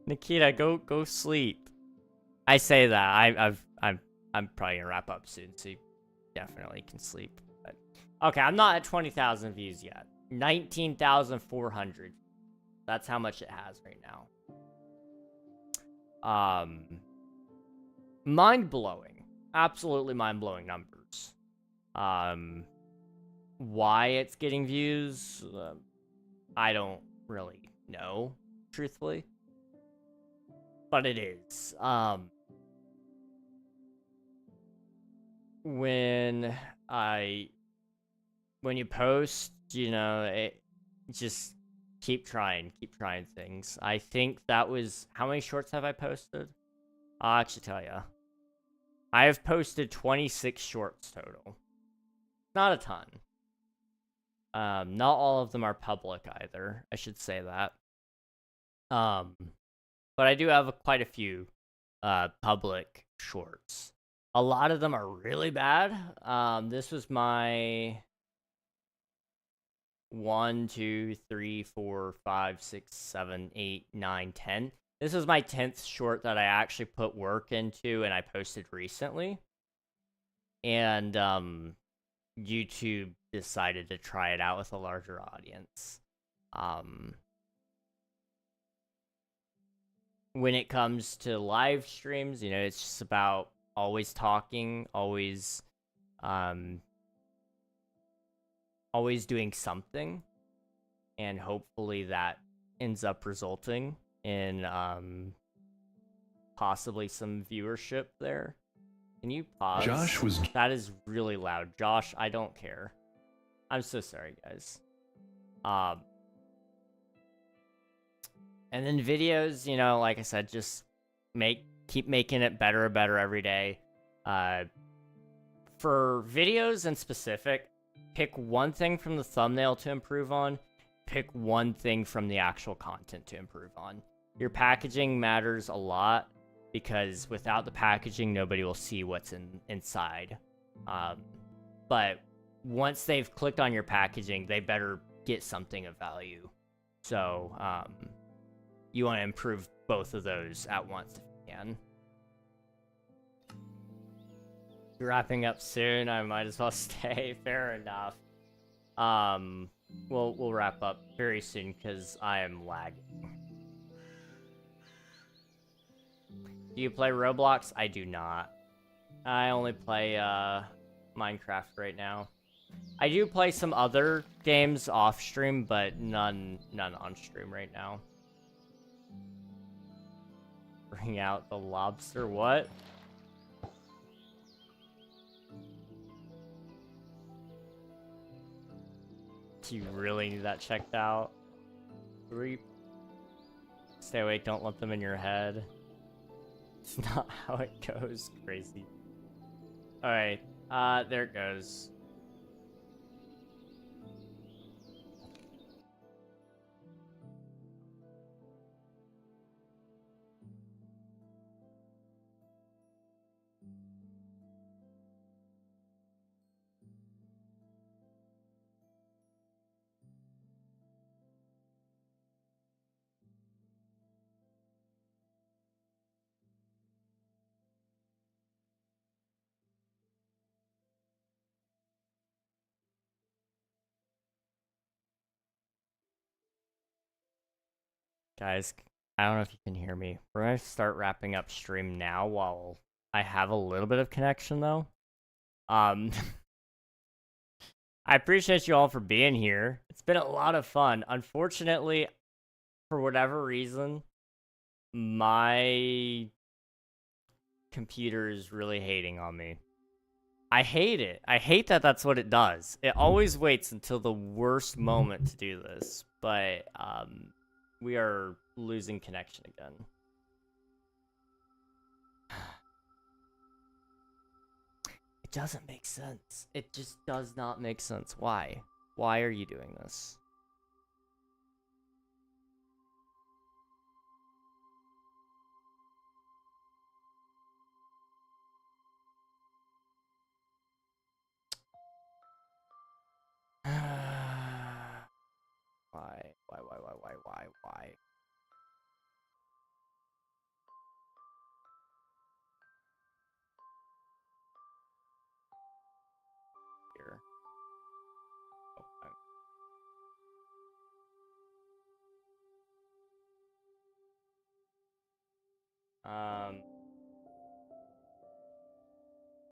Nikita, go sleep. I say that. I'm probably gonna wrap up soon, so you definitely can sleep. But, okay, I'm not at 20,000 views yet. 19,400. That's how much it has right now. Mind-blowing. Absolutely mind-blowing numbers. Why it's getting views, I don't really know, truthfully. But it is. When you post, you know, just keep trying things. I think that was, how many shorts have I posted? I'll actually tell you. I have posted 26 shorts total. Not a ton. Not all of them are public either. I should say that. But I do have quite a few public shorts. A lot of them are really bad. This was my 1, 2, 3, 4, 5, 6, 7, 8, 9, 10. This is my 10th short that I actually put work into and I posted recently. And YouTube decided to try it out with a larger audience. When it comes to live streams, you know, it's just about always talking, always doing something, and hopefully that ends up resulting in possibly some viewership there. Can you pause? That is really loud. Josh, I don't care. I'm so sorry, guys. And then videos, you know, like I said, just keep making it better and better every day. For videos in specific, pick one thing from the thumbnail to improve on. Pick one thing from the actual content to improve on. Your packaging matters a lot because without the packaging, nobody will see what's inside. But once they've clicked on your packaging, they better get something of value. So, you want to improve both of those at once if you can. You're wrapping up soon. I might as well stay. Fair enough. We'll wrap up very soon because I am lagging. Do you play Roblox? I do not. I only play Minecraft right now. I do play some other games off stream, but none on stream right now. Bring out the lobster. What? Do you really need that checked out? Stay awake, don't let them in your head. It's not how it goes, crazy. Alright, there it goes. Guys, I don't know if you can hear me. We're gonna start wrapping up stream now while I have a little bit of connection though. I appreciate you all for being here. It's been a lot of fun. Unfortunately, for whatever reason, my computer is really hating on me. I hate it. I hate that that's what it does. It always waits until the worst moment to do this, but we are losing connection again. It doesn't make sense. It just does not make sense. Why? Why are you doing this? Why? Why? Here. Oh,